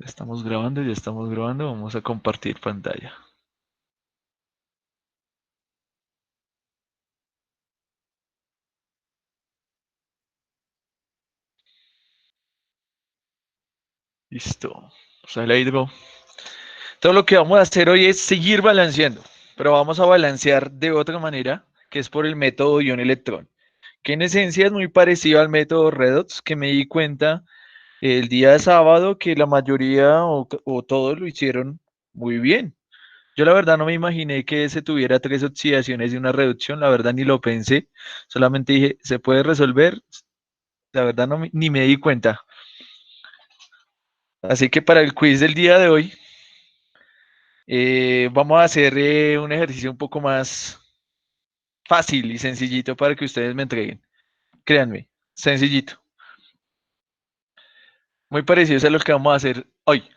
ya estamos grabando, vamos a compartir pantalla. Listo. O sea, la hidro. Todo lo que vamos a hacer hoy es seguir balanceando, pero vamos a balancear de otra manera, que es por el método ion-electrón, que en esencia es muy parecido al método Redox, que me di cuenta el día sábado que la mayoría o todos lo hicieron muy bien. Yo la verdad no me imaginé que se tuviera tres oxidaciones y una reducción, la verdad ni lo pensé, solamente dije, ¿se puede resolver? La verdad ni me di cuenta. Así que para el quiz del día de hoy, vamos a hacer un ejercicio un poco más fácil y sencillito para que ustedes me entreguen. Créanme, sencillito. Muy parecido a lo que vamos a hacer hoy.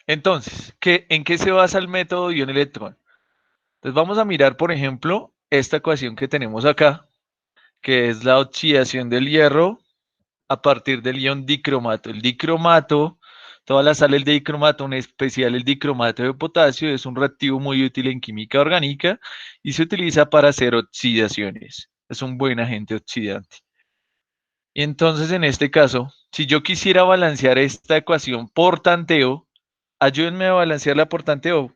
Entonces, ¿en qué se basa el método ion electrón? Entonces vamos a mirar, por ejemplo, esta ecuación que tenemos acá, que es la oxidación del hierro a partir del ion dicromato. El dicromato, todas las sales de dicromato, en especial el dicromato de potasio, es un reactivo muy útil en química orgánica y se utiliza para hacer oxidaciones. Es un buen agente oxidante. Y entonces, en este caso, si yo quisiera balancear esta ecuación por tanteo, ayúdenme a balancearla por tanteo.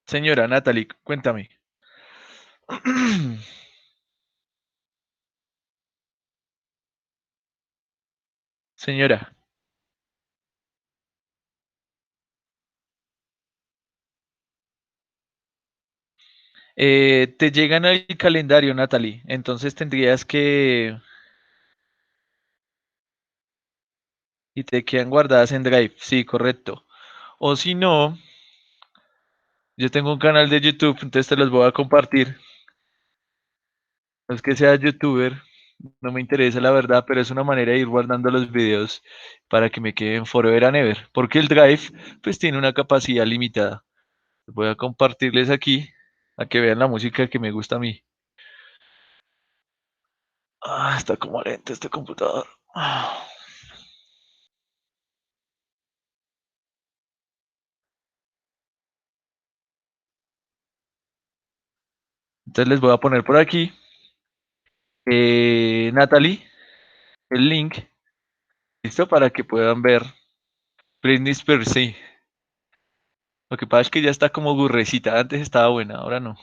Señora Natalie, cuéntame. Señora, te llegan al calendario, Natalie. Entonces tendrías que... Y te quedan guardadas en Drive. Sí, correcto. O si no, yo tengo un canal de YouTube, entonces te los voy a compartir. No es que sea youtuber, no me interesa la verdad, pero es una manera de ir guardando los videos para que me queden forever and ever. Porque el Drive, pues tiene una capacidad limitada. Voy a compartirles aquí, a que vean la música que me gusta a mí. Ah, está como lento este computador. Ah. Entonces les voy a poner por aquí, Natalie, el link, listo, para que puedan ver Britney Spears, sí. Lo que pasa es que ya está como gurrecita, antes estaba buena, ahora no.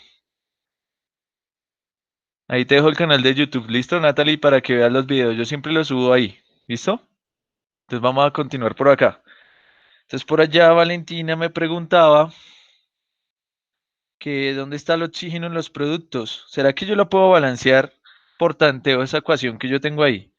Ahí te dejo el canal de YouTube, listo, Natalie, para que veas los videos. Yo siempre los subo ahí, ¿listo? Entonces vamos a continuar por acá. Entonces por allá Valentina me preguntaba que dónde está el oxígeno en los productos. ¿Será que yo lo puedo balancear por tanteo esa ecuación que yo tengo ahí?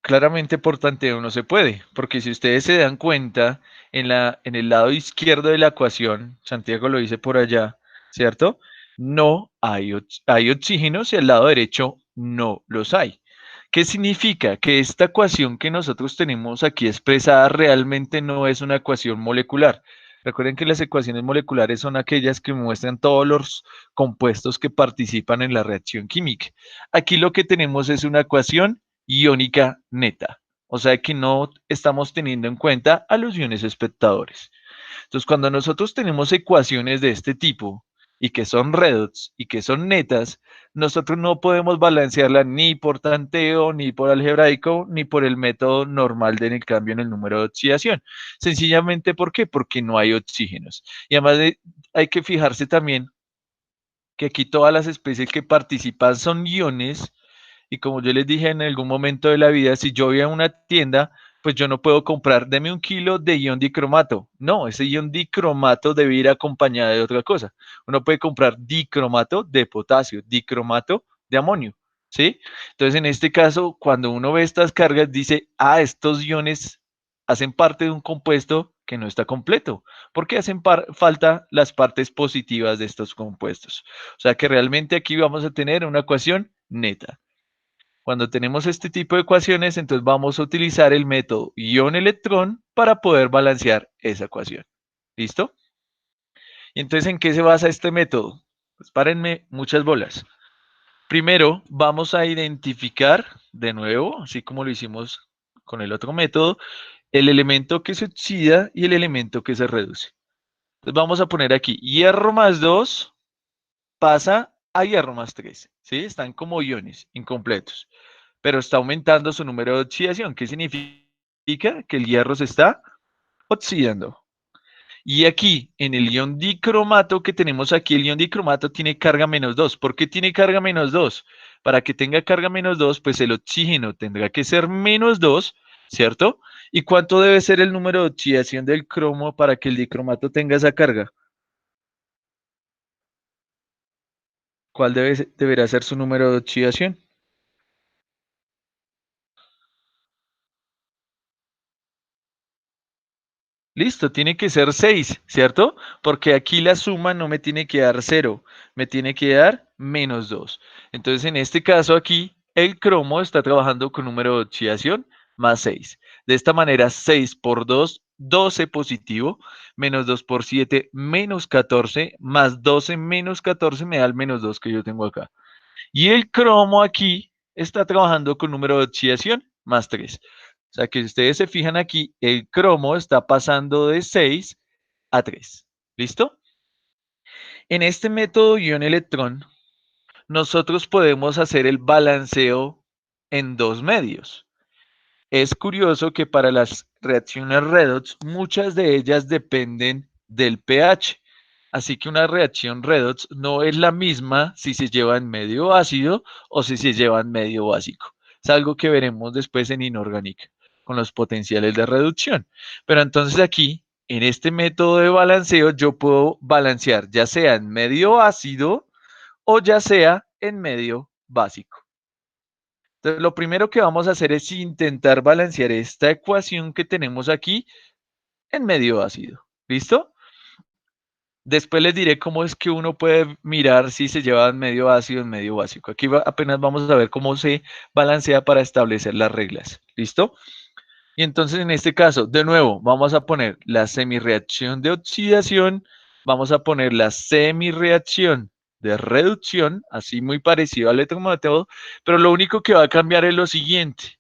Claramente por tanteo no se puede, porque si ustedes se dan cuenta, en el lado izquierdo de la ecuación, Santiago lo dice por allá, ¿cierto? No hay, hay oxígenos y al lado derecho no los hay. ¿Qué significa? Que esta ecuación que nosotros tenemos aquí expresada realmente no es una ecuación molecular. Recuerden que las ecuaciones moleculares son aquellas que muestran todos los compuestos que participan en la reacción química. Aquí lo que tenemos es una ecuación iónica neta. O sea que no estamos teniendo en cuenta a los iones espectadores. Entonces, cuando nosotros tenemos ecuaciones de este tipo y que son redox y que son netas, nosotros no podemos balancearla ni por tanteo, ni por algebraico, ni por el método normal del cambio en el número de oxidación. Sencillamente, ¿por qué? Porque no hay oxígenos. Y además hay que fijarse también que aquí todas las especies que participan son iones y como yo les dije en algún momento de la vida, si yo voy a una tienda, pues yo no puedo comprar, deme un kilo de ion dicromato. No, ese ion dicromato debe ir acompañado de otra cosa. Uno puede comprar dicromato de potasio, dicromato de amonio, ¿sí? Entonces, en este caso, cuando uno ve estas cargas, dice, ah, estos iones hacen parte de un compuesto que no está completo, porque hacen falta las partes positivas de estos compuestos. O sea que realmente aquí vamos a tener una ecuación neta. Cuando tenemos este tipo de ecuaciones, entonces vamos a utilizar el método ion-electrón para poder balancear esa ecuación. ¿Listo? Y entonces, ¿en qué se basa este método? Pues párenme muchas bolas. Primero vamos a identificar de nuevo, así como lo hicimos con el otro método, el elemento que se oxida y el elemento que se reduce. Entonces vamos a poner aquí hierro más 2 pasa a hierro más 3, ¿sí? Están como iones incompletos, pero está aumentando su número de oxidación. ¿Qué significa? Que el hierro se está oxidando. Y aquí, en el ion dicromato que tenemos aquí, el ion dicromato tiene carga menos 2. ¿Por qué tiene carga menos 2? Para que tenga carga menos 2, pues el oxígeno tendrá que ser menos 2, ¿cierto? ¿Y cuánto debe ser el número de oxidación del cromo para que el dicromato tenga esa carga? ¿Cuál deberá ser su número de oxidación? Listo, tiene que ser 6, ¿cierto? Porque aquí la suma no me tiene que dar 0, me tiene que dar menos 2. Entonces, en este caso aquí, el cromo está trabajando con número de oxidación más 6. De esta manera, 6 por 2, 12 positivo, menos 2 por 7, menos 14, más 12 menos 14 me da el menos 2 que yo tengo acá. Y el cromo aquí está trabajando con número de oxidación más 3. O sea que si ustedes se fijan aquí, el cromo está pasando de 6 a 3. ¿Listo? En este método ion-electrón, nosotros podemos hacer el balanceo en dos medios. Es curioso que para las reacciones redox, muchas de ellas dependen del pH. Así que una reacción redox no es la misma si se lleva en medio ácido o si se lleva en medio básico. Es algo que veremos después en inorgánica, con los potenciales de reducción. Pero entonces aquí, en este método de balanceo, yo puedo balancear ya sea en medio ácido o ya sea en medio básico. Entonces, lo primero que vamos a hacer es intentar balancear esta ecuación que tenemos aquí en medio ácido. ¿Listo? Después les diré cómo es que uno puede mirar si se lleva en medio ácido o en medio básico. Aquí apenas vamos a ver cómo se balancea para establecer las reglas. ¿Listo? Y entonces en este caso, de nuevo, vamos a poner la semirreacción de oxidación, vamos a poner la semirreacción de reducción, así muy parecido al electrométodo, pero lo único que va a cambiar es lo siguiente,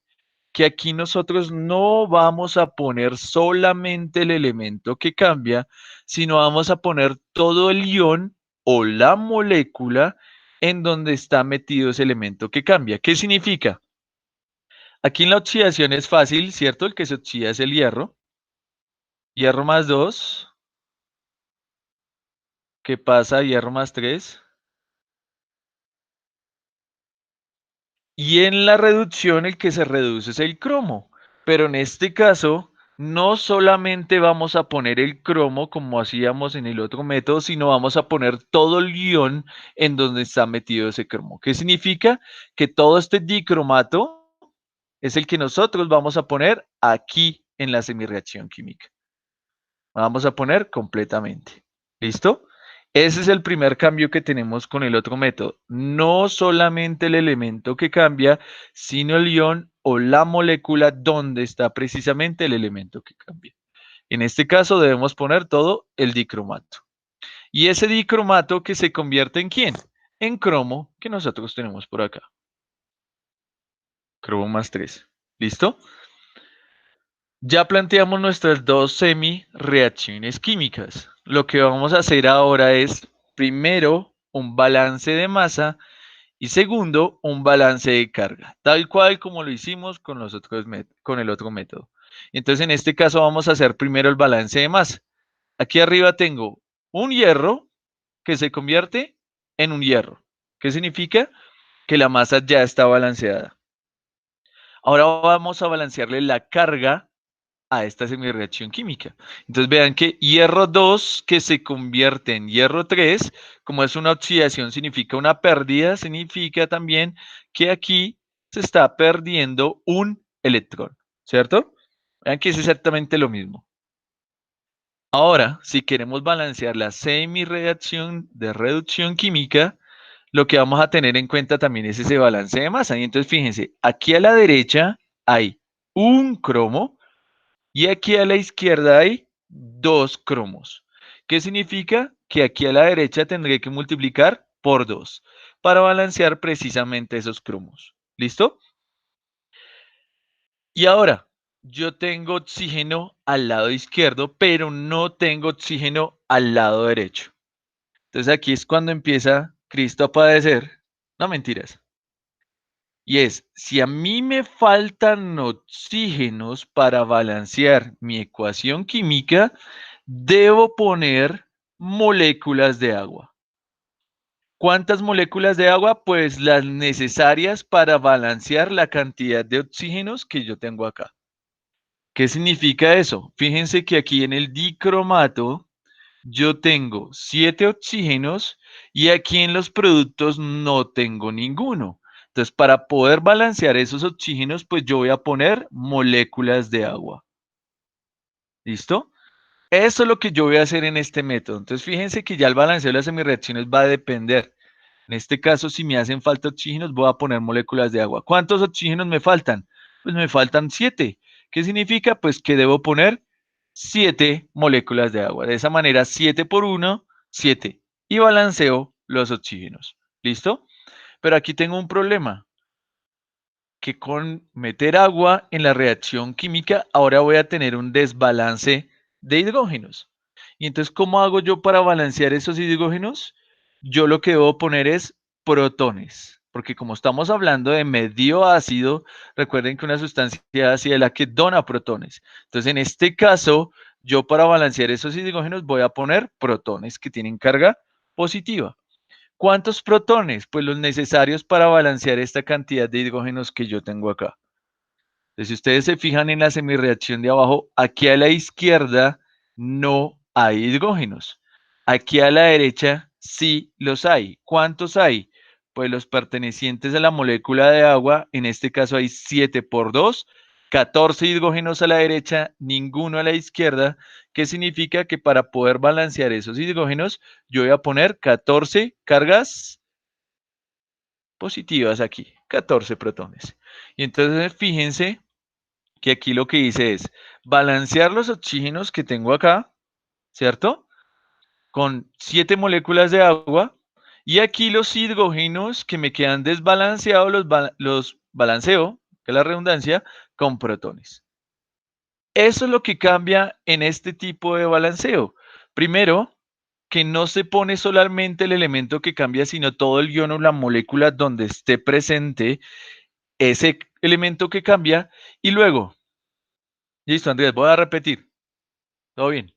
que aquí nosotros no vamos a poner solamente el elemento que cambia, sino vamos a poner todo el ion o la molécula en donde está metido ese elemento que cambia. ¿Qué significa? Aquí en la oxidación es fácil, ¿cierto? El que se oxida es el hierro. Hierro más 2, ¿qué pasa? Hierro más 3. Y en la reducción el que se reduce es el cromo. Pero en este caso, no solamente vamos a poner el cromo como hacíamos en el otro método, sino vamos a poner todo el ion en donde está metido ese cromo. ¿Qué significa? Que todo este dicromato es el que nosotros vamos a poner aquí en la semirreacción química. Vamos a poner completamente. ¿Listo? Ese es el primer cambio que tenemos con el otro método. No solamente el elemento que cambia, sino el ion o la molécula donde está precisamente el elemento que cambia. En este caso debemos poner todo el dicromato. Y ese dicromato que se convierte en ¿quién? En cromo que nosotros tenemos por acá. Cromo más 3. ¿Listo? Ya planteamos nuestras dos semi-reacciones químicas. Lo que vamos a hacer ahora es, primero, un balance de masa y segundo, un balance de carga, tal cual como lo hicimos con, con el otro método. Entonces, en este caso vamos a hacer primero el balance de masa. Aquí arriba tengo un hierro que se convierte en un hierro. ¿Qué significa? Que la masa ya está balanceada. Ahora vamos a balancearle la carga a esta semirreacción química. Entonces vean que hierro 2 que se convierte en hierro 3, como es una oxidación, significa una pérdida, significa también que aquí se está perdiendo un electrón, ¿cierto? Vean que es exactamente lo mismo. Ahora, si queremos balancear la semirreacción de reducción química, lo que vamos a tener en cuenta también es ese balance de masa. Y entonces fíjense, aquí a la derecha hay un cromo, y aquí a la izquierda hay dos cromos. ¿Qué significa? Que aquí a la derecha tendré que multiplicar por 2 para balancear precisamente esos cromos. ¿Listo? Y ahora, yo tengo oxígeno al lado izquierdo, pero no tengo oxígeno al lado derecho. Entonces aquí es cuando empieza Cristo a padecer. No mentiras. Y es, si a mí me faltan oxígenos para balancear mi ecuación química, debo poner moléculas de agua. ¿Cuántas moléculas de agua? Pues las necesarias para balancear la cantidad de oxígenos que yo tengo acá. ¿Qué significa eso? Fíjense que aquí en el dicromato yo tengo 7 oxígenos y aquí en los productos no tengo ninguno. Entonces, para poder balancear esos oxígenos, pues yo voy a poner moléculas de agua. ¿Listo? Eso es lo que yo voy a hacer en este método. Entonces, fíjense que ya el balanceo de las semireacciones va a depender. En este caso, si me hacen falta oxígenos, voy a poner moléculas de agua. ¿Cuántos oxígenos me faltan? Pues me faltan 7. ¿Qué significa? Pues que debo poner 7 moléculas de agua. De esa manera, 7 por 1, 7. Y balanceo los oxígenos. ¿Listo? Pero aquí tengo un problema, que con meter agua en la reacción química, ahora voy a tener un desbalance de hidrógenos. Y entonces, ¿cómo hago yo para balancear esos hidrógenos? Yo lo que debo poner es protones, porque como estamos hablando de medio ácido, recuerden que una sustancia ácida es la que dona protones. Entonces, en este caso, yo para balancear esos hidrógenos voy a poner protones que tienen carga positiva. ¿Cuántos protones? Pues los necesarios para balancear esta cantidad de hidrógenos que yo tengo acá. Entonces, si ustedes se fijan en la semireacción de abajo, aquí a la izquierda no hay hidrógenos. Aquí a la derecha sí los hay. ¿Cuántos hay? Pues los pertenecientes a la molécula de agua, en este caso hay 7 por 2, 14 hidrógenos a la derecha, ninguno a la izquierda, que significa que para poder balancear esos hidrógenos, yo voy a poner 14 cargas positivas aquí, 14 protones. Y entonces fíjense que aquí lo que hice es balancear los oxígenos que tengo acá, ¿cierto? Con 7 moléculas de agua. Y aquí los hidrógenos que me quedan desbalanceados los balanceo, que es la redundancia, con protones. Eso es lo que cambia en este tipo de balanceo. Primero, que no se pone solamente el elemento que cambia, sino todo el ion o la molécula donde esté presente ese elemento que cambia. Y luego, listo, Andrés, voy a repetir. Todo bien.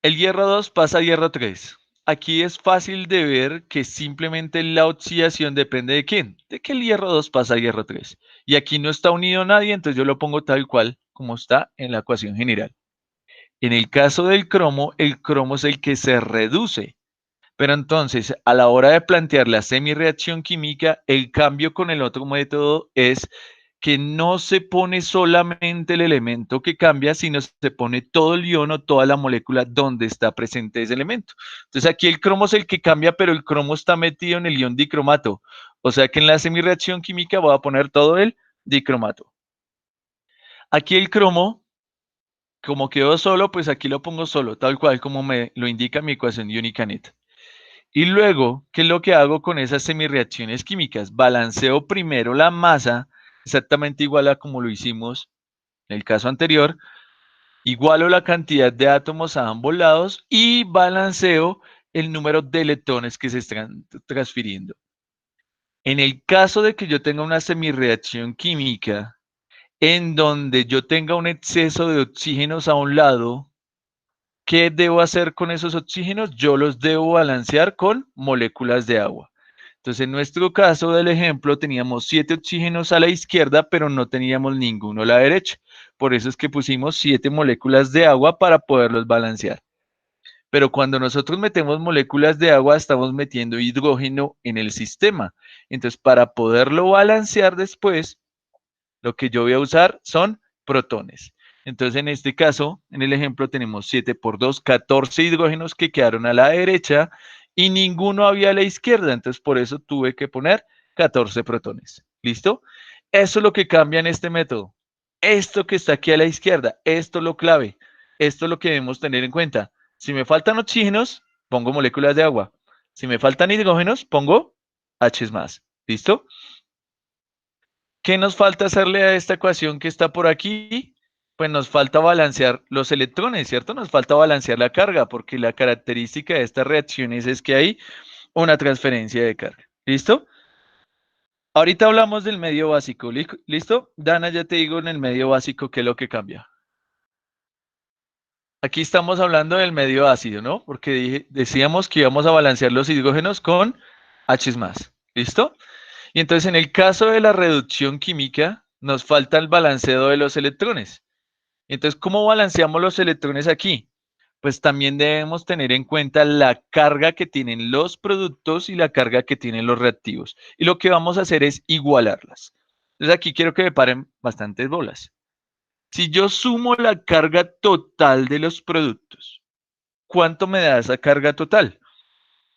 El hierro 2 pasa a hierro 3. Aquí es fácil de ver que simplemente la oxidación depende de quién, de que el hierro 2 pasa a hierro 3. Y aquí no está unido nadie, entonces yo lo pongo tal cual como está en la ecuación general. En el caso del cromo, el cromo es el que se reduce. Pero entonces, a la hora de plantear la semireacción química, el cambio con el otro método es que no se pone solamente el elemento que cambia, sino se pone todo el ion o toda la molécula donde está presente ese elemento. Entonces aquí el cromo es el que cambia, pero el cromo está metido en el ion dicromato. O sea que en la semireacción química voy a poner todo el dicromato. Aquí el cromo, como quedó solo, pues aquí lo pongo solo, tal cual como me lo indica mi ecuación iónica neta. Y luego, ¿qué es lo que hago con esas semireacciones químicas? Balanceo primero la masa, exactamente igual a como lo hicimos en el caso anterior, igualo la cantidad de átomos a ambos lados y balanceo el número de electrones que se están transfiriendo. En el caso de que yo tenga una semireacción química en donde yo tenga un exceso de oxígenos a un lado, ¿qué debo hacer con esos oxígenos? Yo los debo balancear con moléculas de agua. Entonces, en nuestro caso del ejemplo, teníamos 7 oxígenos a la izquierda, pero no teníamos ninguno a la derecha. Por eso es que pusimos 7 moléculas de agua para poderlos balancear. Pero cuando nosotros metemos moléculas de agua, estamos metiendo hidrógeno en el sistema. Entonces, para poderlo balancear después, lo que yo voy a usar son protones. Entonces, en este caso, en el ejemplo, tenemos 7 por 2, 14 hidrógenos que quedaron a la derecha y ninguno había a la izquierda. Entonces, por eso tuve que poner 14 protones. ¿Listo? Eso es lo que cambia en este método. Esto que está aquí a la izquierda, esto es lo clave. Esto es lo que debemos tener en cuenta. Si me faltan oxígenos, pongo moléculas de agua. Si me faltan hidrógenos, pongo H más. ¿Listo? ¿Qué nos falta hacerle a esta ecuación que está por aquí? Pues nos falta balancear los electrones, ¿cierto? Nos falta balancear la carga, porque la característica de estas reacciones es que hay una transferencia de carga. ¿Listo? Ahorita hablamos del medio básico. ¿Listo? Dana, ya te digo en el medio básico qué es lo que cambia. Aquí estamos hablando del medio ácido, ¿no? Porque decíamos que íbamos a balancear los hidrógenos con H más. ¿Listo? Y entonces en el caso de la reducción química, nos falta el balanceo de los electrones. Entonces, ¿cómo balanceamos los electrones aquí? Pues también debemos tener en cuenta la carga que tienen los productos y la carga que tienen los reactivos. Y lo que vamos a hacer es igualarlas. Entonces aquí quiero que me paren bastantes bolas. Si yo sumo la carga total de los productos, ¿cuánto me da esa carga total?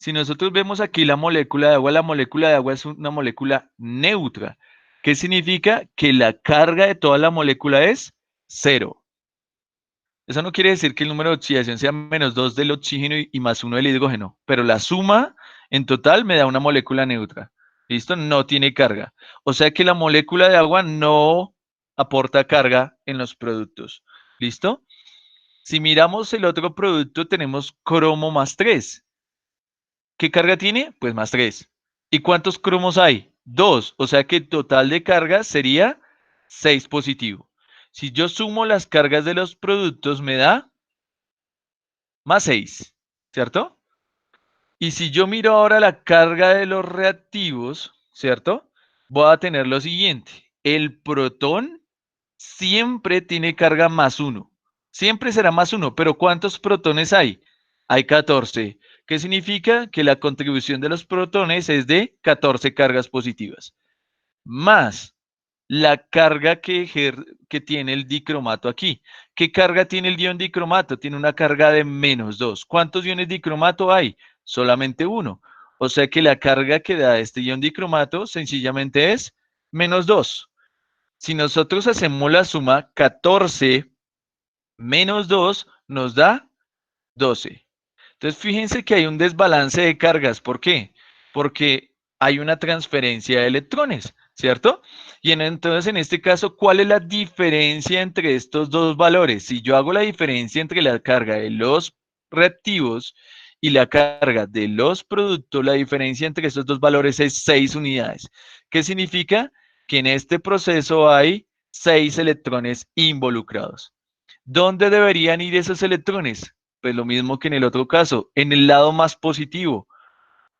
Si nosotros vemos aquí la molécula de agua es una molécula neutra. ¿Qué significa? Que la carga de toda la molécula es cero. Eso no quiere decir que el número de oxidación sea -2 del oxígeno y +1 del hidrógeno, pero la suma en total me da una molécula neutra. ¿Listo? No tiene carga. O sea que la molécula de agua no aporta carga en los productos. ¿Listo? Si miramos el otro producto, tenemos cromo +3. ¿Qué carga tiene? Pues +3. ¿Y cuántos cromos hay? 2. O sea que el total de carga sería 6 positivo. Si yo sumo las cargas de los productos, me da +6, ¿cierto? Y si yo miro ahora la carga de los reactivos, ¿cierto? Voy a tener lo siguiente. El protón siempre tiene carga +1. Siempre será +1, pero ¿cuántos protones hay? Hay 14. ¿Qué significa? Que la contribución de los protones es de 14 cargas positivas. Más la carga que tiene el dicromato aquí. ¿Qué carga tiene el ion dicromato? Tiene una carga de -2. ¿Cuántos iones dicromato hay? Solamente uno. O sea que la carga que da este ion dicromato sencillamente es -2. Si nosotros hacemos la suma, 14 -2 nos da 12. Entonces, fíjense que hay un desbalance de cargas. ¿Por qué? Porque hay una transferencia de electrones, ¿cierto? Y entonces, en este caso, ¿cuál es la diferencia entre estos dos valores? Si yo hago la diferencia entre la carga de los reactivos y la carga de los productos, la diferencia entre estos dos valores es 6 unidades. ¿Qué significa? Que en este proceso hay 6 electrones involucrados. ¿Dónde deberían ir esos electrones? Pues lo mismo que en el otro caso, en el lado más positivo.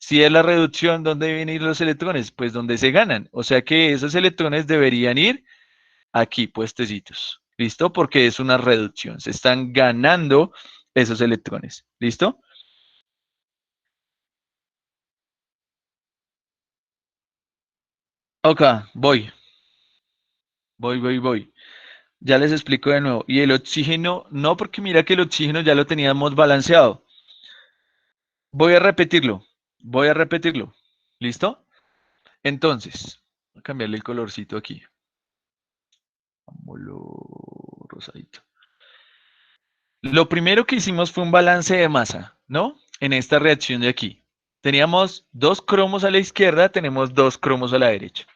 Si es la reducción, ¿dónde deben ir los electrones? Pues donde se ganan. O sea que esos electrones deberían ir aquí, puestecitos. ¿Listo? Porque es una reducción. Se están ganando esos electrones. ¿Listo? Ok, voy. Ya les explico de nuevo. Y el oxígeno, no, porque mira que el oxígeno ya lo teníamos balanceado. Voy a repetirlo. Voy a repetirlo. ¿Listo? Entonces, voy a cambiarle el colorcito aquí. Vámonos, rosadito. Lo primero que hicimos fue un balance de masa, ¿no? En esta reacción de aquí. Teníamos 2 cromos a la izquierda, tenemos 2 cromos a la derecha.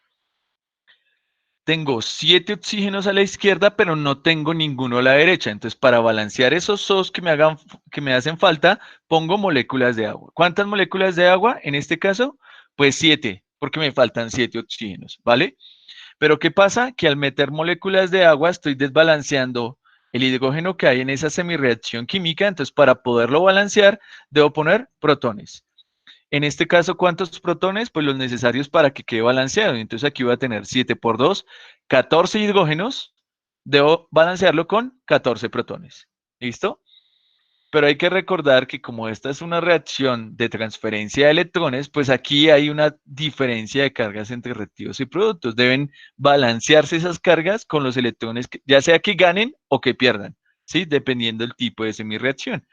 Tengo 7 oxígenos a la izquierda, pero no tengo ninguno a la derecha. Entonces, para balancear esos SOs que me hacen falta, pongo moléculas de agua. ¿Cuántas moléculas de agua? En este caso, pues 7, porque me faltan 7 oxígenos, ¿vale? Pero ¿qué pasa? Que al meter moléculas de agua estoy desbalanceando el hidrógeno que hay en esa semirreacción química. Entonces, para poderlo balancear, debo poner protones. En este caso, ¿cuántos protones? Pues los necesarios para que quede balanceado. Entonces aquí voy a tener 7 por 2, 14 hidrógenos. Debo balancearlo con 14 protones. ¿Listo? Pero hay que recordar que como esta es una reacción de transferencia de electrones, pues aquí hay una diferencia de cargas entre reactivos y productos. Deben balancearse esas cargas con los electrones, ya sea que ganen o que pierdan, ¿sí? Dependiendo del tipo de semirreacción.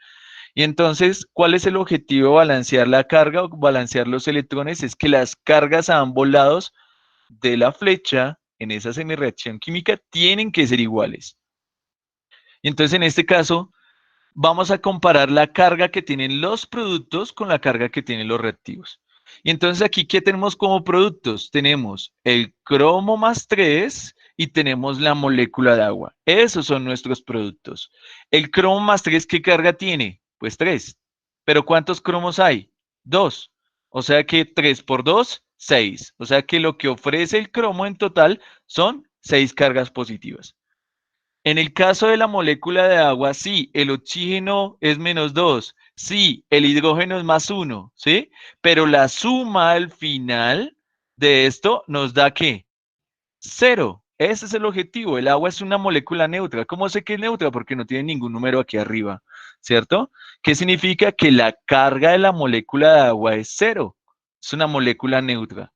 Y entonces, ¿cuál es el objetivo de balancear la carga o balancear los electrones? Es que las cargas a ambos lados de la flecha en esa semirreacción química tienen que ser iguales. Y entonces, en este caso, vamos a comparar la carga que tienen los productos con la carga que tienen los reactivos. Y entonces aquí, ¿qué tenemos como productos? Tenemos el cromo más 3 y tenemos la molécula de agua. Esos son nuestros productos. El cromo más 3, ¿qué carga tiene? Pues 3. ¿Pero cuántos cromos hay? 2. O sea que 3 por 2, 6. O sea que lo que ofrece el cromo en total son 6 cargas positivas. En el caso de la molécula de agua, sí, el oxígeno es -2, sí, el hidrógeno es +1, ¿sí? Pero la suma al final de esto nos da ¿qué? 0. Ese es el objetivo. El agua es una molécula neutra. ¿Cómo sé que es neutra? Porque no tiene ningún número aquí arriba, ¿cierto? ¿Qué significa? Que la carga de la molécula de agua es 0. Es una molécula neutra.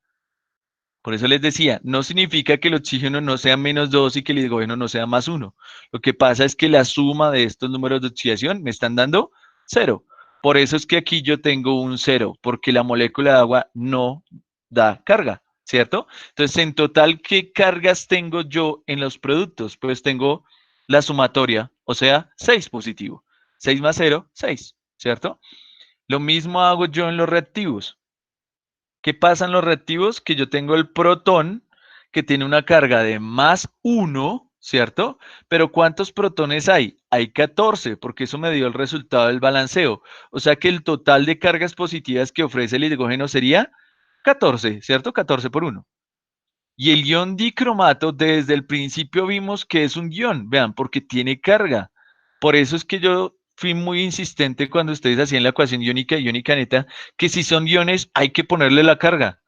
Por eso les decía, no significa que el oxígeno no sea -2 y que el hidrógeno no sea +1. Lo que pasa es que la suma de estos números de oxidación me están dando 0. Por eso es que aquí yo tengo un 0, porque la molécula de agua no da carga, ¿cierto? Entonces, en total, ¿qué cargas tengo yo en los productos? Pues tengo la sumatoria, o sea, 6 positivo. 6 más 0, 6, ¿cierto? Lo mismo hago yo en los reactivos. ¿Qué pasa en los reactivos? Que yo tengo el protón que tiene una carga de +1, ¿cierto? Pero ¿cuántos protones hay? Hay 14, porque eso me dio el resultado del balanceo. O sea que el total de cargas positivas que ofrece el hidrógeno sería 14, ¿cierto? 14 por 1. Y el ion dicromato, desde el principio vimos que es un ion, vean, porque tiene carga. Por eso es que yo fui muy insistente cuando ustedes hacían la ecuación iónica y iónica neta, que si son iones hay que ponerle la carga.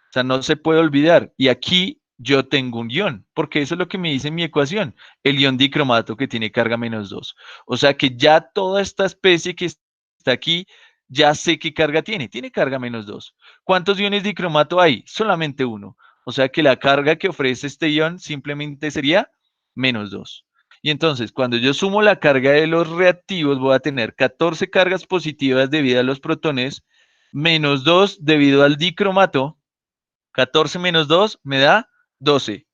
O sea, no se puede olvidar. Y aquí yo tengo un ion, porque eso es lo que me dice mi ecuación, el ion dicromato que tiene carga -2. O sea que ya toda esta especie que está aquí, ya sé qué carga tiene. Tiene carga -2. ¿Cuántos iones dicromato hay? Solamente uno. O sea que la carga que ofrece este ion simplemente sería -2. Y entonces, cuando yo sumo la carga de los reactivos, voy a tener 14 cargas positivas debido a los protones, -2 debido al dicromato. 14 menos 2 me da 12.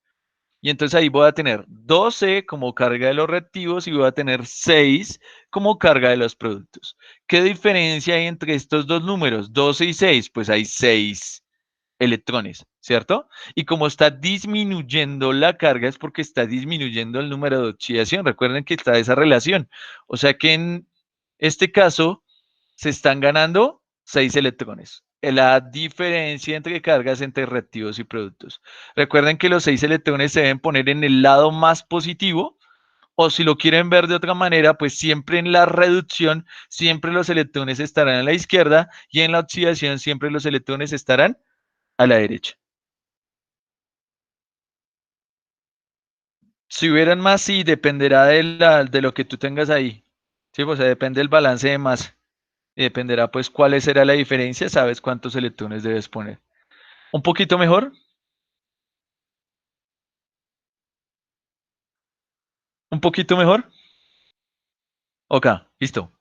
Y entonces ahí voy a tener 12 como carga de los reactivos y voy a tener 6 como carga de los productos. ¿Qué diferencia hay entre estos dos números? 12 y 6, pues hay 6 electrones, ¿cierto? Y como está disminuyendo la carga es porque está disminuyendo el número de oxidación. Recuerden que está esa relación. O sea que en este caso se están ganando 6 electrones. La diferencia entre cargas entre reactivos y productos. Recuerden que los 6 electrones se deben poner en el lado más positivo, o si lo quieren ver de otra manera, pues siempre en la reducción, siempre los electrones estarán a la izquierda y en la oxidación siempre los electrones estarán a la derecha. Si hubieran más, sí, dependerá de lo que tú tengas ahí. Sí, pues depende del balance de masa. Y dependerá pues cuál será la diferencia, sabes cuántos electrones debes poner. ¿Un poquito mejor? ¿Un poquito mejor? Ok, listo.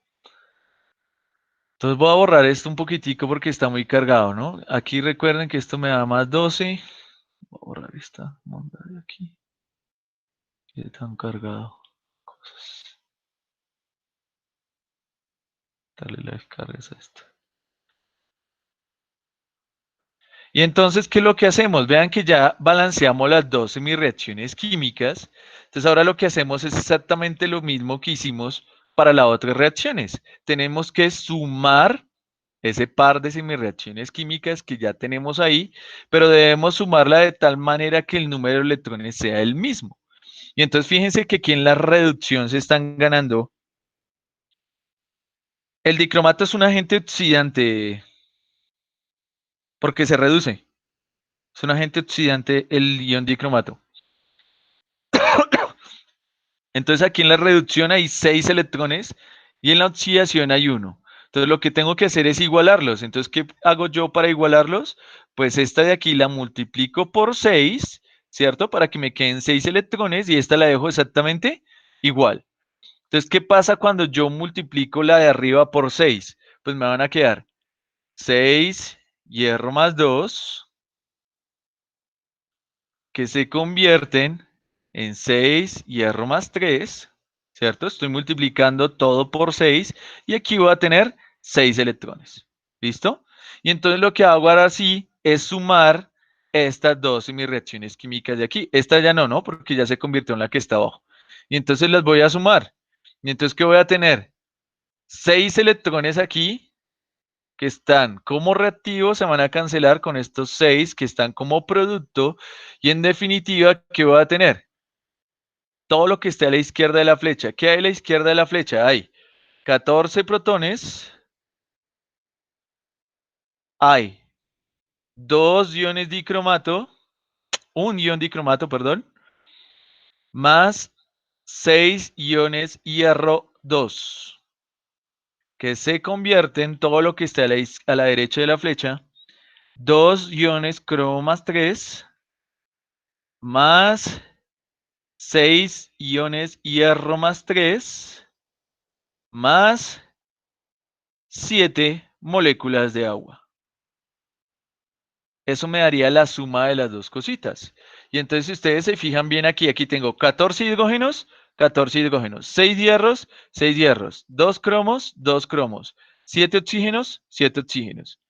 Entonces voy a borrar esto un poquitico porque está muy cargado, ¿no? Aquí recuerden que esto me da +12. Voy a borrar esta monda de aquí. Que tan cargado. Cosas. Darle la descarga a esto. Y entonces, ¿qué es lo que hacemos? Vean que ya balanceamos las dos semireacciones químicas. Entonces, ahora lo que hacemos es exactamente lo mismo que hicimos para las otras reacciones. Tenemos que sumar ese par de semireacciones químicas que ya tenemos ahí, pero debemos sumarla de tal manera que el número de electrones sea el mismo. Y entonces, fíjense que aquí en la reducción se están ganando. El dicromato es un agente oxidante porque se reduce. Es un agente oxidante el ion dicromato. Entonces aquí en la reducción hay 6 electrones y en la oxidación hay uno. Entonces lo que tengo que hacer es igualarlos. Entonces, ¿qué hago yo para igualarlos? Pues esta de aquí la multiplico por 6, ¿cierto? Para que me queden 6 electrones y esta la dejo exactamente igual. Entonces, ¿qué pasa cuando yo multiplico la de arriba por 6? Pues me van a quedar 6 hierro más 2 que se convierten en 6 hierro más 3. ¿cierto? Estoy multiplicando todo por 6 y aquí voy a tener 6 electrones. ¿Listo? Y entonces lo que hago ahora sí es sumar estas dos en mis reacciones químicas de aquí. Esta ya no, ¿no? Porque ya se convirtió en la que está abajo. Y entonces las voy a sumar. Y entonces, ¿qué voy a tener? 6 electrones aquí que están como reactivos se van a cancelar con estos 6 que están como producto. Y en definitiva, ¿qué voy a tener? Todo lo que esté a la izquierda de la flecha. ¿Qué hay a la izquierda de la flecha? Hay 14 protones, hay dos iones dicromato, un ion dicromato, perdón, más 6 iones hierro 2, que se convierte en todo lo que esté a la derecha de la flecha, 2 iones cromo más 3, más 6 iones hierro más 3, más 7 moléculas de agua. Eso me daría la suma de las dos cositas. Y entonces, si ustedes se fijan bien aquí, aquí tengo 14 hidrógenos, 6 hierros, 6 hierros, 2 cromos, 7 oxígenos, 7 oxígenos.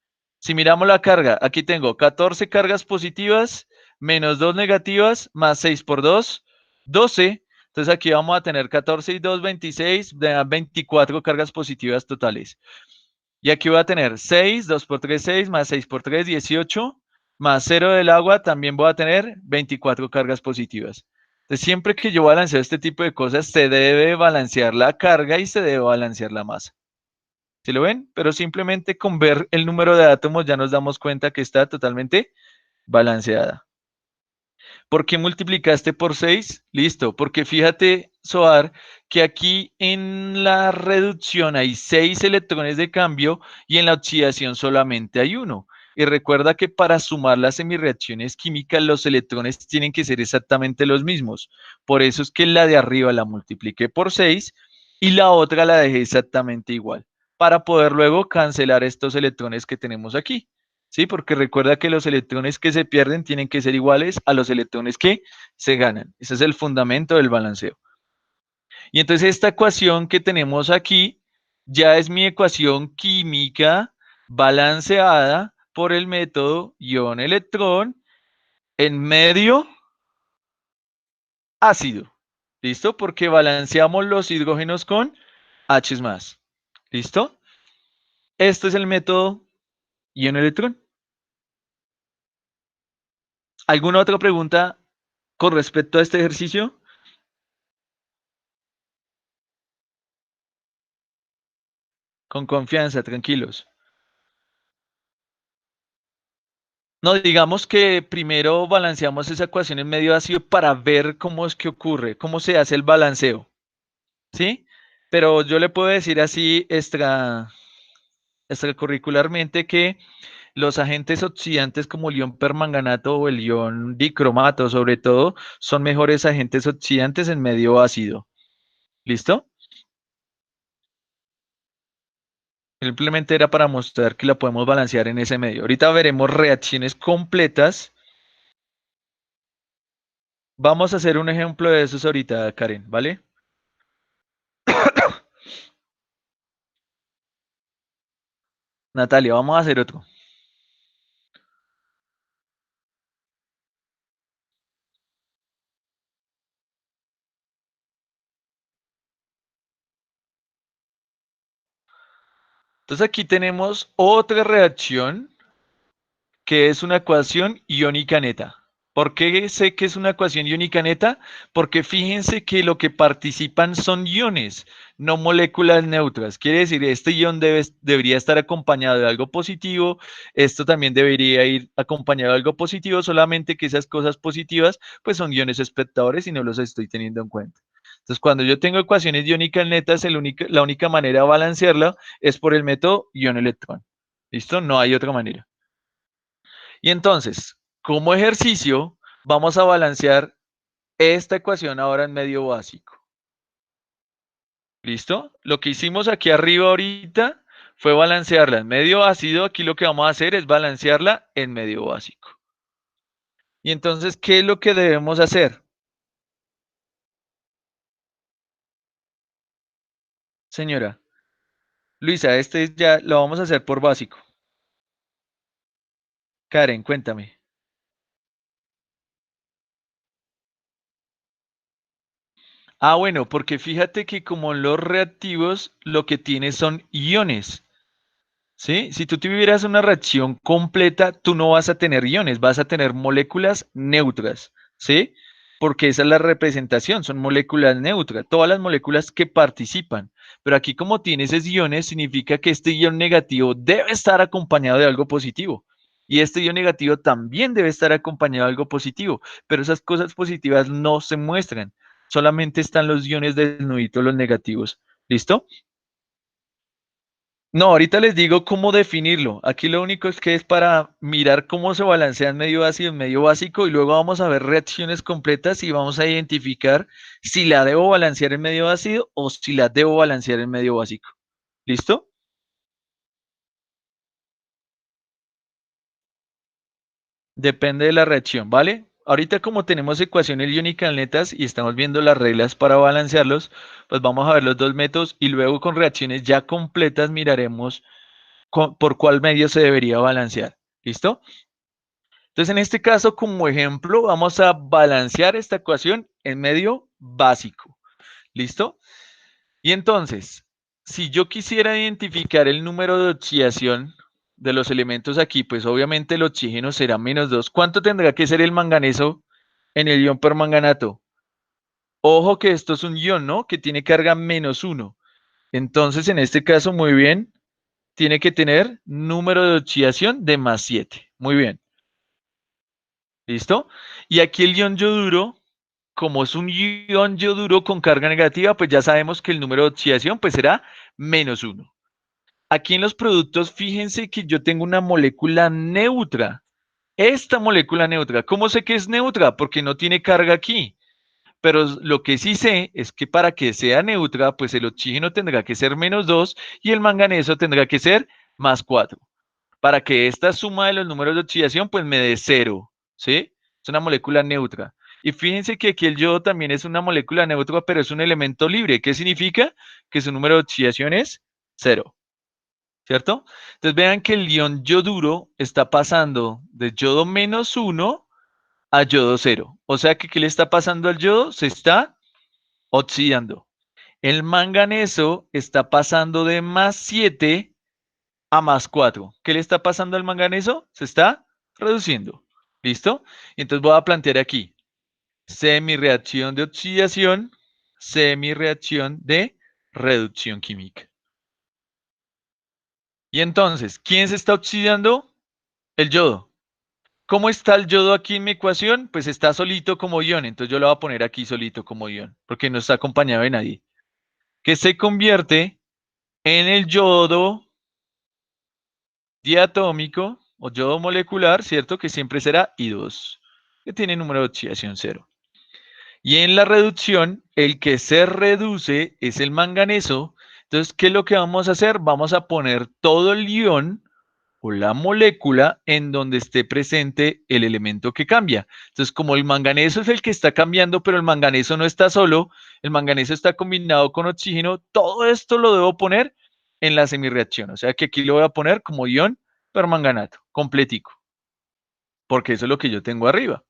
Si miramos la carga, aquí tengo 14 cargas positivas, menos 2 negativas, más 6 por 2, 12. Entonces aquí vamos a tener 14 y 2, 26, de 24 cargas positivas totales. Y aquí voy a tener 6, 2 por 3, 6, más 6 por 3, 18, más 0 del agua, también voy a tener 24 cargas positivas. Entonces, siempre que yo balanceo este tipo de cosas, se debe balancear la carga y se debe balancear la masa. ¿Sí lo ven? Pero simplemente con ver el número de átomos ya nos damos cuenta que está totalmente balanceada. ¿Por qué multiplicaste por 6? Listo, porque fíjate, Soar, que aquí en la reducción hay 6 electrones de cambio y en la oxidación solamente hay uno. Y recuerda que para sumar las semireacciones químicas los electrones tienen que ser exactamente los mismos. Por eso es que la de arriba la multipliqué por 6 y la otra la dejé exactamente igual, para poder luego cancelar estos electrones que tenemos aquí. ¿Sí? Porque recuerda que los electrones que se pierden tienen que ser iguales a los electrones que se ganan. Ese es el fundamento del balanceo. Y entonces esta ecuación que tenemos aquí ya es mi ecuación química balanceada por el método ion-electrón en medio ácido. ¿Listo? Porque balanceamos los hidrógenos con H más. ¿Listo? Este es el método ion-electrón. ¿Alguna otra pregunta con respecto a este ejercicio? Con confianza, tranquilos. No, digamos que primero balanceamos esa ecuación en medio ácido para ver cómo es que ocurre, cómo se hace el balanceo, ¿sí? Pero yo le puedo decir así extracurricularmente que los agentes oxidantes como el ion permanganato o el ion dicromato, sobre todo, son mejores agentes oxidantes en medio ácido. ¿Listo? Simplemente era para mostrar que la podemos balancear en ese medio. Ahorita veremos reacciones completas. Vamos a hacer un ejemplo de esos ahorita, Karen, ¿vale? Natalia, vamos a hacer otro. Entonces aquí tenemos otra reacción que es una ecuación iónica neta. ¿Por qué sé que es una ecuación iónica neta? Porque fíjense que lo que participan son iones, no moléculas neutras. Quiere decir, este ion debería estar acompañado de algo positivo, esto también debería ir acompañado de algo positivo, solamente que esas cosas positivas pues son iones espectadores y no los estoy teniendo en cuenta. Entonces, cuando yo tengo ecuaciones iónicas netas, la única manera de balancearla es por el método ion-electrón. ¿Listo? No hay otra manera. Y entonces, como ejercicio, vamos a balancear esta ecuación ahora en medio básico. ¿Listo? Lo que hicimos aquí arriba ahorita fue balancearla en medio ácido. Aquí lo que vamos a hacer es balancearla en medio básico. Y entonces, ¿qué es lo que debemos hacer? señora. Luisa, este ya lo vamos a hacer por básico. Karen, cuéntame. Ah, bueno, porque fíjate que como los reactivos lo que tienes son iones, ¿sí? Si tú tuvieras una reacción completa, tú no vas a tener iones, vas a tener moléculas neutras, ¿sí? Porque esa es la representación, son moléculas neutras, todas las moléculas que participan. Pero aquí como tienes es iones, significa que este ion negativo debe estar acompañado de algo positivo. Y este ion negativo también debe estar acompañado de algo positivo. Pero esas cosas positivas no se muestran. Solamente están los iones del nudito, los negativos. ¿Listo? No, ahorita les digo cómo definirlo. Aquí lo único es que es para mirar cómo se balancean medio ácido y medio básico y luego vamos a ver reacciones completas y vamos a identificar si la debo balancear en medio ácido o si la debo balancear en medio básico. ¿Listo? Depende de la reacción, ¿vale? Ahorita como tenemos ecuaciones iónicas netas y estamos viendo las reglas para balancearlos, pues vamos a ver los dos métodos y luego con reacciones ya completas miraremos por cuál medio se debería balancear. ¿Listo? Entonces, en este caso, como ejemplo, vamos a balancear esta ecuación en medio básico. ¿Listo? Y entonces, si yo quisiera identificar el número de oxidación de los elementos aquí, pues obviamente el oxígeno será -2. ¿Cuánto tendrá que ser el manganeso en el ion permanganato? Ojo que esto es un ion, ¿no? Que tiene carga -1. Entonces, en este caso, muy bien, tiene que tener número de oxidación de +7. Muy bien. ¿Listo? Y aquí el ion yoduro, como es un ion yoduro con carga negativa, pues ya sabemos que el número de oxidación pues será -1. Aquí en los productos, fíjense que yo tengo una molécula neutra. Esta molécula neutra, ¿cómo sé que es neutra? Porque no tiene carga aquí. Pero lo que sí sé es que para que sea neutra, pues el oxígeno tendrá que ser -2 y el manganeso tendrá que ser +4 para que esta suma de los números de oxidación pues me dé cero, ¿sí? Es una molécula neutra. Y fíjense que aquí el yodo también es una molécula neutra, pero es un elemento libre. ¿Qué significa? Que su número de oxidación es cero, ¿cierto? Entonces vean que el ion yoduro está pasando de yodo -1 a yodo cero. O sea que ¿qué le está pasando al yodo? Se está oxidando. El manganeso está pasando de +7 a +4. ¿Qué le está pasando al manganeso? Se está reduciendo. ¿Listo? Entonces voy a plantear aquí semi-reacción de oxidación, semi-reacción de reducción química. Y entonces, ¿quién se está oxidando? El yodo. ¿Cómo está el yodo aquí en mi ecuación? Pues está solito como ion. Entonces yo lo voy a poner aquí solito como ion, porque no está acompañado de nadie. Que se convierte en el yodo diatómico o yodo molecular, ¿cierto? Que siempre será I2, que tiene número de oxidación cero. Y en la reducción, el que se reduce es el manganeso. Entonces, ¿qué es lo que vamos a hacer? Vamos a poner todo el ion o la molécula en donde esté presente el elemento que cambia. Entonces, como el manganeso es el que está cambiando, pero el manganeso no está solo, el manganeso está combinado con oxígeno, todo esto lo debo poner en la semirreacción. O sea que aquí lo voy a poner como ion permanganato, completico, porque eso es lo que yo tengo arriba.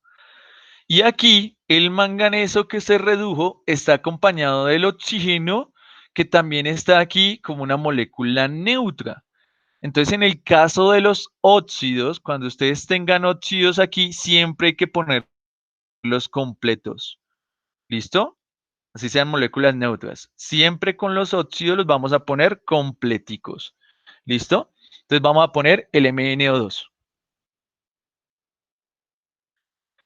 Y aquí el manganeso que se redujo está acompañado del oxígeno, que también está aquí como una molécula neutra. Entonces, en el caso de los óxidos, cuando ustedes tengan óxidos aquí, siempre hay que ponerlos completos. ¿Listo? Así sean moléculas neutras. Siempre con los óxidos los vamos a poner completicos. ¿Listo? Entonces vamos a poner el MnO2.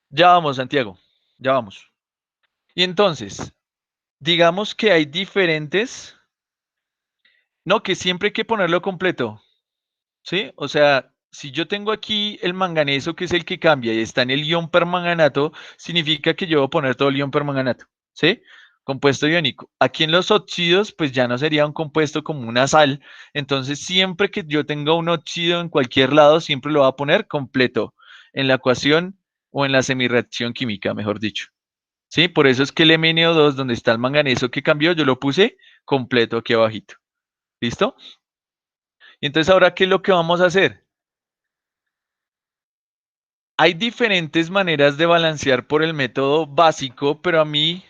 Ya vamos, Santiago. Ya vamos. Y entonces, digamos que hay diferentes, no, que siempre hay que ponerlo completo. ¿Sí? O sea, si yo tengo aquí el manganeso, que es el que cambia, y está en el ion permanganato, significa que yo voy a poner todo el ion permanganato, ¿sí? Compuesto iónico. Aquí en los óxidos, pues ya no sería un compuesto como una sal. Entonces, siempre que yo tenga un óxido en cualquier lado, siempre lo voy a poner completo en la ecuación o en la semirreacción química, mejor dicho. ¿Sí? Por eso es que el MnO2, donde está el manganeso que cambió, yo lo puse completo aquí abajito. ¿Listo? Y entonces ahora, ¿qué es lo que vamos a hacer? Hay diferentes maneras de balancear por el método básico, pero a mí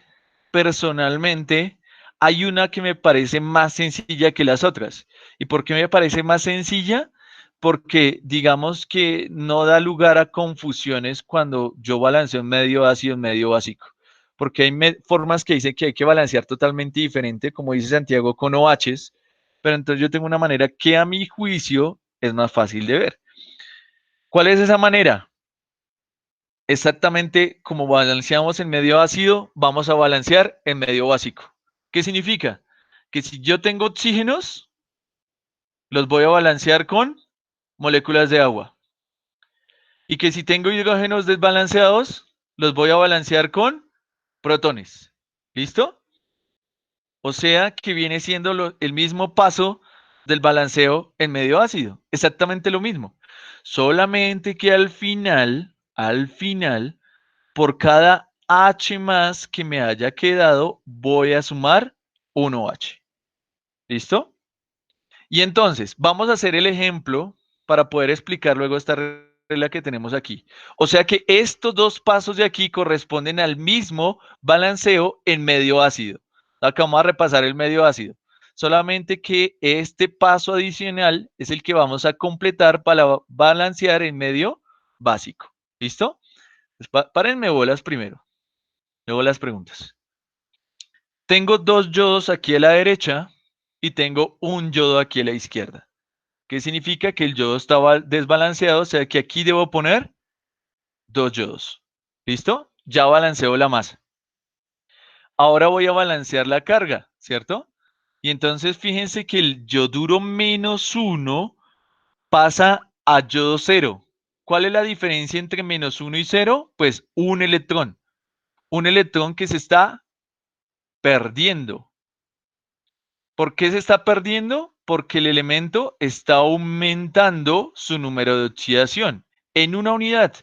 personalmente hay una que me parece más sencilla que las otras. ¿Y por qué me parece más sencilla? Porque digamos que no da lugar a confusiones cuando yo balanceo un medio ácido, un medio básico. Porque hay formas que dicen que hay que balancear totalmente diferente, como dice Santiago, con OHs, pero entonces yo tengo una manera que a mi juicio es más fácil de ver. ¿Cuál es esa manera? Exactamente como balanceamos en medio ácido, vamos a balancear en medio básico. ¿Qué significa? Que si yo tengo oxígenos, los voy a balancear con moléculas de agua. Y que si tengo hidrógenos desbalanceados, los voy a balancear con protones. ¿Listo? O sea que viene siendo el mismo paso del balanceo en medio ácido. Exactamente lo mismo. Solamente que al final, por cada H más que me haya quedado, voy a sumar 1H. ¿Listo? Y entonces, vamos a hacer el ejemplo para poder explicar luego esta regla que tenemos aquí. O sea que estos dos pasos de aquí corresponden al mismo balanceo en medio ácido. Acá vamos a repasar el medio ácido. Solamente que este paso adicional es el que vamos a completar para balancear en medio básico. ¿Listo? Pues párenme bolas primero. Luego las preguntas. Tengo dos yodos aquí a la derecha y tengo un yodo aquí a la izquierda. ¿Qué significa? Que el yodo estaba desbalanceado, o sea que aquí debo poner dos yodos. ¿Listo? Ya balanceo la masa. Ahora voy a balancear la carga, ¿cierto? Y entonces fíjense que el yoduro -1 pasa a yodo 0. ¿Cuál es la diferencia entre -1 y 0? Pues un electrón. Un electrón que se está perdiendo. ¿Por qué se está perdiendo? Porque el elemento está aumentando su número de oxidación en una unidad.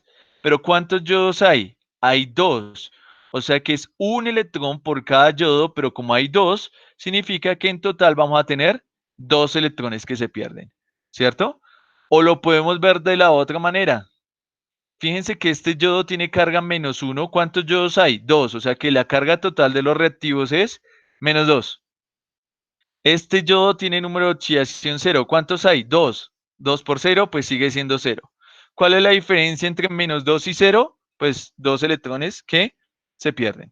Pero ¿cuántos yodos hay? Hay dos. O sea que es un electrón por cada yodo, pero como hay dos, significa que en total vamos a tener dos electrones que se pierden, ¿cierto? O lo podemos ver de la otra manera. Fíjense que este yodo tiene carga -1. ¿Cuántos yodos hay? Dos. O sea que la carga total de los reactivos es -2. Este yodo tiene número de oxidación 0. ¿Cuántos hay? 2. 2 por 0, pues sigue siendo 0. ¿Cuál es la diferencia entre -2 y 0? Pues dos electrones que se pierden.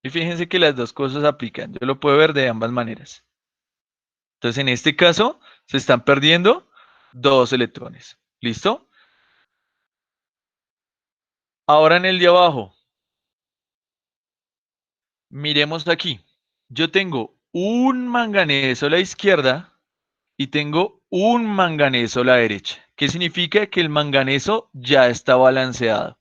Y fíjense que las dos cosas aplican. Yo lo puedo ver de ambas maneras. Entonces, en este caso, se están perdiendo dos electrones. ¿Listo? Ahora en el de abajo, miremos aquí. Yo tengo un manganeso a la izquierda y tengo un manganeso a la derecha. ¿Qué significa? Que el manganeso ya está balanceado.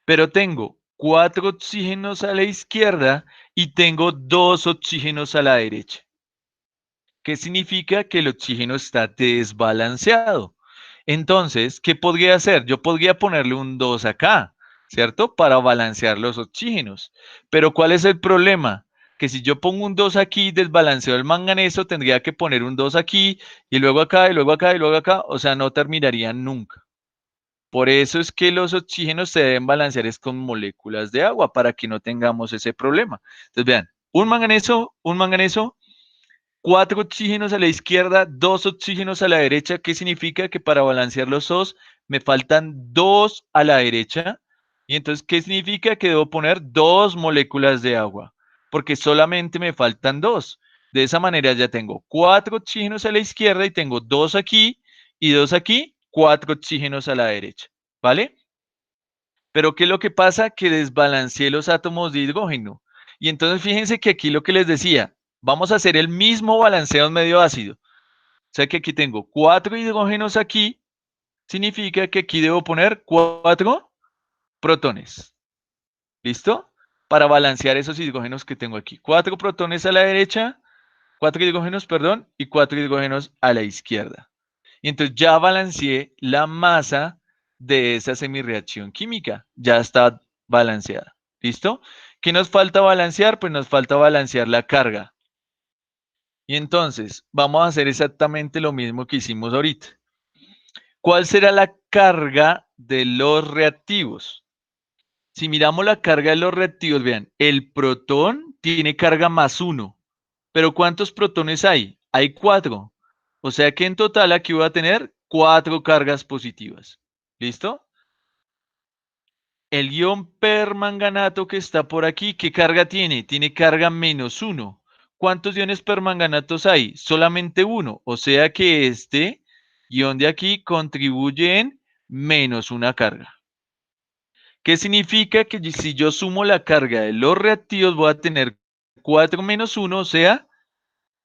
Pero tengo 4 oxígenos a la izquierda y tengo 2 oxígenos a la derecha. ¿Qué significa? Que el oxígeno está desbalanceado. Entonces, ¿qué podría hacer? Yo podría ponerle un 2 acá, ¿cierto? Para balancear los oxígenos. Pero ¿cuál es el problema? Que si yo pongo un 2 aquí, desbalanceo el manganeso, tendría que poner un 2 aquí, y luego acá, y luego acá, y luego acá. O sea, no terminarían nunca. Por eso es que los oxígenos se deben balancear es con moléculas de agua, para que no tengamos ese problema. Entonces, vean, un manganeso, 4 oxígenos a la izquierda, 2 oxígenos a la derecha. ¿Qué significa? Que para balancear los dos me faltan 2 a la derecha. Y entonces, ¿qué significa? Que debo poner 2 moléculas de agua, porque solamente me faltan 2. De esa manera ya tengo 4 oxígenos a la izquierda y tengo 2 aquí y 2 aquí, 4 oxígenos a la derecha. ¿Vale? Pero ¿qué es lo que pasa? Que desbalanceé los átomos de hidrógeno. Y entonces fíjense que aquí lo que les decía, vamos a hacer el mismo balanceo en medio ácido. O sea que aquí tengo 4 hidrógenos aquí, significa que aquí debo poner 4 protones. ¿Listo? Para balancear esos hidrógenos que tengo aquí. 4 protones a la derecha, 4 hidrógenos, perdón, y 4 hidrógenos a la izquierda. Y entonces ya balanceé la masa de esa semireacción química. Ya está balanceada. ¿Listo? ¿Qué nos falta balancear? Pues nos falta balancear la carga. Y entonces, vamos a hacer exactamente lo mismo que hicimos ahorita. ¿Cuál será la carga de los reactivos? Si miramos la carga de los reactivos, vean, el protón tiene carga +1. ¿Pero cuántos protones hay? Hay 4. O sea que en total aquí voy a tener 4 cargas positivas. ¿Listo? El ion permanganato que está por aquí, ¿qué carga tiene? Tiene carga -1. ¿Cuántos iones permanganatos hay? Solamente uno. O sea que este ion de aquí contribuye en -1 carga. ¿Qué significa? Que si yo sumo la carga de los reactivos voy a tener 4 menos 1, o sea,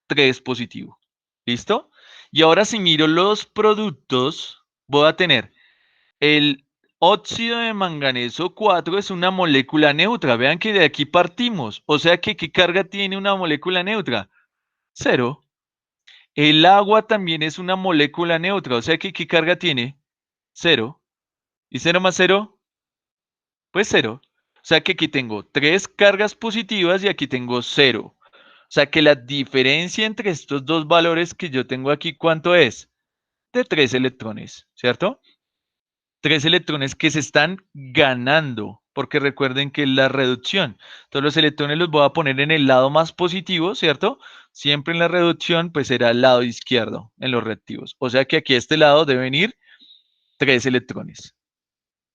3 positivo. ¿Listo? Y ahora si miro los productos, voy a tener el óxido de manganeso 4 es una molécula neutra. Vean que de aquí partimos. O sea que ¿qué carga tiene una molécula neutra? 0. El agua también es una molécula neutra. O sea que ¿qué carga tiene? 0. ¿Y 0 más 0? Pues 0. O sea que aquí tengo 3 cargas positivas y aquí tengo 0. O sea que la diferencia entre estos dos valores que yo tengo aquí, ¿cuánto es? De 3 electrones, ¿cierto? 3 electrones que se están ganando, porque recuerden que es la reducción. Entonces los electrones los voy a poner en el lado más positivo, ¿cierto? Siempre en la reducción, pues será el lado izquierdo en los reactivos. O sea que aquí a este lado deben ir 3 electrones.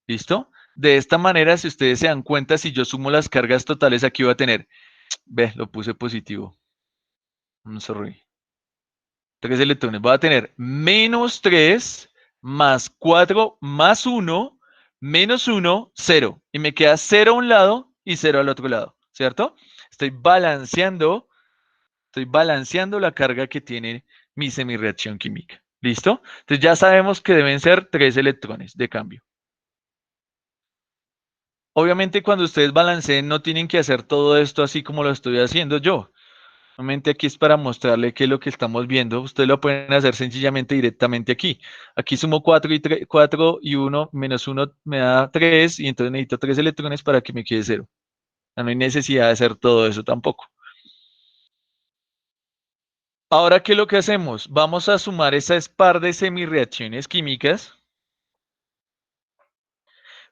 ¿Listo? De esta manera, si ustedes se dan cuenta, si yo sumo las cargas totales, aquí voy a tener, ve, lo puse positivo. Sorry. 3 electrones. Voy a tener -3 más 4 más 1 menos 1, 0. Y me queda 0 a un lado y 0 al otro lado, ¿cierto? Estoy balanceando la carga que tiene mi semirreacción química. ¿Listo? Entonces ya sabemos que deben ser 3 electrones de cambio. Obviamente cuando ustedes balanceen no tienen que hacer todo esto así como lo estoy haciendo yo. Nuevamente aquí es para mostrarle qué es lo que estamos viendo. Ustedes lo pueden hacer sencillamente directamente aquí. Aquí sumo 4 y 1 menos 1 me da 3 y entonces necesito 3 electrones para que me quede 0. No hay necesidad de hacer todo eso tampoco. Ahora, ¿qué es lo que hacemos? Vamos a sumar esas par de semirreacciones químicas,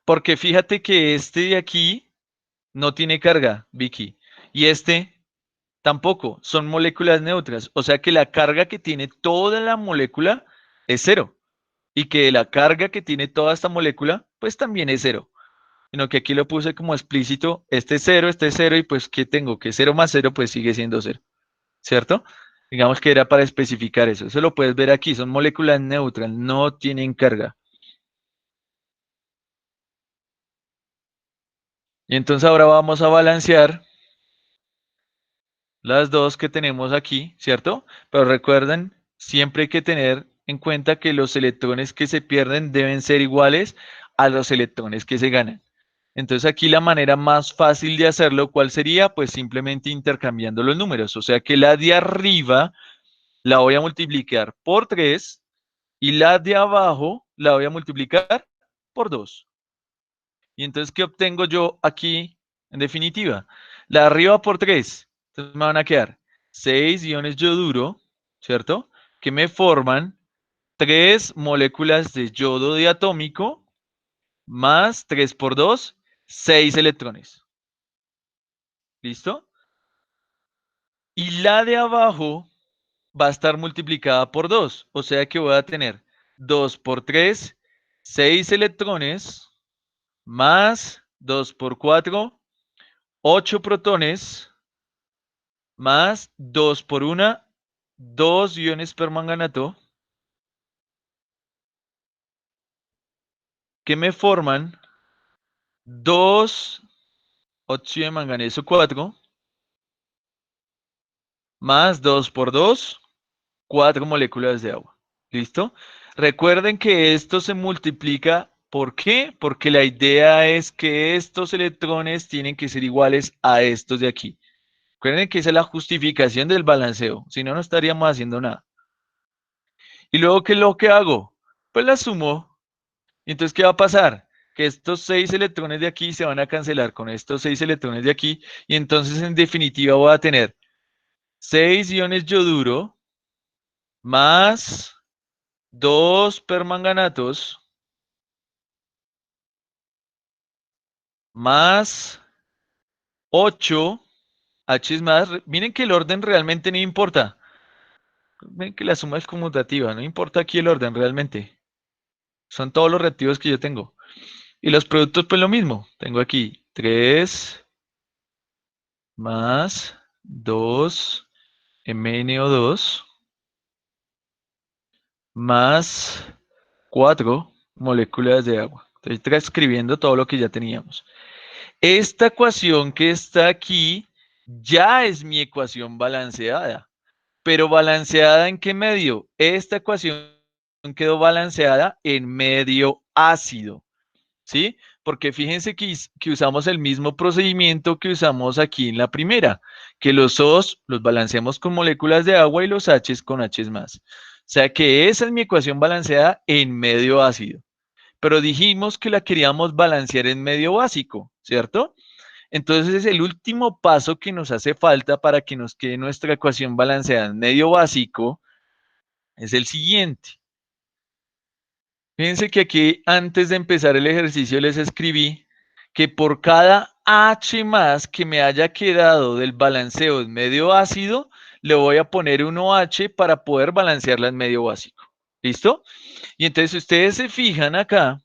porque fíjate que este de aquí no tiene carga, Vicky, y este tampoco, son moléculas neutras. O sea que la carga que tiene toda la molécula es 0. Y que la carga que tiene toda esta molécula, pues también es 0. Sino que aquí lo puse como explícito, este es 0, y pues ¿qué tengo? Que 0 más 0 pues sigue siendo 0, ¿cierto? Digamos que era para especificar eso. Eso lo puedes ver aquí, son moléculas neutras, no tienen carga. Y entonces ahora vamos a balancear las dos que tenemos aquí, ¿cierto? Pero recuerden, siempre hay que tener en cuenta que los electrones que se pierden deben ser iguales a los electrones que se ganan. Entonces aquí la manera más fácil de hacerlo, ¿cuál sería? Pues simplemente intercambiando los números. O sea que la de arriba la voy a multiplicar por 3 y la de abajo la voy a multiplicar por 2. Y entonces, ¿qué obtengo yo aquí en definitiva? La de arriba por 3. Entonces me van a quedar 6 iones yoduro, ¿cierto? Que me forman 3 moléculas de yodo diatómico más 3 por 2, 6 electrones. ¿Listo? Y la de abajo va a estar multiplicada por 2. O sea que voy a tener 2 por 3, 6 electrones más 2 por 4, 8 protones más 2 por 1, 2 iones permanganato que me forman 2 óxido de manganeso 4 más 2 por 2, 4 moléculas de agua. ¿Listo? Recuerden que esto se multiplica. ¿Por qué? Porque la idea es que estos electrones tienen que ser iguales a estos de aquí. Recuerden que esa es la justificación del balanceo. Si no, no estaríamos haciendo nada. ¿Y luego qué es lo que hago? Pues la sumo. ¿Y entonces qué va a pasar? que estos 6 electrones de aquí se van a cancelar con estos 6 electrones de aquí, y entonces en definitiva voy a tener 6 iones yoduro más 2 permanganatos más 8 H más. Miren que el orden realmente no importa. Miren que la suma es conmutativa, no importa aquí el orden realmente. Son todos los reactivos que yo tengo. Y los productos, pues lo mismo. Tengo aquí 3 más 2 MnO2 más 4 moléculas de agua. Estoy transcribiendo todo lo que ya teníamos. Esta ecuación que está aquí ya es mi ecuación balanceada. Pero balanceada ¿en qué medio? Esta ecuación quedó balanceada en medio ácido. ¿Sí? Porque fíjense que usamos el mismo procedimiento que usamos aquí en la primera, que los O's los balanceamos con moléculas de agua y los H's con H's más. O sea que esa es mi ecuación balanceada en medio ácido. Pero dijimos que la queríamos balancear en medio básico, ¿cierto? Entonces el último paso que nos hace falta para que nos quede nuestra ecuación balanceada en medio básico es el siguiente. Fíjense que aquí antes de empezar el ejercicio les escribí que por cada H más que me haya quedado del balanceo en medio ácido, le voy a poner 1H para poder balancearla en medio básico. ¿Listo? Y entonces ustedes se fijan acá,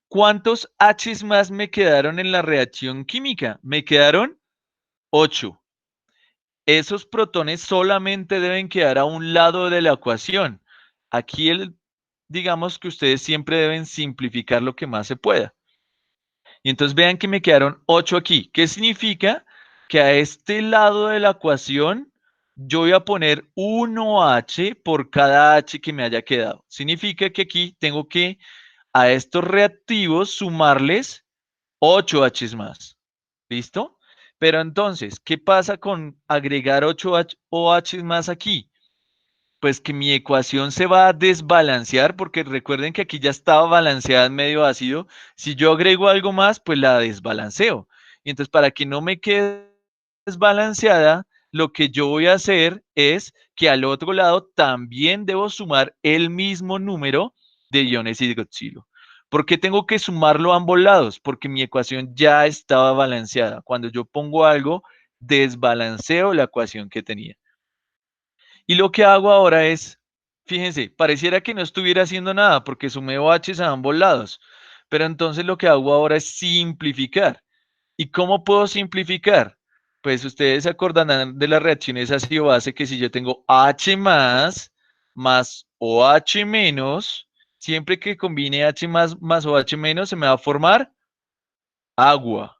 ¿cuántos H's más me quedaron en la reacción química? Me quedaron 8. Esos protones solamente deben quedar a un lado de la ecuación. Aquí digamos que ustedes siempre deben simplificar lo que más se pueda. Y entonces vean que me quedaron 8 aquí. ¿Qué significa? Que a este lado de la ecuación yo voy a poner 1H por cada H que me haya quedado. Significa que aquí tengo que a estos reactivos sumarles 8 H's más. ¿Listo? Pero entonces, ¿qué pasa con agregar 8 OH más aquí? Pues que mi ecuación se va a desbalancear porque recuerden que aquí ya estaba balanceada en medio ácido. Si yo agrego algo más, pues la desbalanceo. Y entonces, para que no me quede desbalanceada, lo que yo voy a hacer es que al otro lado también debo sumar el mismo número de iones hidroxilo. ¿Por qué tengo que sumarlo a ambos lados? Porque mi ecuación ya estaba balanceada. Cuando yo pongo algo, desbalanceo la ecuación que tenía. Y lo que hago ahora es, fíjense, pareciera que no estuviera haciendo nada porque sumé OHs a ambos lados. Pero entonces lo que hago ahora es simplificar. ¿Y cómo puedo simplificar? Pues ustedes se acordarán de las reacciones ácido-base que si yo tengo H más OH menos, siempre que combine H más OH menos se me va a formar agua.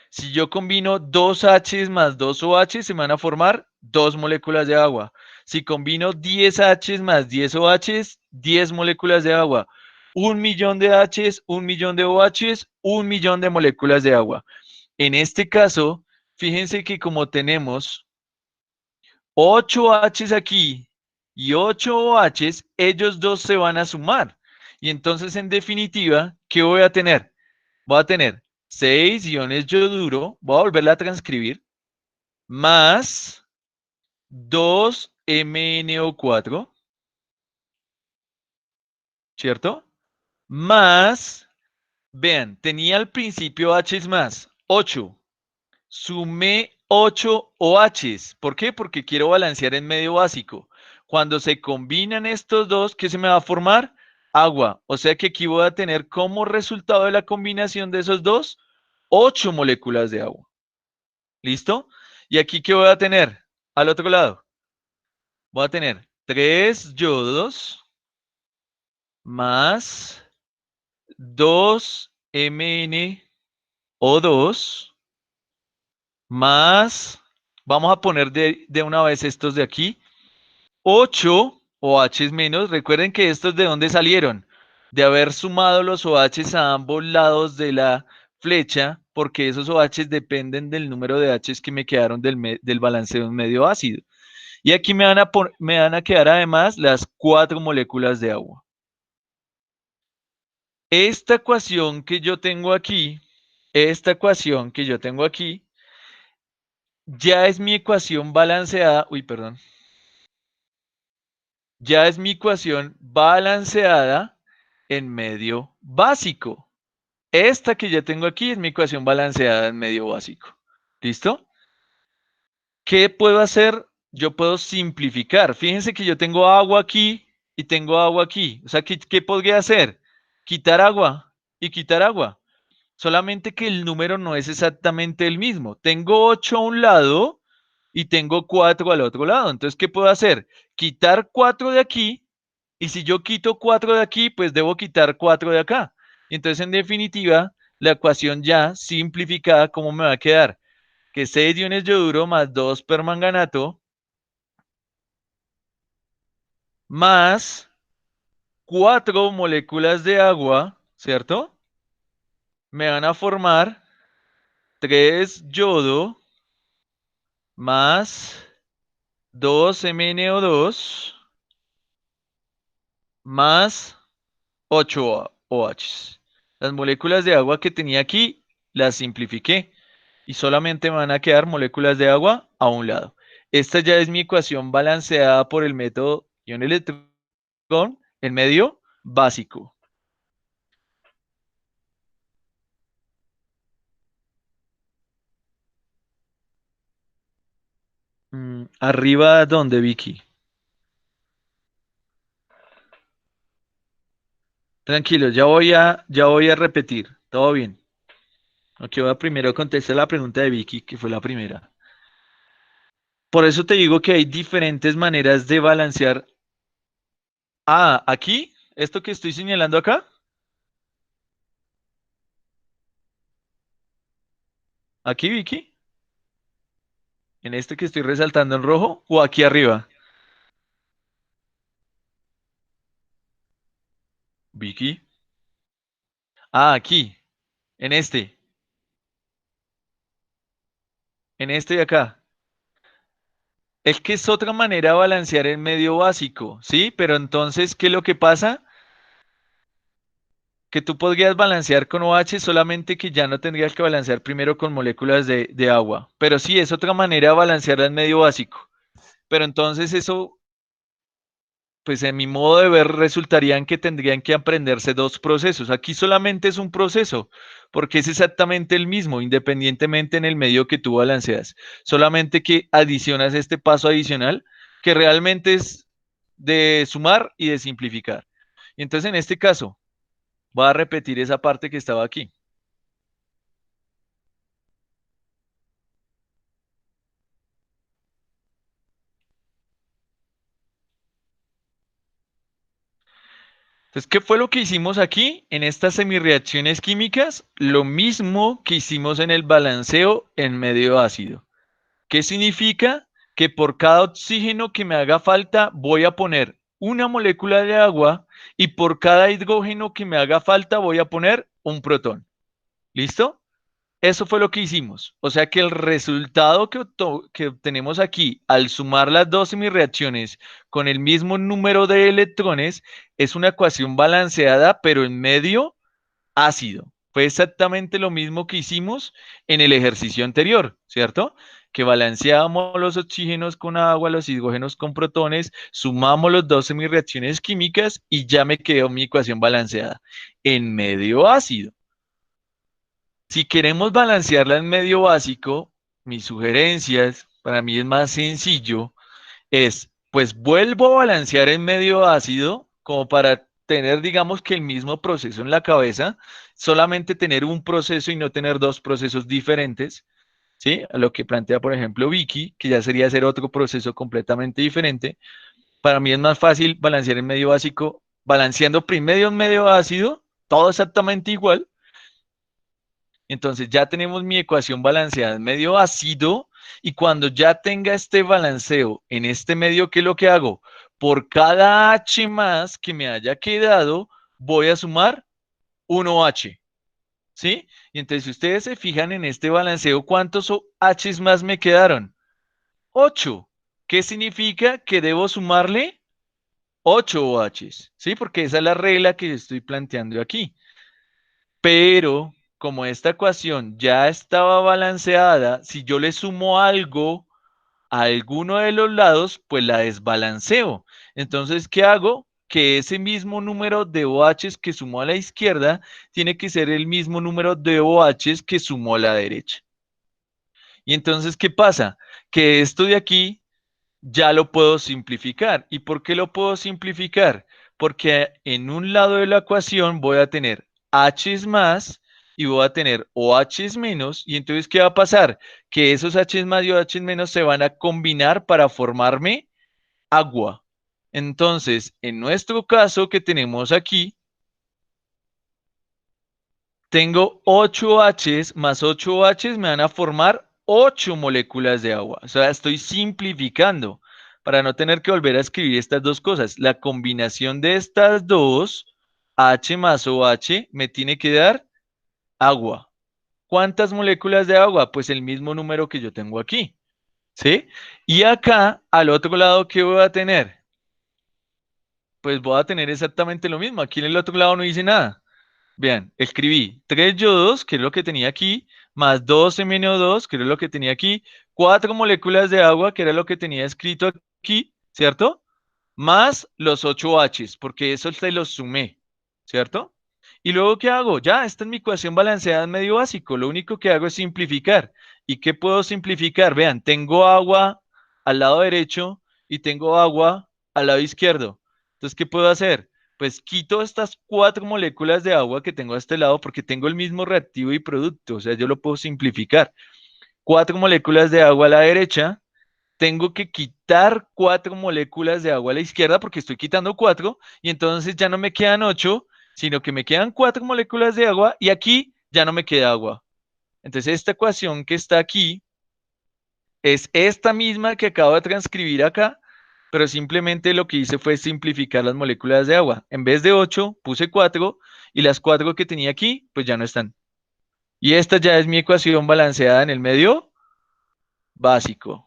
Si yo combino dos H's más dos OH, se me van a formar dos moléculas de agua. Si combino 10 H's más 10 OHs, 10 moléculas de agua. 1 millón de H's, 1 millón de OHs, 1 millón de moléculas de agua. En este caso, fíjense que como tenemos 8 H's aquí y 8 OHs, ellos dos se van a sumar. Y entonces, en definitiva, ¿qué voy a tener? Voy a tener 6 iones yoduro, voy a volverla a transcribir, más 2 MnO4, ¿cierto? Más, vean, tenía al principio H más, 8. Sumé 8 OHs. ¿Por qué? Porque quiero balancear en medio básico. Cuando se combinan estos dos, ¿qué se me va a formar? Agua. O sea que aquí voy a tener como resultado de la combinación de esos dos, 8 moléculas de agua. ¿Listo? Y aquí, ¿qué voy a tener? Al otro lado, voy a tener 3 yodos más 2 MnO2 más, vamos a poner de una vez estos de aquí, 8 OHs menos. Recuerden que estos de dónde salieron, de haber sumado los OHs a ambos lados de la flecha, porque esos OHs dependen del número de Hs que me quedaron del balanceo en medio ácido. Y aquí me van a quedar además las 4 moléculas de agua. Esta ecuación que yo tengo aquí, esta ecuación que yo tengo aquí, ya es mi ecuación balanceada. Uy, perdón. Ya es mi ecuación balanceada en medio básico. Esta que ya tengo aquí es mi ecuación balanceada en medio básico. ¿Listo? ¿Qué puedo hacer? Yo puedo simplificar. Fíjense que yo tengo agua aquí y tengo agua aquí. O sea, ¿qué podría hacer? Quitar agua y quitar agua. Solamente que el número no es exactamente el mismo. Tengo 8 a un lado y tengo 4 al otro lado. Entonces, ¿qué puedo hacer? Quitar 4 de aquí, y si yo quito 4 de aquí, pues debo quitar 4 de acá. Entonces, en definitiva, la ecuación ya simplificada, ¿cómo me va a quedar? Que 6 de iones de yoduro más 2 permanganato más 4 moléculas de agua, ¿cierto? Me van a formar 3 yodo más 2 MnO2 más 8 OH. Las moléculas de agua que tenía aquí las simplifiqué y solamente me van a quedar moléculas de agua a un lado. Esta ya es mi ecuación balanceada por el método ion-electrón en medio básico. Arriba, ¿dónde, Vicky? Tranquilo, ya voy a repetir. Todo bien. Aquí voy a primero contestar la pregunta de Vicky, que fue la primera. Por eso te digo que hay diferentes maneras de balancear. Ah, aquí, esto que estoy señalando acá, aquí, Vicky, en este que estoy resaltando en rojo, o aquí arriba, Vicky. Ah, aquí, en este de acá. Es que es otra manera de balancear en medio básico, ¿sí? Pero entonces, ¿qué es lo que pasa? Que tú podrías balancear con OH, solamente que ya no tendrías que balancear primero con moléculas de agua. Pero sí, es otra manera de balancearla en medio básico. Pero entonces eso, pues en mi modo de ver, resultaría en que tendrían que aprenderse dos procesos. Aquí solamente es un proceso, porque es exactamente el mismo, independientemente en el medio que tú balanceas. Solamente que adicionas este paso adicional, que realmente es de sumar y de simplificar. Y entonces en este caso, voy a repetir esa parte que estaba aquí. Entonces, ¿qué fue lo que hicimos aquí en estas semirreacciones químicas? Lo mismo que hicimos en el balanceo en medio ácido. ¿Qué significa? Que por cada oxígeno que me haga falta voy a poner una molécula de agua y por cada hidrógeno que me haga falta voy a poner un protón. ¿Listo? Eso fue lo que hicimos. O sea que el resultado que obtenemos aquí al sumar las dos semireacciones con el mismo número de electrones es una ecuación balanceada, pero en medio ácido. Fue exactamente lo mismo que hicimos en el ejercicio anterior, ¿cierto? Que balanceábamos los oxígenos con agua, los hidrógenos con protones, sumamos los dos semireacciones químicas y ya me quedó mi ecuación balanceada en medio ácido. Si queremos balancearla en medio básico, mis sugerencias, para mí es más sencillo, es, pues vuelvo a balancear en medio ácido como para tener, digamos que el mismo proceso en la cabeza, solamente tener un proceso y no tener dos procesos diferentes, ¿sí? A lo que plantea, por ejemplo, Vicky, que ya sería hacer otro proceso completamente diferente. Para mí es más fácil balancear en medio básico, balanceando primero en medio ácido, todo exactamente igual. Entonces ya tenemos mi ecuación balanceada en medio ácido y cuando ya tenga este balanceo en este medio, ¿qué es lo que hago? Por cada H más que me haya quedado, voy a sumar 1H, ¿sí? Y entonces si ustedes se fijan en este balanceo, ¿cuántos H's más me quedaron? 8. ¿Qué significa? Que debo sumarle 8 OHs, ¿sí? Porque esa es la regla que estoy planteando aquí. Pero como esta ecuación ya estaba balanceada, si yo le sumo algo a alguno de los lados, pues la desbalanceo. Entonces, ¿qué hago? Que ese mismo número de OHs que sumó a la izquierda tiene que ser el mismo número de OHs que sumó a la derecha. Y entonces, ¿qué pasa? Que esto de aquí ya lo puedo simplificar. ¿Y por qué lo puedo simplificar? Porque en un lado de la ecuación voy a tener H más y voy a tener OH menos. Y entonces, ¿qué va a pasar? Que esos H más y OH menos se van a combinar para formarme agua. Entonces, en nuestro caso que tenemos aquí, tengo 8 H's más 8 H's me van a formar 8 moléculas de agua. O sea, estoy simplificando para no tener que volver a escribir estas dos cosas. La combinación de estas dos, H más OH, me tiene que dar agua. ¿Cuántas moléculas de agua? Pues el mismo número que yo tengo aquí. ¿Sí? Y acá, al otro lado, ¿qué voy a tener? Pues voy a tener exactamente lo mismo. Aquí en el otro lado no hice nada. Vean, escribí 3 yodos, que es lo que tenía aquí, más 2 MnO2, que era lo que tenía aquí, 4 moléculas de agua, que era lo que tenía escrito aquí, ¿cierto? Más los 8 H's, porque eso te los sumé, ¿cierto? Y luego, ¿qué hago? Ya, esta es mi ecuación balanceada en medio básico. Lo único que hago es simplificar. ¿Y qué puedo simplificar? Vean, tengo agua al lado derecho y tengo agua al lado izquierdo. Entonces, ¿qué puedo hacer? Pues quito estas 4 moléculas de agua que tengo a este lado porque tengo el mismo reactivo y producto. O sea, yo lo puedo simplificar. 4 moléculas de agua a la derecha, tengo que quitar 4 moléculas de agua a la izquierda porque estoy quitando 4 y entonces ya no me quedan 8, sino que me quedan 4 moléculas de agua y aquí ya no me queda agua. Entonces esta ecuación que está aquí es esta misma que acabo de transcribir acá, pero simplemente lo que hice fue simplificar las moléculas de agua. En vez de 8 puse 4 y las 4 que tenía aquí pues ya no están. Y esta ya es mi ecuación balanceada en el medio básico.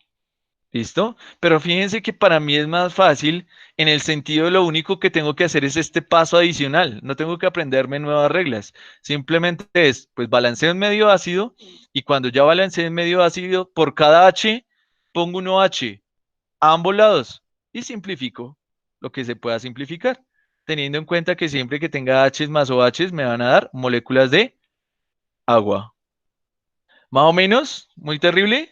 ¿Listo? Pero fíjense que para mí es más fácil en el sentido de lo único que tengo que hacer es este paso adicional. No tengo que aprenderme nuevas reglas. Simplemente es, pues balanceo en medio ácido y cuando ya balanceo en medio ácido, por cada H pongo un OH a ambos lados y simplifico lo que se pueda simplificar. Teniendo en cuenta que siempre que tenga H más OH me van a dar moléculas de agua. Más o menos, muy terrible.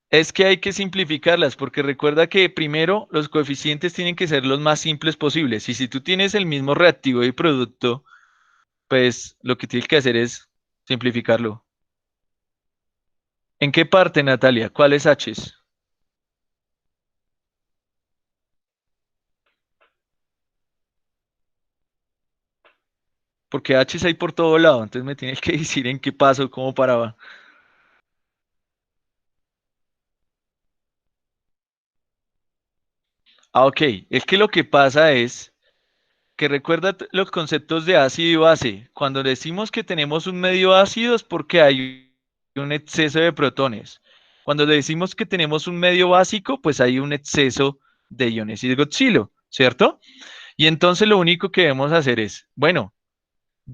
Es que hay que simplificarlas porque recuerda que primero los coeficientes tienen que ser los más simples posibles. Y si tú tienes el mismo reactivo y producto, pues lo que tienes que hacer es simplificarlo. ¿En qué parte, Natalia? ¿Cuáles H's? Porque H's hay por todo lado, entonces me tienes que decir en qué paso, cómo paraba. Ah, ok. Es que lo que pasa es que recuerda los conceptos de ácido y base. Cuando decimos que tenemos un medio ácido es porque hay un exceso de protones. Cuando decimos que tenemos un medio básico, pues hay un exceso de iones hidroxilo, ¿cierto? Y entonces lo único que debemos hacer es, bueno,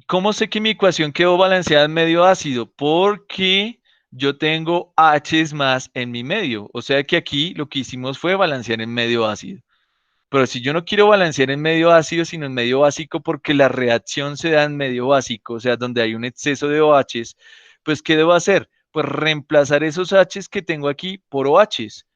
¿cómo sé que mi ecuación quedó balanceada en medio ácido? Porque yo tengo H's más en mi medio. O sea que aquí lo que hicimos fue balancear en medio ácido. Pero si yo no quiero balancear en medio ácido, sino en medio básico, porque la reacción se da en medio básico, o sea, donde hay un exceso de OHs, pues ¿qué debo hacer? Pues reemplazar esos H's que tengo aquí por OHs.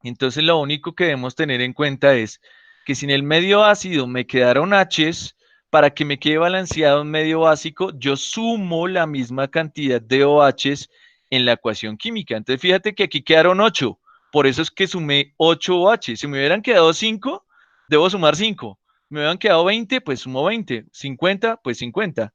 Entonces lo único que debemos tener en cuenta es que si en el medio ácido me quedaron H's, para que me quede balanceado en medio básico, yo sumo la misma cantidad de OHs en la ecuación química. Entonces fíjate que aquí quedaron 8, por eso es que sumé 8 OHs. Si me hubieran quedado 5, debo sumar 5. Me hubieran quedado 20, pues sumo 20. 50, pues 50.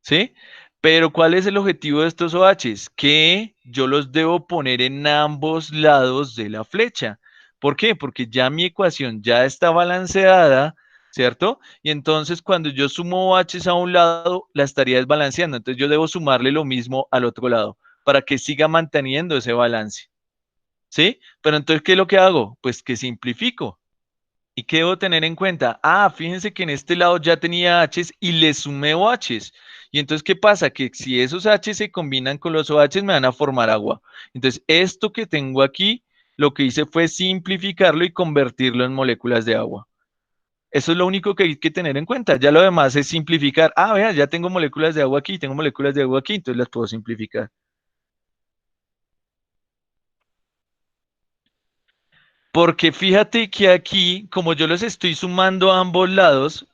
¿Sí? Pero ¿cuál es el objetivo de estos OHs? Que yo los debo poner en ambos lados de la flecha. ¿Por qué? Porque ya mi ecuación ya está balanceada, ¿cierto? Y entonces cuando yo sumo OHs a un lado, la estaría desbalanceando. Entonces yo debo sumarle lo mismo al otro lado para que siga manteniendo ese balance. ¿Sí? Pero entonces, ¿qué es lo que hago? Pues que simplifico. ¿Y qué debo tener en cuenta? Ah, fíjense que en este lado ya tenía H's y le sumé OHs. Y entonces, ¿qué pasa? Que si esos H's se combinan con los OHs, me van a formar agua. Entonces, esto que tengo aquí, lo que hice fue simplificarlo y convertirlo en moléculas de agua. Eso es lo único que hay que tener en cuenta. Ya lo demás es simplificar. Ah, vea, ya tengo moléculas de agua aquí, tengo moléculas de agua aquí, entonces las puedo simplificar. Porque fíjate que aquí, como yo los estoy sumando a ambos lados,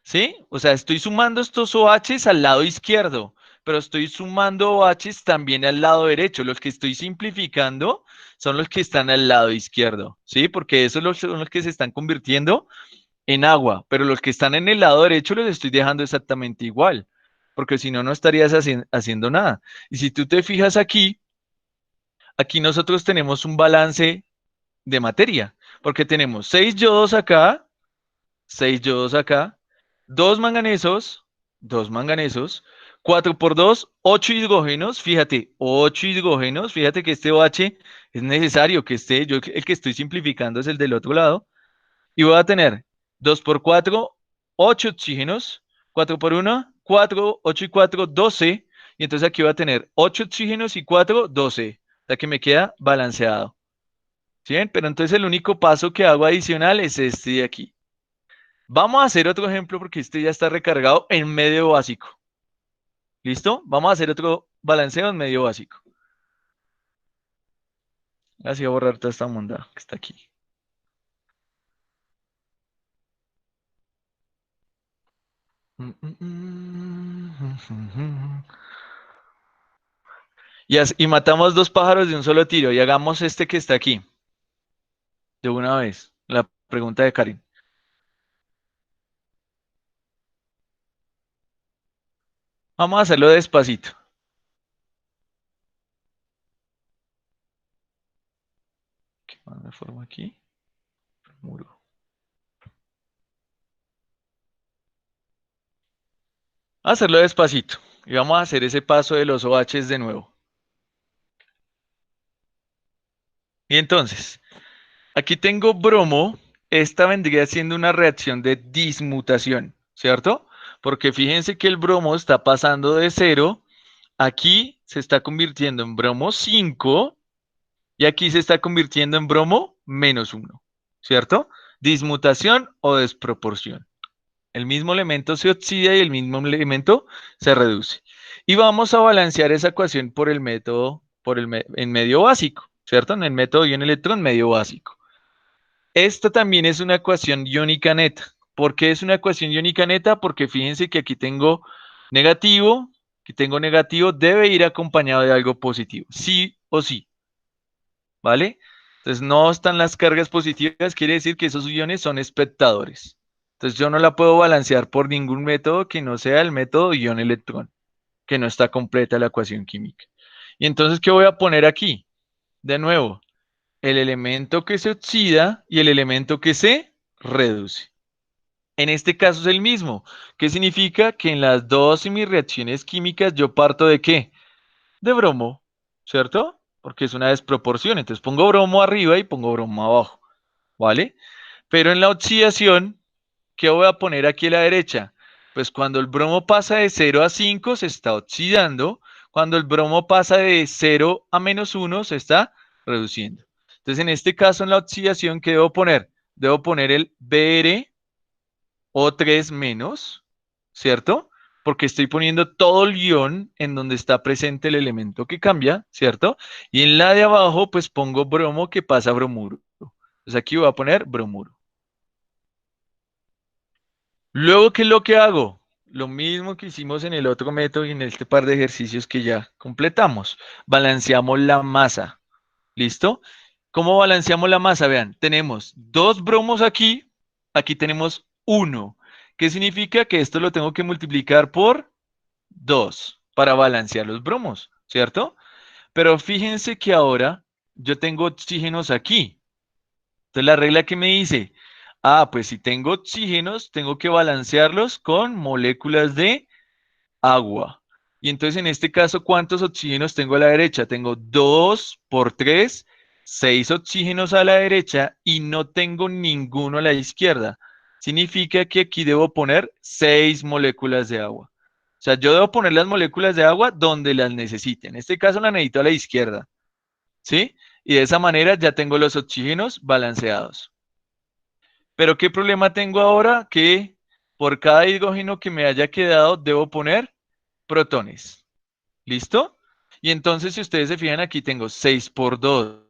¿sí? O sea, estoy sumando estos OHs al lado izquierdo, pero estoy sumando OHs también al lado derecho. Los que estoy simplificando son los que están al lado izquierdo, ¿sí? Porque esos son los que se están convirtiendo en agua, pero los que están en el lado derecho los estoy dejando exactamente igual, porque si no, no estarías haciendo nada. Y si tú te fijas aquí, aquí nosotros tenemos un balance de materia, porque tenemos 6 yodos acá, 6 yodos acá, 2 manganesos, 2 manganesos, 4 por 2, 8 hidrógenos, fíjate, 8 hidrógenos, fíjate que este OH es necesario que esté, yo el que estoy simplificando es el del otro lado, y voy a tener 2 por 4, 8 oxígenos, 4 por 1, 4, 8 y 4, 12. Y entonces aquí voy a tener 8 oxígenos y 4, 12. O sea que me queda balanceado. ¿Sí ven? Pero entonces el único paso que hago adicional es este de aquí. Vamos a hacer otro ejemplo porque este ya está recargado en medio básico. ¿Listo? Vamos a hacer otro balanceo en medio básico. Así voy a borrar toda esta monda que está aquí. Y matamos dos pájaros de un solo tiro. Y hagamos este que está aquí, de una vez. La pregunta de Karin. Vamos a hacerlo despacito. ¿Qué más me formo aquí? Muro. Hacerlo despacito. Y vamos a hacer ese paso de los OHs de nuevo. Y entonces, aquí tengo bromo. Esta vendría siendo una reacción de dismutación, ¿cierto? Porque fíjense que el bromo está pasando de cero. Aquí se está convirtiendo en bromo 5 y aquí se está convirtiendo en bromo -1, ¿cierto? Dismutación o desproporción. El mismo elemento se oxida y el mismo elemento se reduce. Y vamos a balancear esa ecuación por el método, en medio básico, ¿cierto? En el método ion-electrón medio básico. Esta también es una ecuación iónica neta. ¿Por qué es una ecuación iónica neta? Porque fíjense que negativo, aquí tengo negativo, debe ir acompañado de algo positivo, sí o sí, ¿vale? Entonces no están las cargas positivas, quiere decir que esos iones son espectadores. Entonces yo no la puedo balancear por ningún método que no sea el método ion-electrón, que no está completa la ecuación química. Y entonces, ¿qué voy a poner aquí? De nuevo, el elemento que se oxida y el elemento que se reduce. En este caso es el mismo. ¿Qué significa? Que en las dos reacciones químicas yo parto de ¿qué? De bromo, ¿cierto? Porque es una desproporción. Entonces pongo bromo arriba y pongo bromo abajo, ¿vale? Pero en la oxidación, ¿qué voy a poner aquí a la derecha? Pues cuando el bromo pasa de 0 a 5 se está oxidando. Cuando el bromo pasa de 0 a -1 se está reduciendo. Entonces en este caso en la oxidación, ¿qué debo poner? Debo poner el Br O3 menos, ¿cierto? Porque estoy poniendo todo el guión en donde está presente el elemento que cambia, ¿cierto? Y en la de abajo, pues pongo bromo que pasa a bromuro. Entonces aquí voy a poner bromuro. Luego, ¿qué es lo que hago? Lo mismo que hicimos en el otro método y en este par de ejercicios que ya completamos. Balanceamos la masa. ¿Listo? ¿Cómo balanceamos la masa? Vean, tenemos dos bromos aquí, aquí tenemos uno. ¿Qué significa? Que esto lo tengo que multiplicar por 2 para balancear los bromos, ¿cierto? Pero fíjense que ahora yo tengo oxígenos aquí. Entonces la regla que me dice, ah, pues si tengo oxígenos, tengo que balancearlos con moléculas de agua. Y entonces en este caso, ¿cuántos oxígenos tengo a la derecha? Tengo 2 por 3, 6 oxígenos a la derecha y no tengo ninguno a la izquierda. Significa que aquí debo poner 6 moléculas de agua. O sea, yo debo poner las moléculas de agua donde las necesite. En este caso la necesito a la izquierda, ¿sí? Y de esa manera ya tengo los oxígenos balanceados. Pero ¿qué problema tengo ahora? Que por cada hidrógeno que me haya quedado debo poner protones. ¿Listo? Y entonces, si ustedes se fijan, aquí tengo 6 por 2,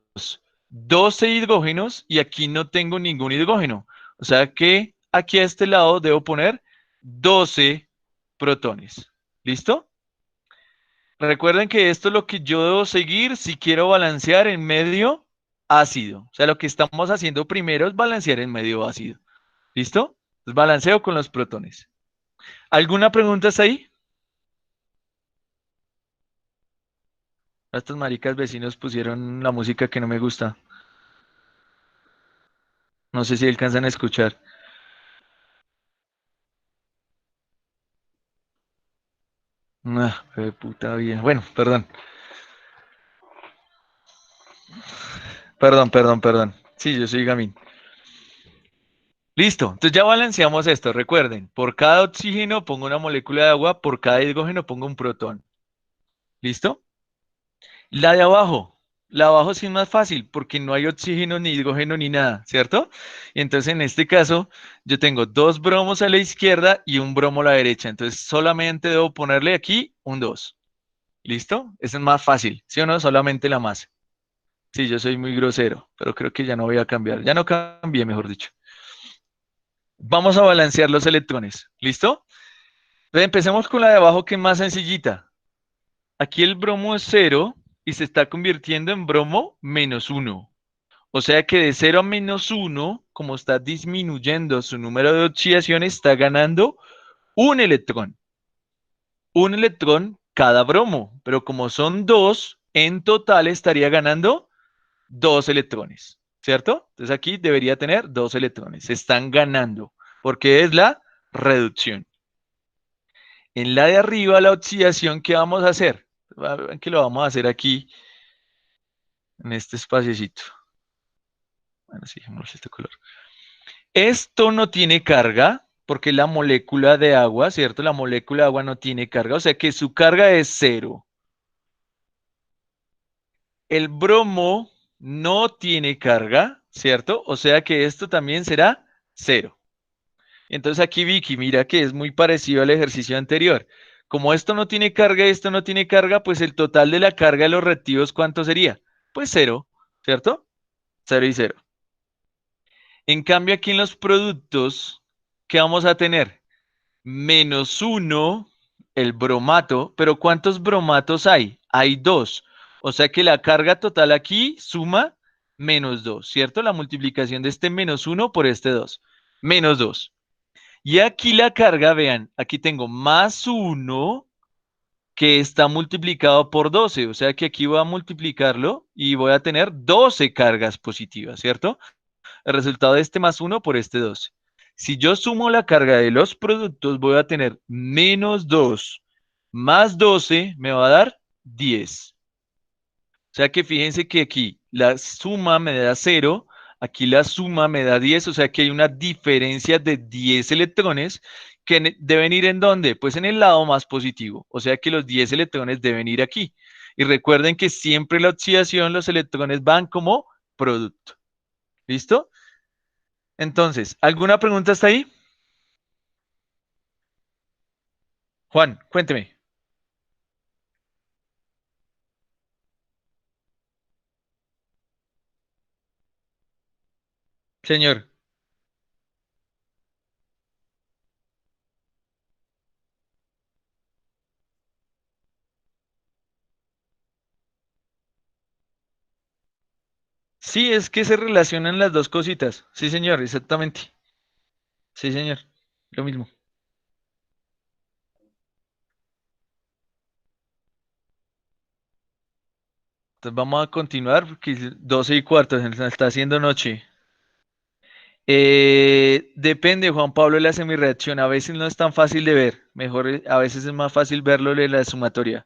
12 hidrógenos y aquí no tengo ningún hidrógeno. O sea que aquí a este lado debo poner 12 protones. ¿Listo? Recuerden que esto es lo que yo debo seguir si quiero balancear en medio ácido. O sea, lo que estamos haciendo primero es balancear en medio ácido. ¿Listo? Entonces, balanceo con los protones. ¿Alguna pregunta hasta ahí? Estos maricas vecinos pusieron la música que no me gusta. No sé si alcanzan a escuchar. Ah, qué puta vida. Bueno, perdón. Perdón. Sí, yo soy Gamín. Listo. Entonces ya balanceamos esto. Recuerden, por cada oxígeno pongo una molécula de agua, por cada hidrógeno pongo un protón. ¿Listo? La de abajo. La de abajo sí es más fácil porque no hay oxígeno, ni hidrógeno, ni nada, ¿cierto? Y entonces en este caso yo tengo dos bromos a la izquierda y un bromo a la derecha. Entonces solamente debo ponerle aquí un 2. ¿Listo? Ese es más fácil, ¿sí o no? Solamente la masa. Sí, yo soy muy grosero, pero creo que ya no voy a cambiar. Ya no cambié, mejor dicho. Vamos a balancear los electrones. ¿Listo? Entonces, empecemos con la de abajo, que es más sencillita. Aquí el bromo es cero y se está convirtiendo en bromo menos uno. O sea que de cero a menos uno, como está disminuyendo su número de oxidaciones, está ganando un electrón. Un electrón cada bromo. Pero como son dos, en total estaría ganando dos electrones, ¿cierto? Entonces aquí debería tener dos electrones. Se están ganando, porque es la reducción. En la de arriba, la oxidación, ¿qué vamos a hacer? Que lo vamos a hacer aquí, en este espaciocito. Bueno, sí, dejémoslo este color. Esto no tiene carga, porque la molécula de agua, ¿cierto? La molécula de agua no tiene carga, o sea que su carga es cero. El bromo no tiene carga, ¿cierto? O sea que esto también será cero. Entonces aquí Vicky, mira que es muy parecido al ejercicio anterior. Como esto no tiene carga y esto no tiene carga, pues el total de la carga de los reactivos, ¿cuánto sería? Pues cero, ¿cierto? Cero y cero. En cambio aquí en los productos, ¿qué vamos a tener? Menos uno, el bromato, pero ¿cuántos bromatos hay? Hay dos. O sea que la carga total aquí suma menos dos, ¿cierto? La multiplicación de este menos uno por este dos. Menos dos. Y aquí la carga, vean, aquí tengo más uno que está multiplicado por 12. O sea que aquí voy a multiplicarlo y voy a tener 12 cargas positivas, ¿cierto? El resultado de este más uno por este 12. Si yo sumo la carga de los productos, voy a tener menos 2 más 12 me va a dar 10. O sea que fíjense que aquí la suma me da cero, aquí la suma me da 10, o sea que hay una diferencia de 10 electrones que deben ir ¿en dónde? Pues en el lado más positivo, o sea que los 10 electrones deben ir aquí. Y recuerden que siempre la oxidación, los electrones van como producto. ¿Listo? Entonces, ¿alguna pregunta hasta ahí? Juan, cuénteme. Señor. Sí, es que se relacionan las dos cositas. Sí, señor, exactamente. Sí, señor. Lo mismo. Entonces vamos a continuar porque es 12 y cuarto, se nos está haciendo noche. Depende, Juan Pablo, de la semirreacción. A veces no es tan fácil de ver. Mejor, a veces es más fácil verlo de la sumatoria.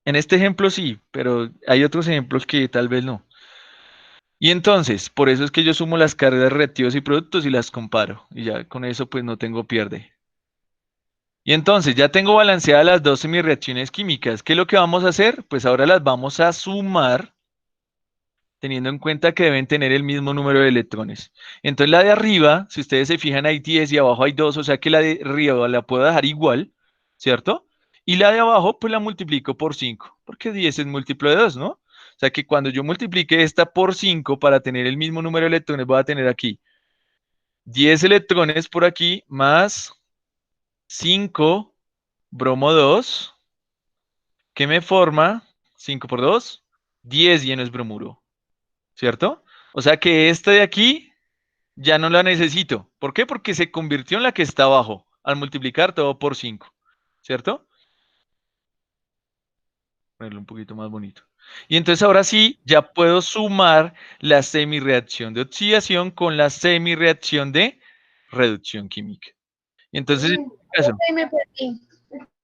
En este ejemplo sí, pero hay otros ejemplos que tal vez no. Y entonces, por eso es que yo sumo las cargas de reactivos y productos y las comparo. Y ya con eso pues no tengo pierde. Y entonces ya tengo balanceadas las dos semireacciones químicas. ¿Qué es lo que vamos a hacer? Pues ahora las vamos a sumar teniendo en cuenta que deben tener el mismo número de electrones. Entonces la de arriba, si ustedes se fijan, hay 10 y abajo hay 2, o sea que la de arriba la puedo dejar igual, ¿cierto? Y la de abajo, pues la multiplico por 5, porque 10 es múltiplo de 2, ¿no? O sea que cuando yo multiplique esta por 5 para tener el mismo número de electrones, voy a tener aquí 10 electrones por aquí más 5 bromo 2, que me forma 5 por 2, 10 llenos bromuro, ¿cierto? O sea que este de aquí ya no la necesito. ¿Por qué? Porque se convirtió en la que está abajo al multiplicar todo por 5, ¿cierto? Ponerlo un poquito más bonito. Y entonces ahora sí, ya puedo sumar la semireacción de oxidación con la semireacción de reducción química. Y entonces, en este caso, Ahí me perdí.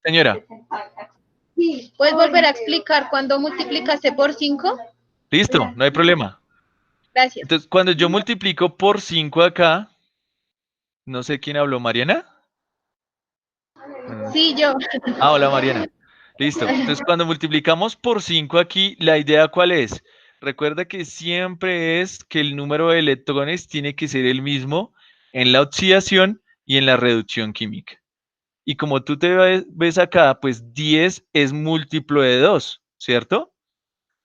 señora, ¿Puedes volver a explicar cuándo multiplicaste por 5? listo, no hay problema. Gracias. Entonces, cuando yo multiplico por 5 acá, no sé quién habló, ¿Mariana? Bueno, Sí, yo. hola Mariana. Listo. Entonces, cuando multiplicamos por 5 aquí, la idea ¿cuál es? Recuerda que siempre es que el número de electrones tiene que ser el mismo en la oxidación y en la reducción química. Y como tú te ves acá, pues 10 es múltiplo de 2, ¿cierto?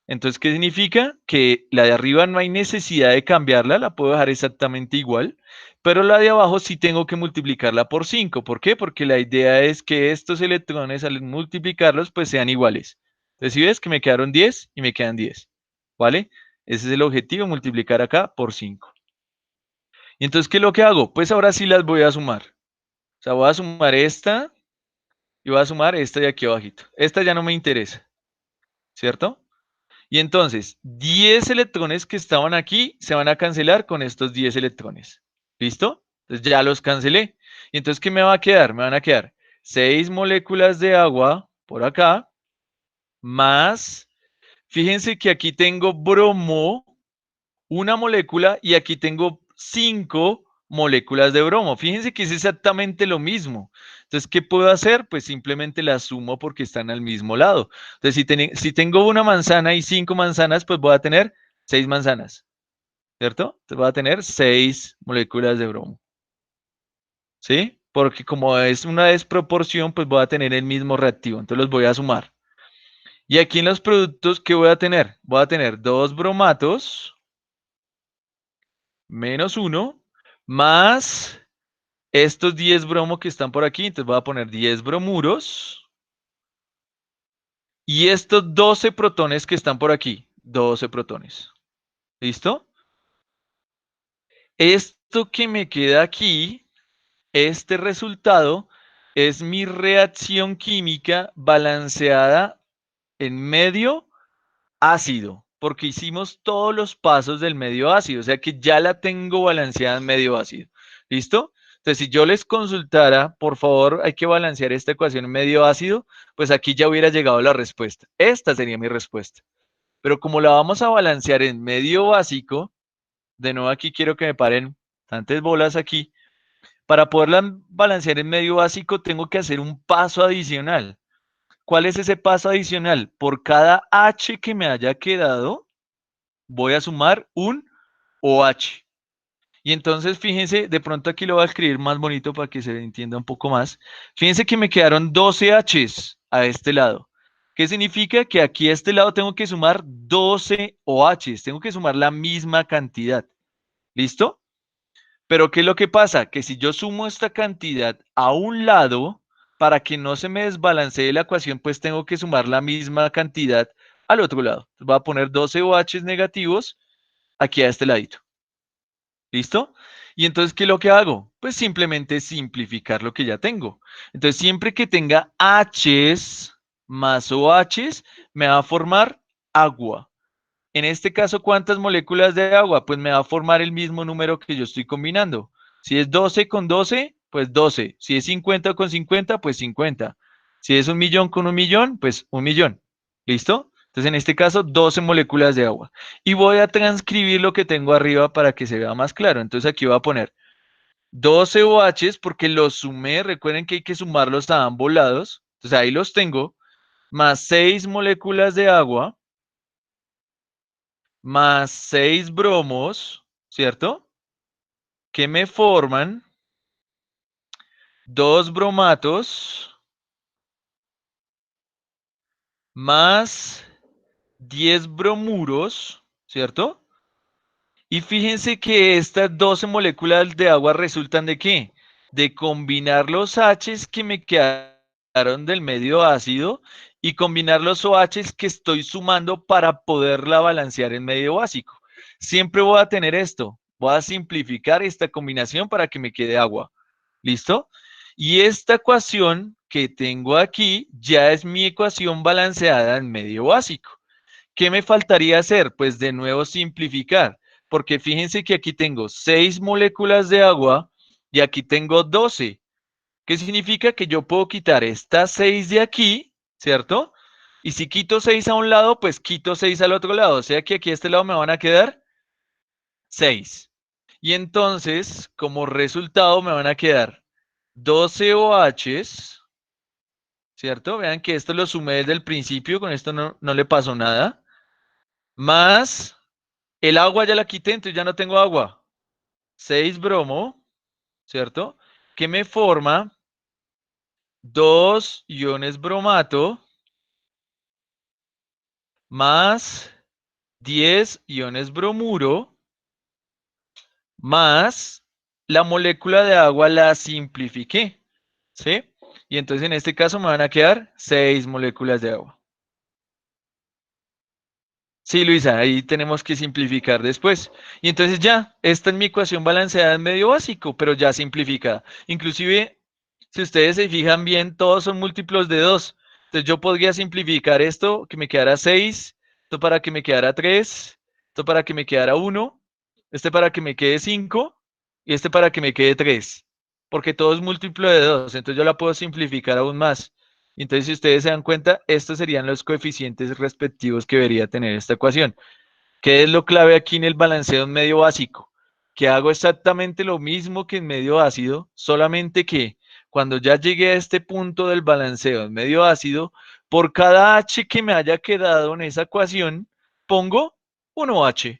Entonces, ¿qué significa? Que la de arriba no hay necesidad de cambiarla, la puedo dejar exactamente igual, pero la de abajo sí tengo que multiplicarla por 5. ¿Por qué? Porque la idea es que estos electrones al multiplicarlos pues sean iguales. Entonces, si ves que me quedaron 10 y me quedan 10, ¿vale? Ese es el objetivo, multiplicar acá por 5. Y entonces, ¿qué es lo que hago? Pues ahora sí las voy a sumar. O sea, voy a sumar esta y voy a sumar esta de aquí abajito. Esta ya no me interesa, ¿cierto? Y entonces, 10 electrones que estaban aquí se van a cancelar con estos 10 electrones. ¿Listo? Entonces ya los cancelé. Y entonces, ¿qué me va a quedar? Me van a quedar 6 moléculas de agua por acá, más, fíjense que aquí tengo bromo, una molécula, y aquí tengo 5 moléculas de bromo. Fíjense que es exactamente lo mismo. Entonces, ¿qué puedo hacer? Pues simplemente las sumo porque están al mismo lado. Entonces, si tengo una manzana y 5 manzanas, pues voy a tener 6 manzanas, ¿cierto? Entonces voy a tener 6 moléculas de bromo, ¿sí? Porque como es una desproporción, pues voy a tener el mismo reactivo. Entonces los voy a sumar. Y aquí en los productos, ¿qué voy a tener? Voy a tener 2 bromatos menos uno más estos 10 bromos que están por aquí. Entonces voy a poner 10 bromuros y estos 12 protones que están por aquí. 12 protones. ¿Listo? Esto que me queda aquí, este resultado, es mi reacción química balanceada en medio ácido, porque hicimos todos los pasos del medio ácido, o sea que ya la tengo balanceada en medio ácido. ¿Listo? Entonces, si yo les consultara, por favor, hay que balancear esta ecuación en medio ácido, pues aquí ya hubiera llegado la respuesta. Esta sería mi respuesta. Pero como la vamos a balancear en medio básico, de nuevo aquí quiero que me paren tantas bolas aquí. Para poderla balancear en medio básico, tengo que hacer un paso adicional. ¿Cuál es ese paso adicional? Por cada H que me haya quedado, voy a sumar un OH. Y entonces, fíjense, de pronto aquí lo voy a escribir más bonito para que se entienda un poco más. Fíjense que me quedaron 12 H's a este lado. ¿Qué significa? Que aquí a este lado tengo que sumar 12 OHs. Tengo que sumar la misma cantidad. ¿Listo? Pero ¿qué es lo que pasa? Que si yo sumo esta cantidad a un lado, para que no se me desbalancee la ecuación, pues tengo que sumar la misma cantidad al otro lado. Voy a poner 12 OH negativos aquí a este ladito. ¿Listo? Y entonces, ¿qué es lo que hago? Pues simplemente simplificar lo que ya tengo. Entonces, siempre que tenga H's más OH's, me va a formar agua. En este caso, ¿cuántas moléculas de agua? Pues me va a formar el mismo número que yo estoy combinando. Si es 12 con 12, pues 12. Si es 50 con 50, pues 50. Si es un millón con un millón, pues un millón. ¿Listo? Entonces, en este caso, 12 moléculas de agua. Y voy a transcribir lo que tengo arriba para que se vea más claro. Entonces, aquí voy a poner 12 OHs porque los sumé. Recuerden que hay que sumarlos a ambos lados. Entonces, ahí los tengo. Más 6 moléculas de agua. Más 6 bromos, ¿cierto? Que me forman 2 bromatos más 10 bromuros, ¿cierto? Y fíjense que estas 12 moléculas de agua resultan de qué? De combinar los H's que me quedaron del medio ácido y combinar los OHs que estoy sumando para poderla balancear en medio básico. Siempre voy a tener esto. Voy a simplificar esta combinación para que me quede agua. ¿Listo? Y esta ecuación que tengo aquí ya es mi ecuación balanceada en medio básico. ¿Qué me faltaría hacer? Pues de nuevo simplificar, porque fíjense que aquí tengo 6 moléculas de agua y aquí tengo 12. ¿Qué significa? Que yo puedo quitar estas 6 de aquí, ¿cierto? Y si quito 6 a un lado, pues quito 6 al otro lado. O sea que aquí a este lado me van a quedar 6. Y entonces, como resultado, me van a quedar 12 OHs, ¿cierto? Vean que esto lo sumé desde el principio, con esto no le pasó nada. Más el agua ya la quité, entonces ya no tengo agua. 6 bromo, ¿cierto? Que me forma 2 iones bromato más 10 iones bromuro más la molécula de agua la simplifiqué, ¿sí? Y entonces en este caso me van a quedar 6 moléculas de agua. Sí, Luisa, ahí tenemos que simplificar después. Y entonces ya, esta es mi ecuación balanceada en medio básico, pero ya simplificada. Inclusive, si ustedes se fijan bien, todos son múltiplos de 2. Entonces yo podría simplificar esto, que me quedara 6, esto para que me quedara 3, esto para que me quedara 1, este para que me quede 5 y este para que me quede 3. Porque todo es múltiplo de 2, entonces yo la puedo simplificar aún más. Entonces, si ustedes se dan cuenta, estos serían los coeficientes respectivos que debería tener esta ecuación. ¿Qué es lo clave aquí en el balanceo en medio básico? Que hago exactamente lo mismo que en medio ácido, solamente que cuando ya llegué a este punto del balanceo en medio ácido, por cada H que me haya quedado en esa ecuación, pongo 1H.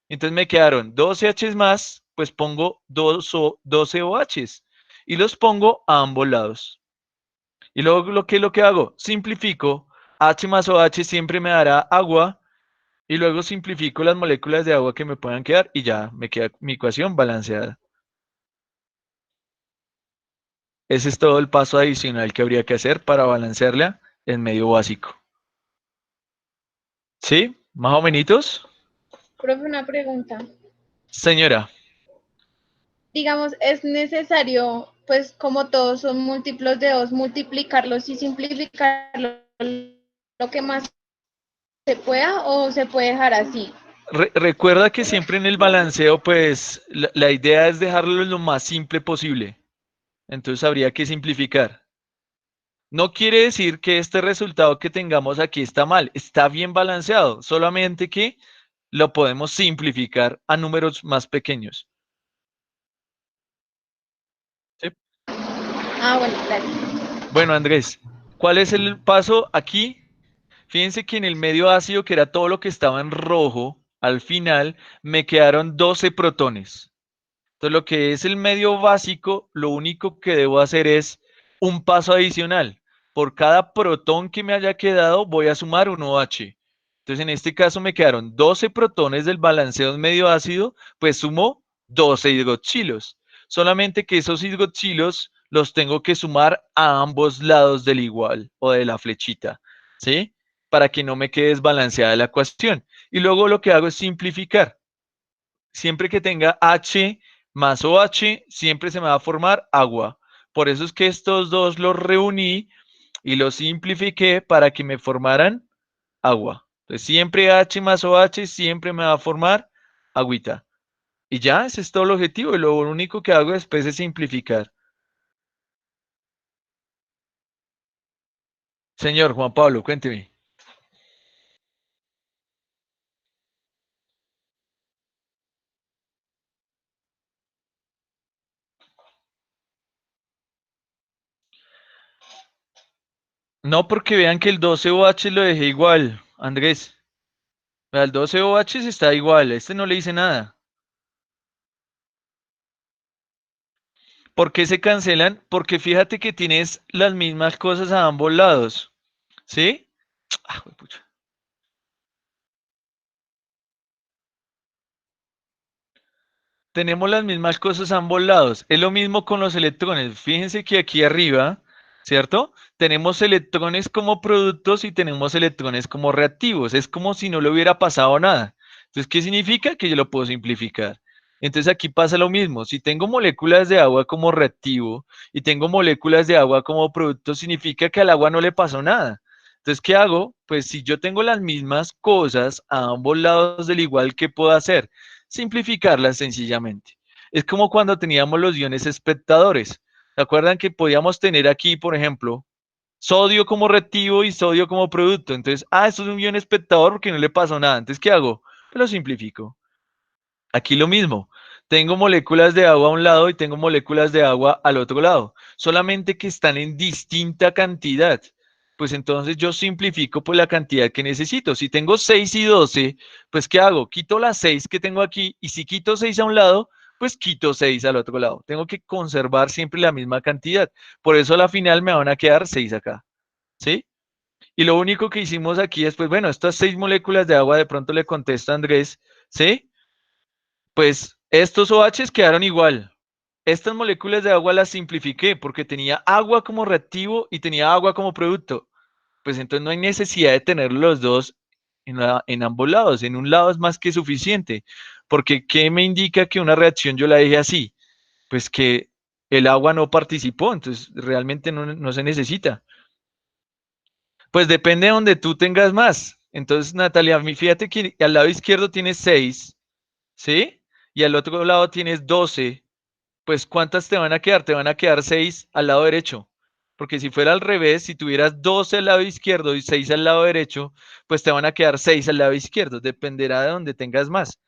Entonces me quedaron 12 H's más, pues pongo 12 OHs y los pongo a ambos lados. Y luego lo que hago, simplifico, H más OH siempre me dará agua, y luego simplifico las moléculas de agua que me puedan quedar y ya me queda mi ecuación balanceada. Ese es todo el paso adicional que habría que hacer para balancearla en medio básico. ¿Sí? ¿Más o menos? Profe, una pregunta. Señora, Digamos, es necesario, pues como todos son múltiplos de 2, multiplicarlos y simplificarlos lo que más se pueda o se puede dejar así. recuerda que siempre en el balanceo, pues la idea es dejarlo lo más simple posible. Entonces habría que simplificar. No quiere decir que este resultado que tengamos aquí está mal, está bien balanceado, solamente que lo podemos simplificar a números más pequeños. ¿Sí? Ah, bueno, gracias. Bueno, Andrés, ¿cuál es el paso aquí? Fíjense que en el medio ácido, que era todo lo que estaba en rojo, al final me quedaron 12 protones. Entonces, lo que es el medio básico, lo único que debo hacer es un paso adicional. Por cada protón que me haya quedado, voy a sumar un OH. Entonces, en este caso me quedaron 12 protones del balanceo en medio ácido, pues sumo 12 hidroxilos. Solamente que esos hidroxilos los tengo que sumar a ambos lados del igual o de la flechita, ¿sí? Para que no me quede desbalanceada la ecuación. Y luego lo que hago es simplificar. Siempre que tenga H más OH, siempre se me va a formar agua. Por eso es que estos dos los reuní y los simplifiqué para que me formaran agua. Entonces siempre H más OH siempre me va a formar agüita. Y ya, ese es todo el objetivo. Y lo único que hago después es simplificar. Señor Juan Pablo, cuénteme. No, porque vean que el 12OH lo dejé igual, Andrés. Vea, el 12OH está igual, este no le dice nada. ¿Por qué se cancelan? Porque fíjate que tienes las mismas cosas a ambos lados, ¿sí? Ah, juepucha. Tenemos las mismas cosas a ambos lados. Es lo mismo con los electrones. Fíjense que aquí arriba, ¿cierto? Tenemos electrones como productos y tenemos electrones como reactivos. Es como si no le hubiera pasado nada. Entonces, ¿qué significa? Que yo lo puedo simplificar. Entonces aquí pasa lo mismo. Si tengo moléculas de agua como reactivo y tengo moléculas de agua como producto, significa que al agua no le pasó nada. Entonces, ¿qué hago? Pues si yo tengo las mismas cosas a ambos lados del igual, ¿qué puedo hacer? Simplificarlas sencillamente. Es como cuando teníamos los iones espectadores. ¿Se acuerdan que podíamos tener aquí, por ejemplo, sodio como reactivo y sodio como producto? Entonces, esto es un ion espectador porque no le pasó nada. Entonces, ¿qué hago? Lo simplifico. Aquí lo mismo. Tengo moléculas de agua a un lado y tengo moléculas de agua al otro lado, solamente que están en distinta cantidad. Pues entonces yo simplifico pues la cantidad que necesito. Si tengo 6 y 12, pues ¿qué hago? Quito las 6 que tengo aquí y si quito 6 a un lado, pues quito 6 al otro lado. Tengo que conservar siempre la misma cantidad. Por eso a la final me van a quedar 6 acá, ¿sí? Y lo único que hicimos aquí es, pues bueno, estas 6 moléculas de agua, de pronto le contesta Andrés, ¿sí? Pues estos OHs quedaron igual. Estas moléculas de agua las simplifiqué porque tenía agua como reactivo y tenía agua como producto. Pues entonces no hay necesidad de tener los dos en ambos lados. En un lado es más que suficiente. Porque ¿qué me indica que una reacción yo la dejé así? Pues que el agua no participó, entonces realmente no se necesita. Pues depende de donde tú tengas más. Entonces, Natalia, fíjate que al lado izquierdo tienes 6, ¿sí? Y al otro lado tienes 12. Pues ¿cuántas te van a quedar? Te van a quedar 6 al lado derecho. Porque si fuera al revés, si tuvieras 12 al lado izquierdo y 6 al lado derecho, pues te van a quedar 6 al lado izquierdo. Dependerá de donde tengas más.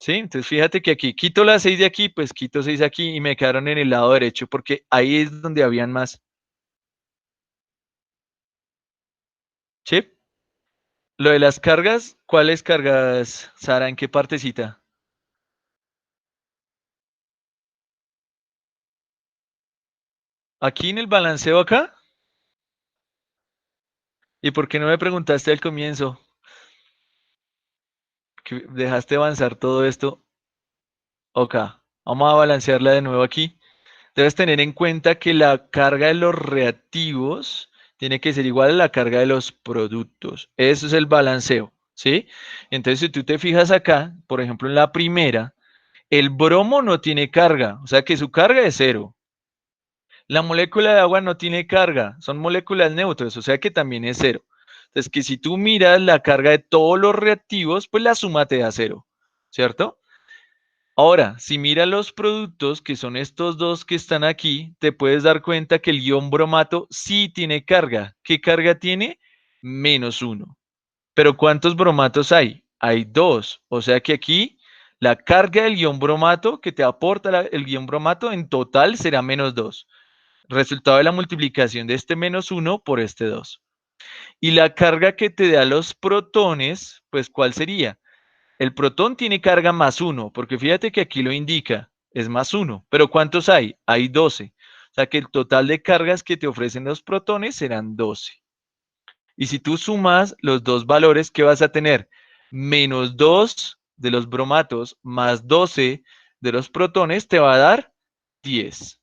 ¿Sí? Entonces fíjate que aquí quito las 6 de aquí, pues quito 6 aquí y me quedaron en el lado derecho porque ahí es donde habían más. ¿Sí? Lo de las cargas, ¿cuáles cargas, Sara? ¿En qué partecita? Aquí en el balanceo acá. ¿Y por qué no me preguntaste al comienzo? Que dejaste avanzar todo esto. Ok, vamos a balancearla de nuevo aquí. Debes tener en cuenta que la carga de los reactivos tiene que ser igual a la carga de los productos. Eso es el balanceo, ¿sí? Entonces, si tú te fijas acá, por ejemplo, en la primera, el bromo no tiene carga, o sea que su carga es cero. La molécula de agua no tiene carga, son moléculas neutras, o sea que también es cero. Entonces, que si tú miras la carga de todos los reactivos, pues la suma te da cero, ¿cierto? Ahora, si mira los productos, que son estos dos que están aquí, te puedes dar cuenta que el ion bromato sí tiene carga. ¿Qué carga tiene? -1. Pero ¿cuántos bromatos hay? Hay dos. O sea que aquí la carga del ion bromato que te aporta el ion bromato en total será -2. Resultado de la multiplicación de este -1 por este 2. Y la carga que te da los protones, pues ¿cuál sería? El protón tiene carga +1, porque fíjate que aquí lo indica, es +1. Pero ¿cuántos hay? Hay 12. O sea que el total de cargas que te ofrecen los protones serán 12. Y si tú sumas los dos valores, ¿qué vas a tener? -2 de los bromatos más 12 de los protones te va a dar 10.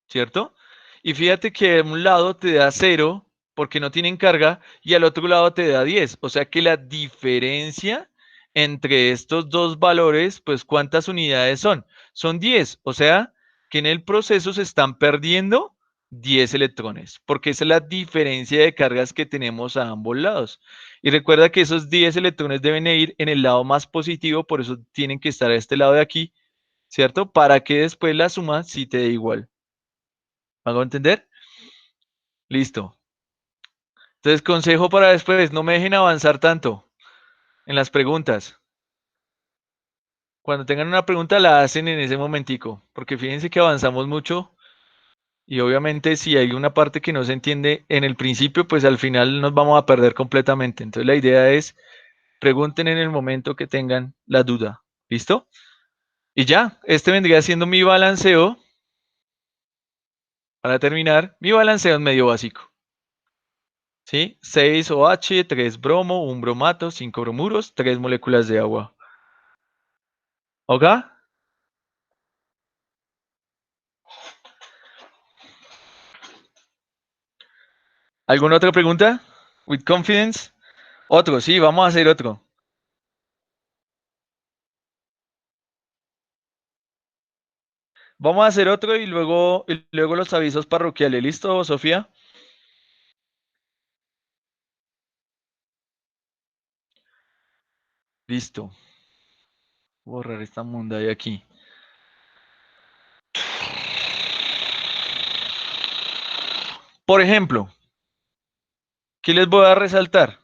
¿Cierto? Y fíjate que a un lado te da 0 porque no tienen carga y al otro lado te da 10. O sea que la diferencia entre estos dos valores, pues ¿cuántas unidades son? Son 10. O sea que en el proceso se están perdiendo 10 electrones, porque esa es la diferencia de cargas que tenemos a ambos lados. Y recuerda que esos 10 electrones deben ir en el lado más positivo, por eso tienen que estar a este lado de aquí, ¿cierto? Para que después la suma sí te dé igual. ¿Hago entender? Listo. Entonces, consejo para después, no me dejen avanzar tanto en las preguntas. Cuando tengan una pregunta, la hacen en ese momentico, porque fíjense que avanzamos mucho Y obviamente si hay una parte que no se entiende en el principio, pues al final nos vamos a perder completamente. Entonces la idea es pregunten en el momento que tengan la duda. ¿Listo? Y ya, este vendría siendo mi balanceo. Para terminar, mi balanceo es medio básico. ¿Sí? 6 OH, 3 bromo, 1 bromato, 5 bromuros, 3 moléculas de agua. ¿Ok? ¿Alguna otra pregunta? With confidence. Otro, sí, vamos a hacer otro. Vamos a hacer otro y luego los avisos parroquiales. ¿Listo, Sofía? Listo. Voy a borrar esta munda de aquí. Por ejemplo, ¿qué les voy a resaltar?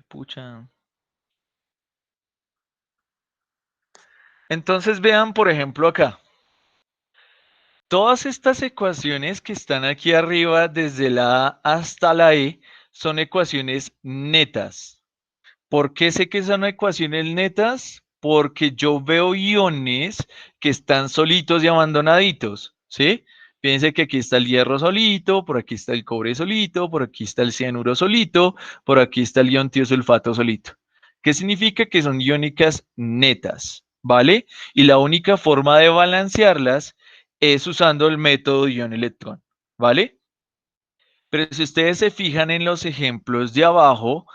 Pucha. Entonces vean, por ejemplo, acá. Todas estas ecuaciones que están aquí arriba, desde la A hasta la E, son ecuaciones netas. ¿Por qué sé que son ecuaciones netas? Porque yo veo iones que están solitos y abandonaditos, ¿sí? Fíjense que aquí está el hierro solito, por aquí está el cobre solito, por aquí está el cianuro solito, por aquí está el ion tiosulfato solito. ¿Qué significa? Que son iónicas netas, ¿vale? Y la única forma de balancearlas es usando el método ion-electrón, ¿vale? Pero si ustedes se fijan en los ejemplos de abajo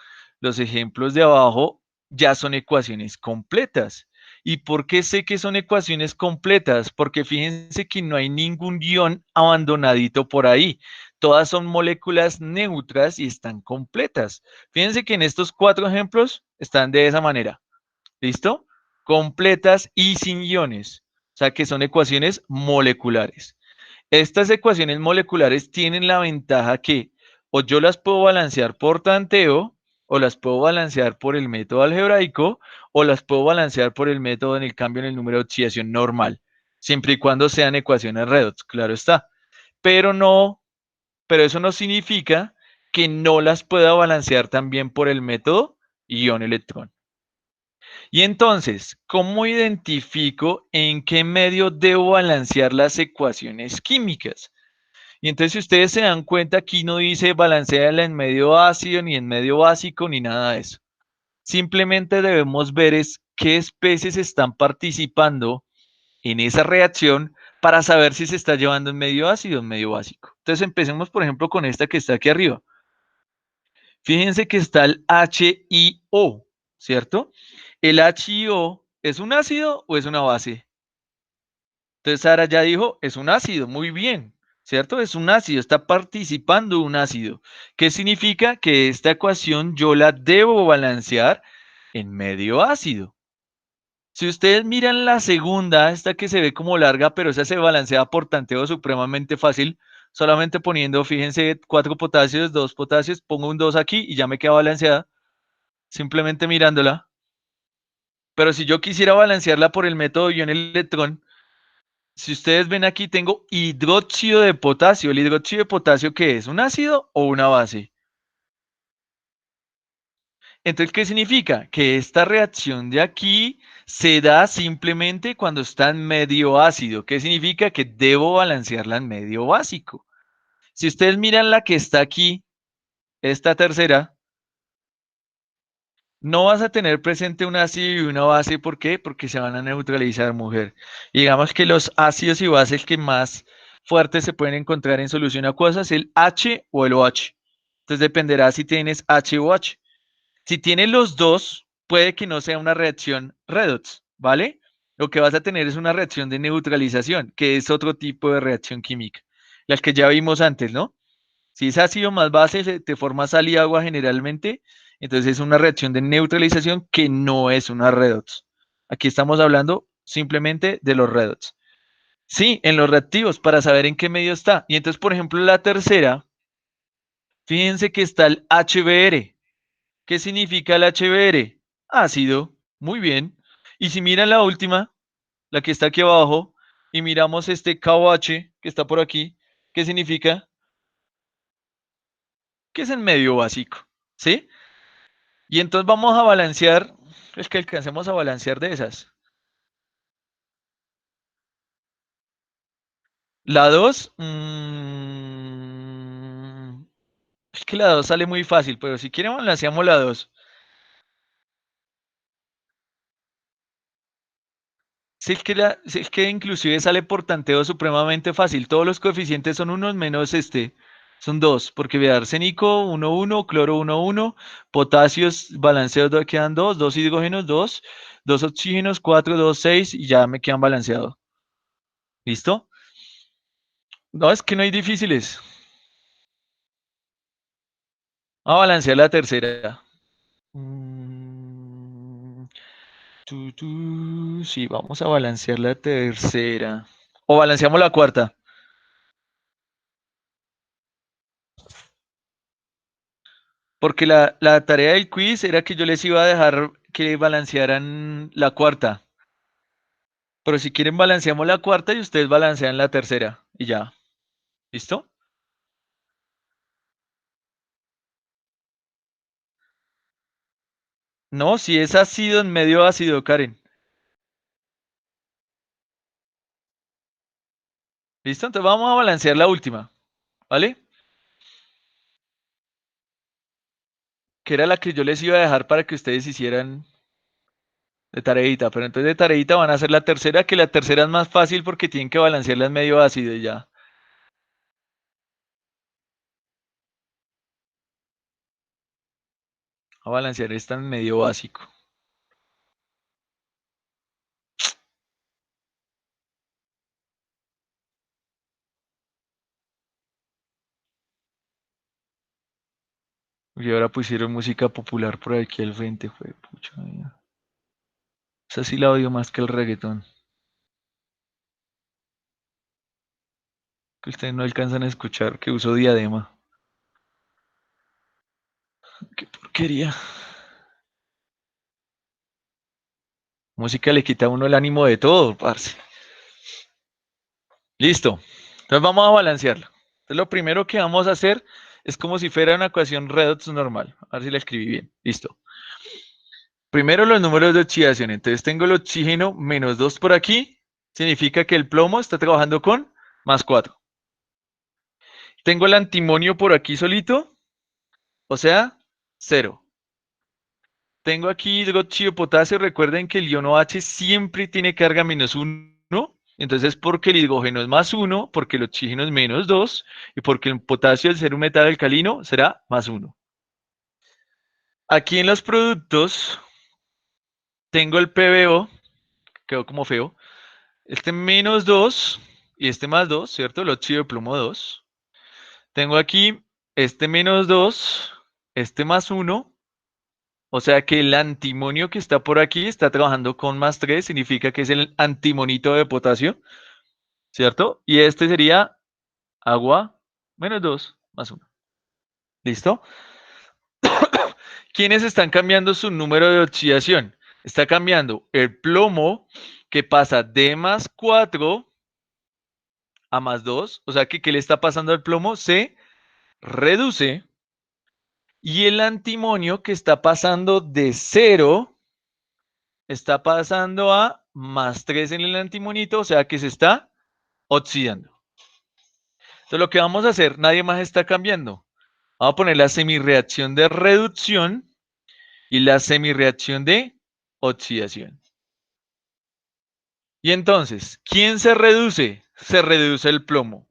ya son ecuaciones completas. ¿Y por qué sé que son ecuaciones completas? Porque fíjense que no hay ningún ion abandonadito por ahí. Todas son moléculas neutras y están completas. Fíjense que en estos cuatro ejemplos están de esa manera. ¿Listo? Completas y sin iones. O sea que son ecuaciones moleculares. Estas ecuaciones moleculares tienen la ventaja que o yo las puedo balancear por tanteo, o las puedo balancear por el método algebraico, o las puedo balancear por el método en el cambio en el número de oxidación normal, siempre y cuando sean ecuaciones redox, claro está. Pero no, pero eso no significa que no las pueda balancear también por el método ion-electrón. Y entonces, ¿cómo identifico en qué medio debo balancear las ecuaciones químicas? Y entonces, si ustedes se dan cuenta, aquí no dice balancearla en medio ácido, ni en medio básico, ni nada de eso. Simplemente debemos ver es qué especies están participando en esa reacción para saber si se está llevando en medio ácido o en medio básico. Entonces, empecemos, por ejemplo, con esta que está aquí arriba. Fíjense que está el HIO, ¿cierto? ¿El HIO es un ácido o es una base? Entonces Sara ya dijo, es un ácido, muy bien, ¿cierto? Es un ácido, está participando un ácido. ¿Qué significa? Que esta ecuación yo la debo balancear en medio ácido. Si ustedes miran la segunda, esta que se ve como larga, pero esa se balancea por tanteo supremamente fácil, solamente poniendo, fíjense, 4 potasios, 2 potasios, pongo un 2 aquí y ya me queda balanceada, simplemente mirándola. Pero si yo quisiera balancearla por el método ion-electrón, si ustedes ven aquí, tengo hidróxido de potasio. ¿El hidróxido de potasio qué es? ¿Un ácido o una base? Entonces, ¿qué significa? Que esta reacción de aquí se da simplemente cuando está en medio ácido. ¿Qué significa? Que debo balancearla en medio básico. Si ustedes miran la que está aquí, esta tercera, no vas a tener presente un ácido y una base. ¿Por qué? Porque se van a neutralizar, mujer. Y digamos que los ácidos y bases que más fuertes se pueden encontrar en solución acuosa es el H o el OH. Entonces dependerá si tienes H o H. Si tienes los dos, puede que no sea una reacción redox, ¿vale? Lo que vas a tener es una reacción de neutralización, que es otro tipo de reacción química. Las que ya vimos antes, ¿no? Si es ácido más base, te forma sal y agua generalmente, entonces es una reacción de neutralización que no es una redox. Aquí estamos hablando simplemente de los redox. Sí, en los reactivos, para saber en qué medio está. Y entonces, por ejemplo, la tercera, fíjense que está el HBr. ¿Qué significa el HBr? Ácido. Muy bien. Y si miran la última, la que está aquí abajo, y miramos este KOH que está por aquí, ¿qué significa? Que es el medio básico. ¿Sí? Y entonces vamos a balancear, es que alcancemos a balancear de esas. La 2, es que la 2 sale muy fácil, pero si quieren balanceamos la 2. Si es que inclusive sale por tanteo supremamente fácil. Todos los coeficientes son unos menos este. Son dos, porque vea, arsénico 1, 1, cloro 1, 1, potasios, balanceos quedan 2, 2 hidrógenos 2, 2 oxígenos 4, 2, 6 y ya me quedan balanceados. ¿Listo? No, es que no hay difíciles. Vamos a balancear la tercera. Mm, sí, vamos a balancear la tercera. O balanceamos la cuarta. Porque la tarea del quiz era que yo les iba a dejar que balancearan la cuarta. Pero si quieren balanceamos la cuarta y ustedes balancean la tercera. Y ya. ¿Listo? No, si es ácido en medio ácido, Karen. ¿Listo? Entonces vamos a balancear la última. ¿Vale? Que era la que yo les iba a dejar para que ustedes hicieran de tareita. Pero entonces de tareita van a hacer la tercera, que la tercera es más fácil porque tienen que balancearla en medio ácido y ya. A balancear esta en medio básico. Y ahora pusieron música popular por aquí al frente, fue pucha vida. Esa sí la odio más que el reggaetón. Que ustedes no alcanzan a escuchar, que uso diadema. Qué porquería. Música le quita a uno el ánimo de todo, parce. Listo. Entonces vamos a balancearlo. Entonces lo primero que vamos a hacer es como si fuera una ecuación redox normal. A ver si la escribí bien. Listo. Primero los números de oxidación. Entonces tengo el oxígeno menos 2 por aquí. Significa que el plomo está trabajando con más 4. Tengo el antimonio por aquí solito. O sea, 0. Tengo aquí hidróxido de potasio. Recuerden que el ion OH siempre tiene carga menos 1. Entonces, porque el hidrógeno es más 1, porque el oxígeno es menos 2, y porque el potasio, al ser un metal alcalino, será más 1. Aquí en los productos tengo el PbO, quedó como feo. Este menos 2 y este más 2, ¿cierto? El óxido de plomo 2. Tengo aquí este menos 2, este más 1. O sea que el antimonio que está por aquí está trabajando con más 3, significa que es el antimonito de potasio, ¿cierto? Y este sería agua menos 2 más 1. ¿Listo? ¿Quiénes están cambiando su número de oxidación? Está cambiando el plomo que pasa de más 4 a más 2. O sea que ¿qué le está pasando al plomo? Se reduce. Y el antimonio que está pasando de 0 está pasando a más 3 en el antimonito, o sea que se está oxidando. Entonces lo que vamos a hacer, nadie más está cambiando. Vamos a poner la semirreacción de reducción y la semirreacción de oxidación. Y entonces, ¿quién se reduce? Se reduce el plomo.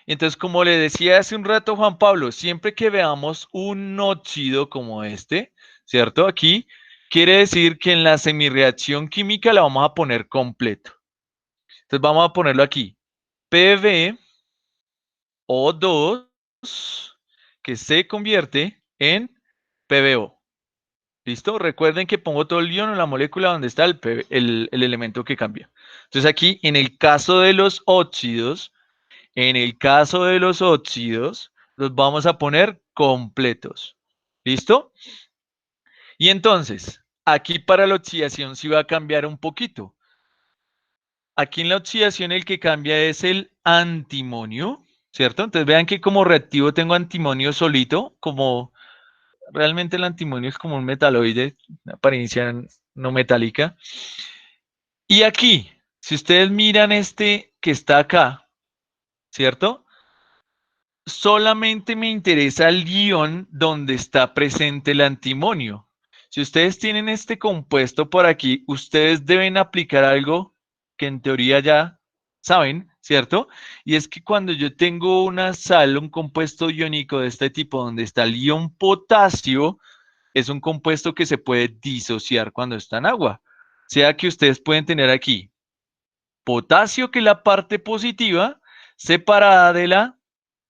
Entonces, como le decía hace un rato Juan Pablo, siempre que veamos un óxido como este, ¿cierto? Aquí quiere decir que en la semirreacción química la vamos a poner completo. Entonces vamos a ponerlo aquí. PbO2 que se convierte en PbO. ¿Listo? Recuerden que pongo todo el ion en la molécula donde está el elemento que cambia. Entonces aquí, en el caso de los óxidos, los vamos a poner completos. ¿Listo? Y entonces, aquí para la oxidación sí va a cambiar un poquito. Aquí en la oxidación el que cambia es el antimonio, ¿cierto? Entonces vean que como reactivo tengo antimonio solito, como realmente el antimonio es como un metaloide, de apariencia no metálica. Y aquí, si ustedes miran este que está acá, ¿cierto? Solamente me interesa el ion donde está presente el antimonio. Si ustedes tienen este compuesto por aquí, ustedes deben aplicar algo que en teoría ya saben, ¿cierto? Y es que cuando yo tengo una sal, un compuesto iónico de este tipo, donde está el ion potasio, es un compuesto que se puede disociar cuando está en agua. O sea que ustedes pueden tener aquí potasio, que es la parte positiva, separada de la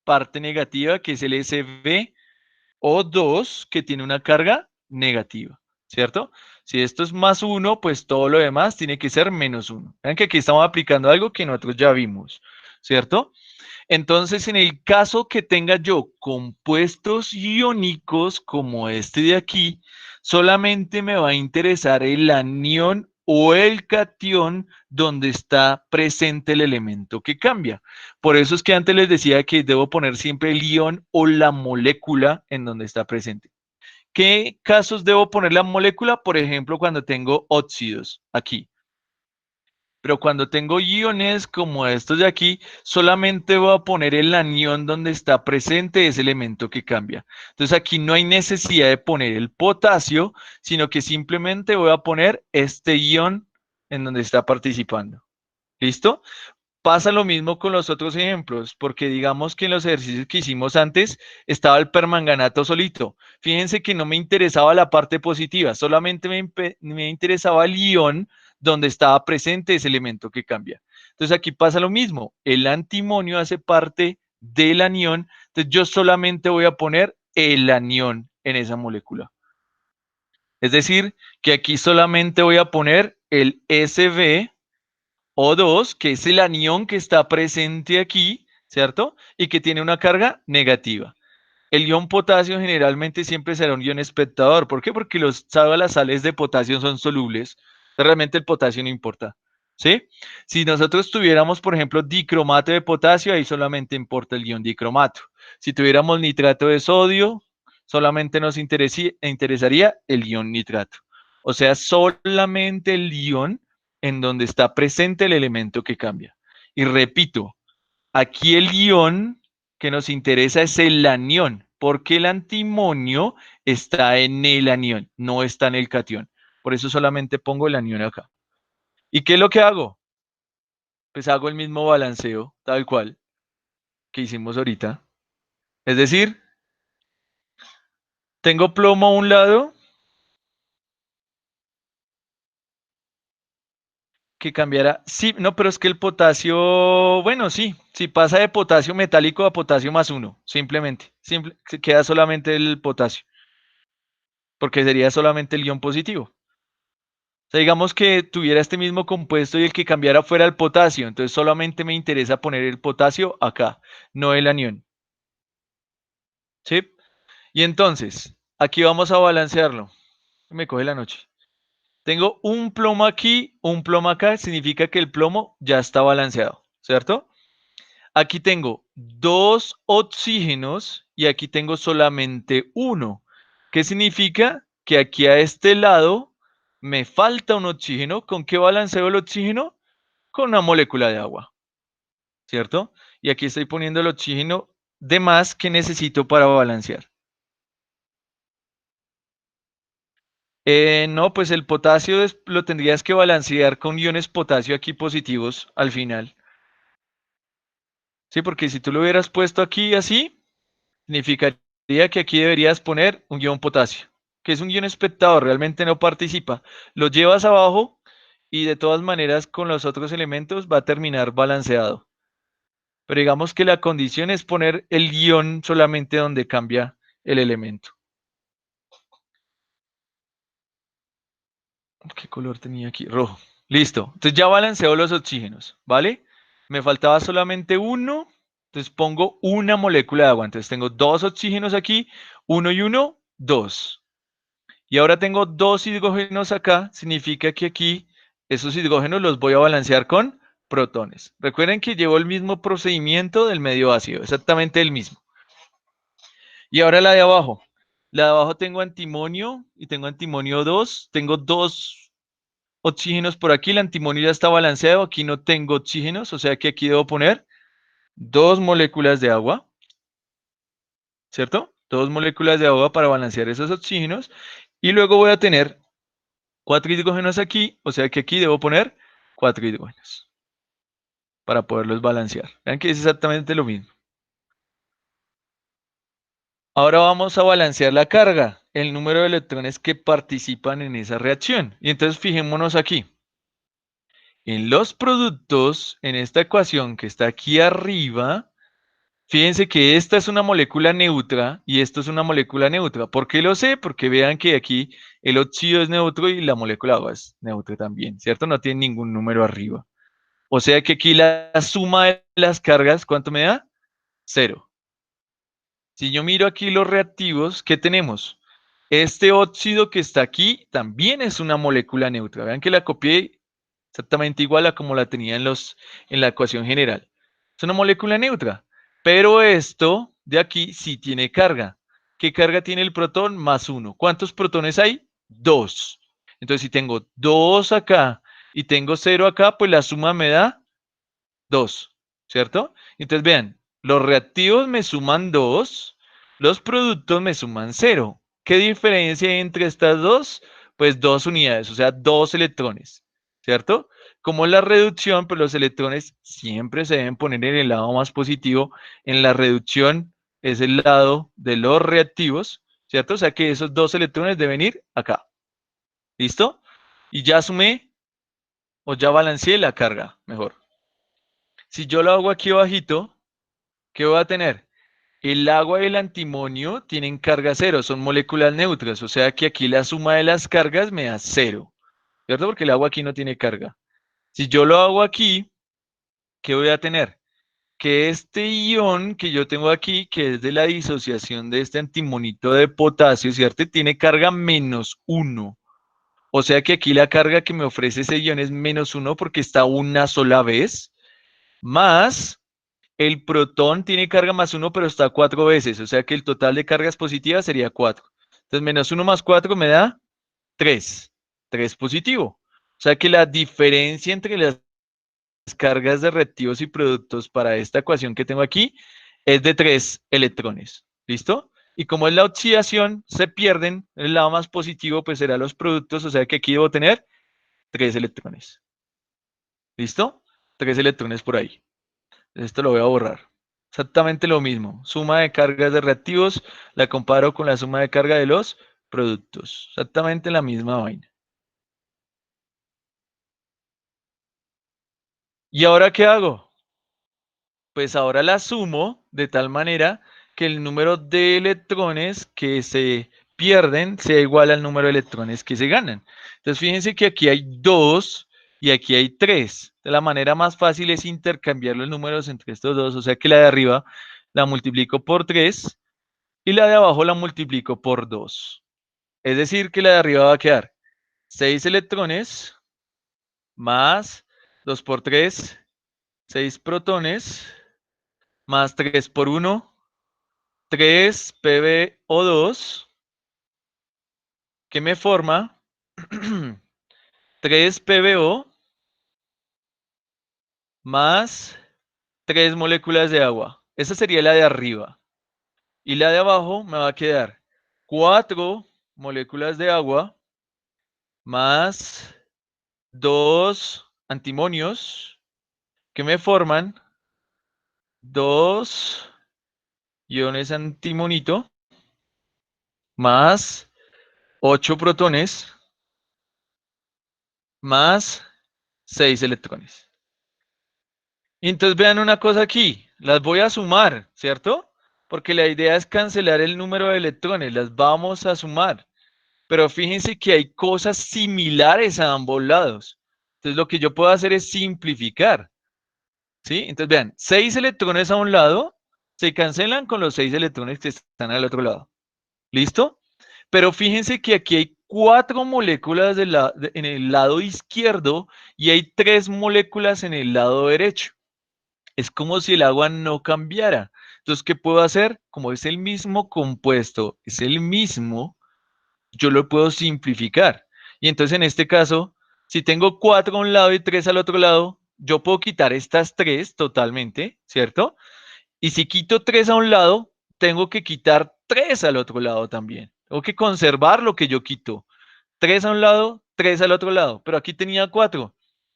parte negativa, que es el SvO2, que tiene una carga negativa, ¿cierto? Si esto es más 1, pues todo lo demás tiene que ser menos 1. Vean que aquí estamos aplicando algo que nosotros ya vimos, ¿cierto? Entonces, en el caso que tenga yo compuestos iónicos como este de aquí, solamente me va a interesar el anión o el cation donde está presente el elemento que cambia. Por eso es que antes les decía que debo poner siempre el ion o la molécula en donde está presente. ¿Qué casos debo poner la molécula? Por ejemplo, cuando tengo óxidos aquí. Pero cuando tengo iones como estos de aquí, solamente voy a poner el anión donde está presente ese elemento que cambia. Entonces aquí no hay necesidad de poner el potasio, sino que simplemente voy a poner este ion en donde está participando. ¿Listo? Pasa lo mismo con los otros ejemplos, porque digamos que en los ejercicios que hicimos antes estaba el permanganato solito. Fíjense que no me interesaba la parte positiva, solamente me interesaba el ion donde estaba presente ese elemento que cambia. Entonces aquí pasa lo mismo, el antimonio hace parte del anión, entonces yo solamente voy a poner el anión en esa molécula. Es decir, que aquí solamente voy a poner el SV O2, que es el anión que está presente aquí, ¿cierto? Y que tiene una carga negativa. El ion potasio generalmente siempre será un ion espectador. ¿Por qué? Porque las sales de potasio son solubles. Realmente el potasio no importa. ¿Sí? Si nosotros tuviéramos, por ejemplo, dicromato de potasio, ahí solamente importa el ion dicromato. Si tuviéramos nitrato de sodio, solamente nos interesaría el ion nitrato. O sea, solamente el ion en donde está presente el elemento que cambia. Y repito, aquí el ion que nos interesa es el anión, porque el antimonio está en el anión, no está en el cation. Por eso solamente pongo el anión acá. ¿Y qué es lo que hago? Pues hago el mismo balanceo, tal cual, que hicimos ahorita. Es decir, tengo plomo a un lado que cambiará. Sí, no, pero es que el potasio, bueno, sí, si pasa de potasio metálico a potasio más uno, simplemente. Se queda solamente el potasio, porque sería solamente el ion positivo. O sea, digamos que tuviera este mismo compuesto y el que cambiara fuera el potasio, entonces solamente me interesa poner el potasio acá, no el anión. ¿Sí? Y entonces, aquí vamos a balancearlo. Me coge la noche. Tengo un plomo aquí, un plomo acá, significa que el plomo ya está balanceado, ¿cierto? Aquí tengo dos oxígenos y aquí tengo solamente uno. ¿Qué significa? Que aquí a este lado me falta un oxígeno. ¿Con qué balanceo el oxígeno? Con una molécula de agua, ¿cierto? Y aquí estoy poniendo el oxígeno de más que necesito para balancear. No, pues el potasio lo tendrías que balancear con iones potasio aquí positivos al final. Sí, porque si tú lo hubieras puesto aquí así, significaría que aquí deberías poner un ion potasio, que es un ion espectador, realmente no participa. Lo llevas abajo y de todas maneras con los otros elementos va a terminar balanceado. Pero digamos que la condición es poner el guión solamente donde cambia el elemento. ¿Qué color tenía aquí? Rojo. Listo. Entonces ya balanceo los oxígenos, ¿vale? Me faltaba solamente uno. Entonces pongo una molécula de agua. Entonces tengo dos oxígenos aquí, uno y uno, dos. Y ahora tengo 2 hidrógenos acá, significa que aquí esos hidrógenos los voy a balancear con protones. Recuerden que llevo el mismo procedimiento del medio ácido, exactamente el mismo. Y ahora la de abajo. La de abajo tengo antimonio y tengo antimonio 2. Tengo 2 oxígenos por aquí. El antimonio ya está balanceado. Aquí no tengo oxígenos, o sea que aquí debo poner 2 moléculas de agua, ¿cierto? 2 moléculas de agua para balancear esos oxígenos. Y luego voy a tener 4 hidrógenos aquí, o sea que aquí debo poner 4 hidrógenos para poderlos balancear. Vean que es exactamente lo mismo. Ahora vamos a balancear la carga, el número de electrones que participan en esa reacción. Y entonces fijémonos aquí. En los productos, en esta ecuación que está aquí arriba, fíjense que esta es una molécula neutra y esto es una molécula neutra. ¿Por qué lo sé? Porque vean que aquí el óxido es neutro y la molécula de agua es neutra también, ¿cierto? No tiene ningún número arriba. O sea que aquí la suma de las cargas, ¿cuánto me da? 0. Si yo miro aquí los reactivos, ¿qué tenemos? Este óxido que está aquí también es una molécula neutra. Vean que la copié exactamente igual a como la tenía en la ecuación general. Es una molécula neutra. Pero esto de aquí sí tiene carga. ¿Qué carga tiene el protón? Más 1. ¿Cuántos protones hay? 2. Entonces, si tengo 2 acá y tengo 0 acá, pues la suma me da 2, ¿cierto? Entonces, vean, los reactivos me suman 2, los productos me suman 0. ¿Qué diferencia hay entre estas dos? Pues 2 unidades, o sea, 2 electrones, ¿cierto? Como la reducción, pues los electrones siempre se deben poner en el lado más positivo. En la reducción es el lado de los reactivos, ¿cierto? O sea que esos 2 electrones deben ir acá. ¿Listo? Y ya sumé o ya balanceé la carga, mejor. Si yo lo hago aquí abajito, ¿qué voy a tener? El agua y el antimonio tienen carga cero, son moléculas neutras, o sea que aquí la suma de las cargas me da cero, ¿cierto? Porque el agua aquí no tiene carga. Si yo lo hago aquí, ¿qué voy a tener? Que este ion que yo tengo aquí, que es de la disociación de este antimonito de potasio, ¿cierto? Tiene carga menos uno. O sea que aquí la carga que me ofrece ese ion es menos uno porque está una sola vez, más el protón tiene carga más uno, pero está 4 veces. O sea que el total de cargas positivas sería 4. Entonces, menos uno más 4 me da 3. 3 positivo. O sea que la diferencia entre las cargas de reactivos y productos para esta ecuación que tengo aquí es de 3 electrones. ¿Listo? Y como es la oxidación, se pierden. El lado más positivo pues será los productos. O sea que aquí debo tener 3 electrones. ¿Listo? 3 electrones por ahí. Esto lo voy a borrar. Exactamente lo mismo. Suma de cargas de reactivos la comparo con la suma de carga de los productos. Exactamente la misma vaina. ¿Y ahora qué hago? Pues ahora la sumo de tal manera que el número de electrones que se pierden sea igual al número de electrones que se ganan. Entonces fíjense que aquí hay 2 y aquí hay 3. De la manera más fácil es intercambiar los números entre estos dos. O sea que la de arriba la multiplico por 3 y la de abajo la multiplico por 2. Es decir, que la de arriba va a quedar 6 electrones más 2 por 3, 6 protones, más 3 por 1, 3 PbO2, que me forma 3 PbO más 3 moléculas de agua. Esa sería la de arriba. Y la de abajo me va a quedar 4 moléculas de agua más 2 antimonios que me forman 2 iones antimonito más 8 protones más 6 electrones. Y entonces vean una cosa aquí, las voy a sumar, ¿cierto? Porque la idea es cancelar el número de electrones, las vamos a sumar. Pero fíjense que hay cosas similares a ambos lados. Entonces lo que yo puedo hacer es simplificar, ¿sí? Entonces vean, 6 electrones a un lado se cancelan con los 6 electrones que están al otro lado. ¿Listo? Pero fíjense que aquí hay 4 moléculas en el lado izquierdo y hay 3 moléculas en el lado derecho. Es como si el agua no cambiara. Entonces, ¿qué puedo hacer? Como es el mismo compuesto, es el mismo, yo lo puedo simplificar. Y entonces, en este caso, si tengo 4 a un lado y 3 al otro lado, yo puedo quitar estas 3 totalmente, ¿cierto? Y si quito 3 a un lado, tengo que quitar 3 al otro lado también. Tengo que conservar lo que yo quito. 3 a un lado, 3 al otro lado. Pero aquí tenía 4.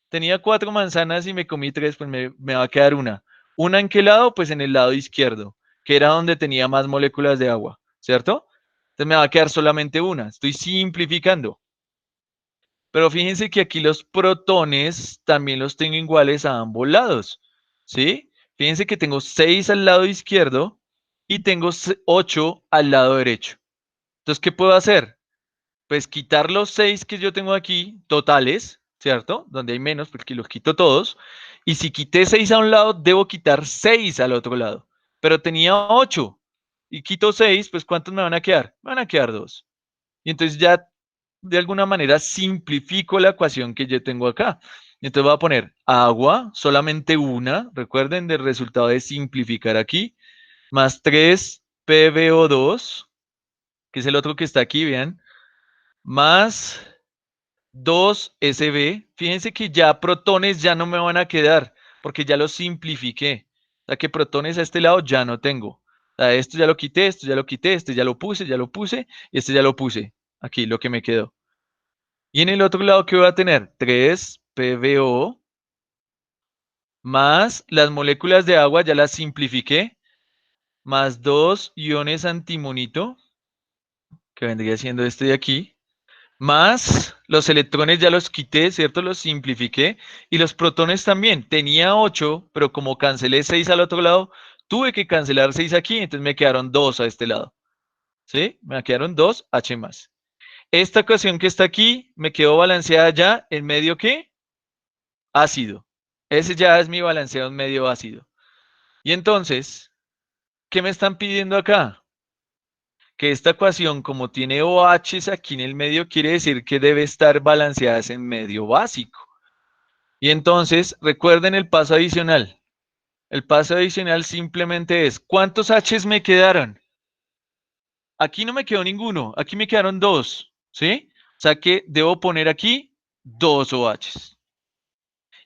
Tenía 4 manzanas y me comí 3, pues me va a quedar una. ¿Una en qué lado? Pues en el lado izquierdo, que era donde tenía más moléculas de agua, ¿cierto? Entonces me va a quedar solamente una. Estoy simplificando. Pero fíjense que aquí los protones también los tengo iguales a ambos lados, ¿sí? Fíjense que tengo 6 al lado izquierdo y tengo 8 al lado derecho. Entonces, ¿qué puedo hacer? Pues quitar los 6 que yo tengo aquí, totales, ¿cierto? Donde hay menos, porque los quito todos. Y si quité 6 a un lado, debo quitar 6 al otro lado. Pero tenía 8 y quito 6, pues ¿cuántos me van a quedar? Me van a quedar 2. Y entonces ya de alguna manera simplifico la ecuación que yo tengo acá. Entonces voy a poner agua, solamente una, recuerden del resultado de simplificar aquí, más 3 PbO2, que es el otro que está aquí, vean, más 2 Sb. Fíjense que ya protones ya no me van a quedar, porque ya los simplifiqué. O sea que protones a este lado ya no tengo. O sea, esto ya lo quité, esto ya lo quité, este ya lo puse, y este ya lo puse. Aquí lo que me quedó. Y en el otro lado, ¿qué voy a tener? 3 PbO más las moléculas de agua, ya las simplifiqué, más 2 iones antimonito, que vendría siendo este de aquí, más los electrones ya los quité, ¿cierto? Los simplifiqué. Y los protones también. Tenía 8, pero como cancelé 6 al otro lado, tuve que cancelar 6 aquí, entonces me quedaron 2 a este lado. ¿Sí? Me quedaron 2 H más. Esta ecuación que está aquí me quedó balanceada ya en medio ¿qué? Ácido. Ese ya es mi balanceo en medio ácido. Y entonces, ¿qué me están pidiendo acá? Que esta ecuación, como tiene OHs aquí en el medio, quiere decir que debe estar balanceada en medio básico. Y entonces, recuerden el paso adicional. El paso adicional simplemente es, ¿cuántos Hs me quedaron? Aquí no me quedó ninguno, aquí me quedaron 2, ¿sí? O sea que debo poner aquí 2 OHs.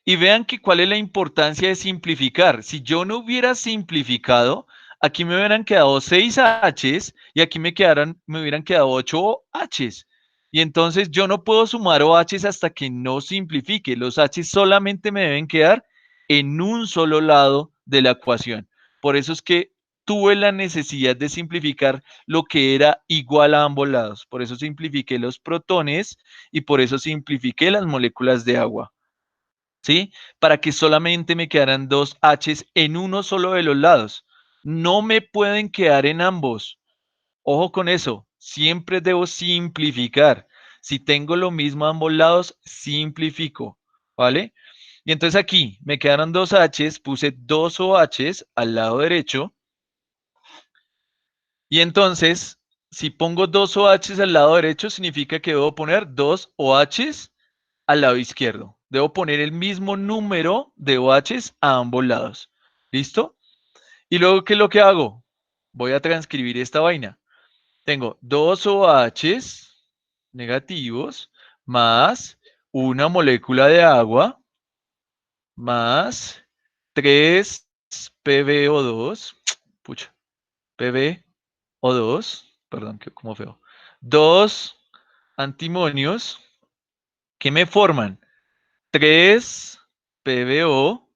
Y vean que cuál es la importancia de simplificar. Si yo no hubiera simplificado, aquí me hubieran quedado 6 Hs y aquí me hubieran quedado 8 Hs. Y entonces yo no puedo sumar OHs hasta que no simplifique. Los Hs solamente me deben quedar en un solo lado de la ecuación. Por eso es que tuve la necesidad de simplificar lo que era igual a ambos lados. Por eso simplifiqué los protones y por eso simplifiqué las moléculas de agua. ¿Sí? Para que solamente me quedaran 2 Hs en uno solo de los lados. No me pueden quedar en ambos. Ojo con eso, siempre debo simplificar. Si tengo lo mismo a ambos lados, simplifico, ¿vale? Y entonces aquí me quedaron 2 Hs, puse 2 OHs al lado derecho. Y entonces, si pongo 2 OHs al lado derecho, significa que debo poner 2 OHs al lado izquierdo. Debo poner el mismo número de OHs a ambos lados. ¿Listo? Y luego, ¿qué es lo que hago? Voy a transcribir esta vaina. Tengo 2 OHs negativos más una molécula de agua más 3 PbO2. Pucha, PbO2, perdón, que como feo. Dos antimonios que me forman 3 PbO,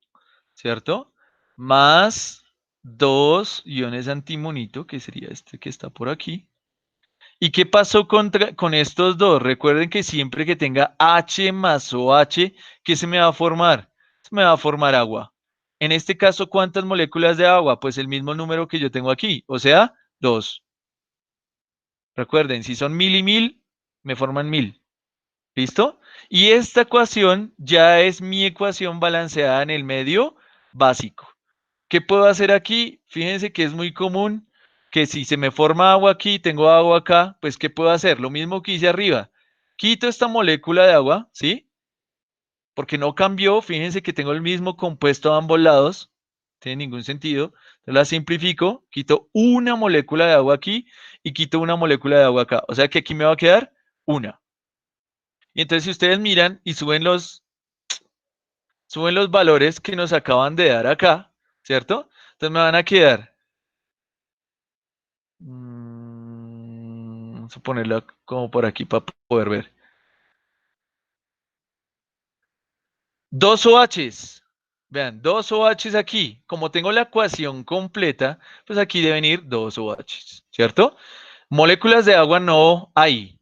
¿cierto? Más 2 iones antimonito, que sería este que está por aquí. ¿Y qué pasó con estos dos? Recuerden que siempre que tenga H más OH, ¿qué se me va a formar? Se me va a formar agua. En este caso, ¿cuántas moléculas de agua? Pues el mismo número que yo tengo aquí, o sea, 2. Recuerden, si son 1000 y 1000, me forman 1000. ¿Listo? Y esta ecuación ya es mi ecuación balanceada en el medio básico. ¿Qué puedo hacer aquí? Fíjense que es muy común que si se me forma agua aquí, tengo agua acá, pues ¿qué puedo hacer? Lo mismo que hice arriba. quito esta molécula de agua, ¿sí? Porque no cambió, fíjense que tengo el mismo compuesto a ambos lados, no tiene ningún sentido. Entonces la simplifico, quito una molécula de agua aquí y quito una molécula de agua acá. O sea que aquí me va a quedar una. Y entonces si ustedes miran y suben los valores que nos acaban de dar acá, ¿cierto? Entonces me van a quedar, vamos a ponerlo como por aquí para poder ver. Dos OHs. Vean, dos OHs aquí. Como tengo la ecuación completa, pues aquí deben ir dos OHs, ¿cierto? Moléculas de agua no hay,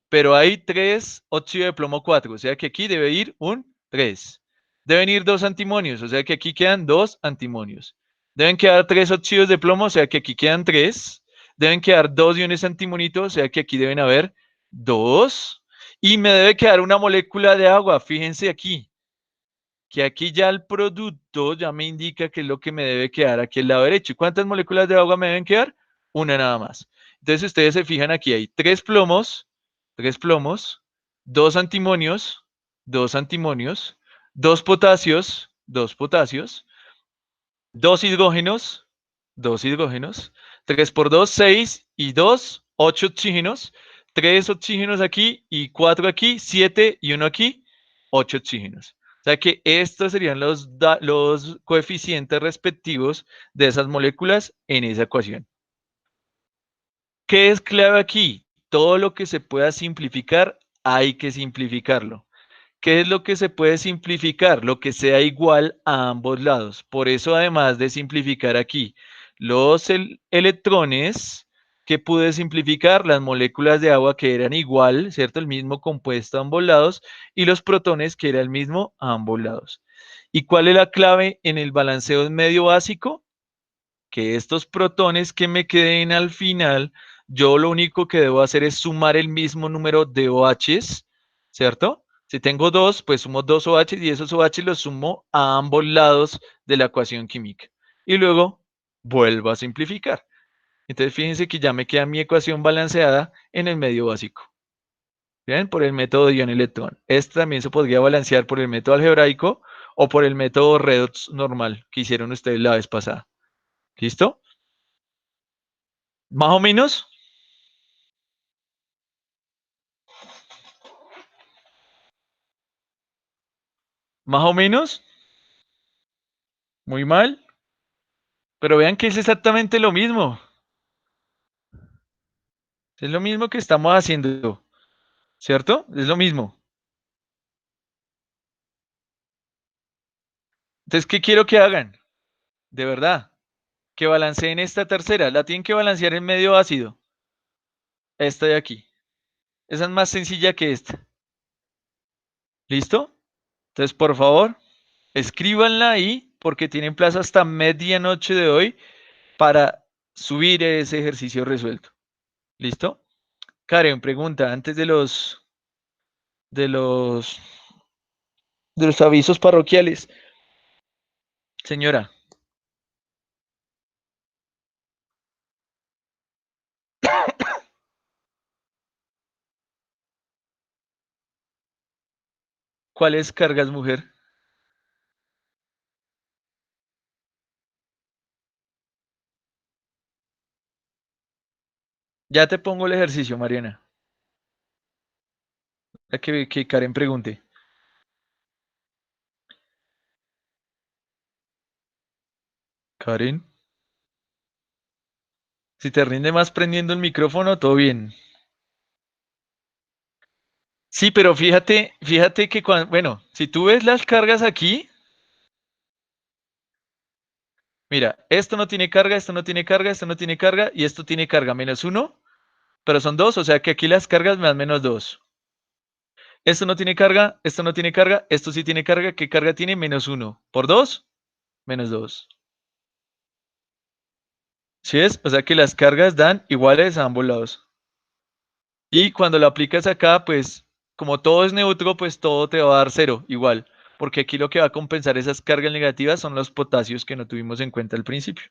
pero hay tres óxido de plomo 4, o sea que aquí debe ir un 3. Deben ir dos antimonios, o sea que aquí quedan dos antimonios. Deben quedar tres óxidos de plomo, o sea que aquí quedan tres. Deben quedar dos iones antimonito, o sea que aquí deben haber dos. Y me debe quedar una molécula de agua, fíjense aquí que aquí ya el producto ya me indica qué es lo que me debe quedar aquí al lado derecho. ¿Y cuántas moléculas de agua me deben quedar? Una nada más. Entonces, si ustedes se fijan aquí, hay tres plomos, dos antimonios, dos potasios, dos dos hidrógenos, 3 por 2 6 y 2 8 oxígenos, 3 oxígenos aquí y 4 aquí, 7 y uno aquí, 8 oxígenos. O sea que estos serían los coeficientes respectivos de esas moléculas en esa ecuación. ¿Qué es clave aquí? Todo lo que se pueda simplificar, hay que simplificarlo. ¿Qué es lo que se puede simplificar? Lo que sea igual a ambos lados. Por eso, además de simplificar aquí los electrones, que pude simplificar las moléculas de agua que eran igual, ¿cierto? El mismo compuesto a ambos lados, y los protones que era el mismo a ambos lados. ¿Y cuál es la clave en el balanceo medio básico? Que estos protones que me queden al final, yo lo único que debo hacer es sumar el mismo número de OHs, ¿cierto? Si tengo dos, pues sumo dos OHs y esos OHs los sumo a ambos lados de la ecuación química. Y luego vuelvo a simplificar. Entonces fíjense que ya me queda mi ecuación balanceada en el medio básico. ¿Bien? Por el método de ion-electrón. Este también se podría balancear por el método algebraico o por el método redox normal que hicieron ustedes la vez pasada. ¿Listo? Más o menos, más o menos, muy mal, pero vean que es exactamente lo mismo. Es lo mismo que estamos haciendo, ¿cierto? Es lo mismo. Entonces, ¿qué quiero que hagan? De verdad, que balanceen esta tercera. La tienen que balancear en medio ácido. Esta de aquí. Esa es más sencilla que esta. ¿Listo? Entonces, por favor, escríbanla ahí porque tienen plazo hasta medianoche de hoy para subir ese ejercicio resuelto. ¿Listo? Karen, pregunta, antes de los de los avisos parroquiales. Señora, ¿cuáles cargas, mujer? Ya te pongo el ejercicio, Mariana. A que Karen pregunte. Karen, si te rinde más prendiendo el micrófono, todo bien. Sí, pero fíjate que cuando, bueno, si tú ves las cargas aquí, mira, esto no tiene carga, esto no tiene carga, esto no tiene carga y esto tiene carga menos uno, pero son dos, o sea que aquí las cargas me dan menos dos. Esto no tiene carga, esto no tiene carga, esto sí tiene carga, ¿qué carga tiene? Menos uno. ¿Por dos? Menos dos. ¿Sí es? O sea que las cargas dan iguales a ambos lados. Y cuando lo aplicas acá, pues como todo es neutro, pues todo te va a dar cero, igual. Porque aquí lo que va a compensar esas cargas negativas son los potasios que no tuvimos en cuenta al principio.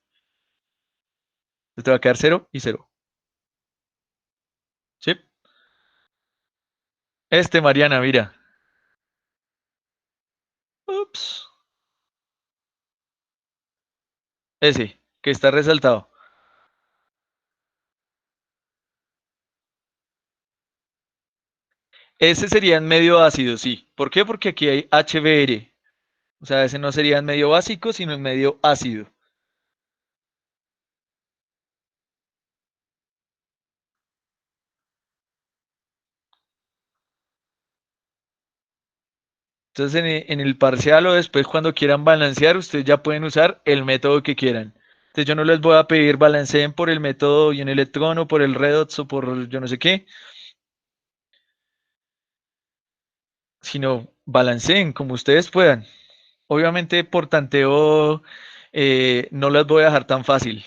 Entonces te va a quedar cero y cero. ¿Sí? Mariana, mira. Ups. Ese, que está resaltado. Ese sería en medio ácido, sí. ¿Por qué? Porque aquí hay HBr. O sea, ese no sería en medio básico, sino en medio ácido. Entonces, en el parcial o después cuando quieran balancear, ustedes ya pueden usar el método que quieran. Entonces, yo no les voy a pedir balanceen por el método y un electrón o por el redox o por yo no sé qué, sino balanceen como ustedes puedan. Obviamente, por tanteo, no las voy a dejar tan fácil.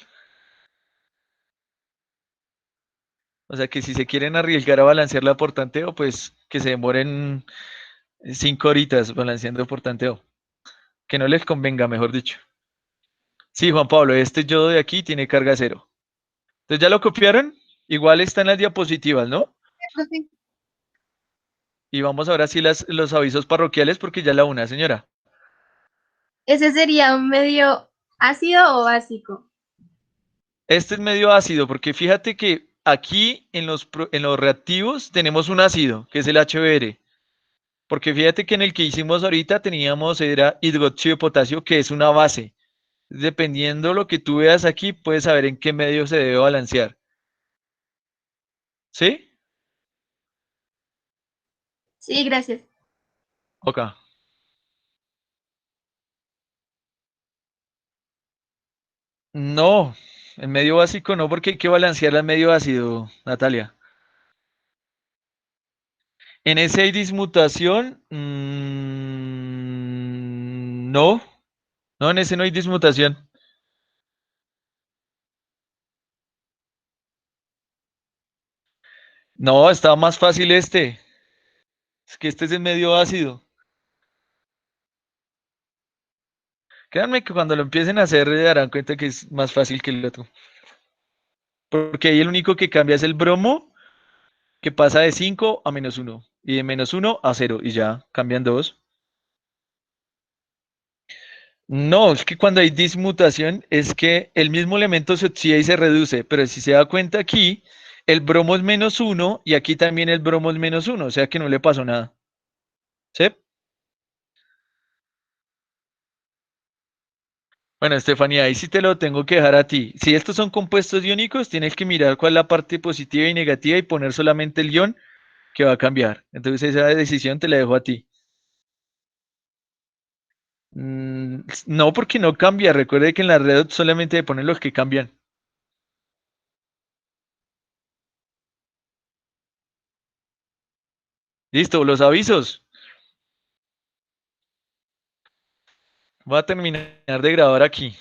O sea que si se quieren arriesgar a balancearla por tanteo, pues que se demoren 5 horitas balanceando por tanteo. Que no les convenga, mejor dicho. Sí, Juan Pablo, este yodo de aquí tiene carga cero. Entonces, ¿ya lo copiaron? Igual está en las diapositivas, ¿no? Profe. Y vamos ahora sí los avisos parroquiales porque ya la una, señora. ¿Ese sería un medio ácido o básico? Este es medio ácido porque fíjate que aquí en los reactivos tenemos un ácido, que es el HBr. Porque fíjate que en el que hicimos ahorita teníamos, era hidróxido de potasio, que es una base. Dependiendo lo que tú veas aquí, puedes saber en qué medio se debe balancear. ¿Sí? Sí, gracias. Ok. No, en medio básico no, porque hay que balancearla en medio ácido, Natalia. En ese hay dismutación. No, no, en ese no hay dismutación. No, estaba más fácil este. Es que este es en medio ácido. Créanme que cuando lo empiecen a hacer se darán cuenta que es más fácil que el otro. Porque ahí el único que cambia es el bromo, que pasa de 5 a -1. Y de -1 a 0. Y ya cambian dos. No, es que cuando hay dismutación es que el mismo elemento se oxida y se reduce, pero si se da cuenta aquí, el bromo es -1 y aquí también el bromo es -1, o sea que no le pasó nada. ¿Sí? Bueno, Estefanía, ahí sí te lo tengo que dejar a ti. Si estos son compuestos iónicos, tienes que mirar cuál es la parte positiva y negativa y poner solamente el ion que va a cambiar. Entonces esa decisión te la dejo a ti. No, porque no cambia. Recuerde que en la red solamente ponen los que cambian. Listo, los avisos. Voy a terminar de grabar aquí.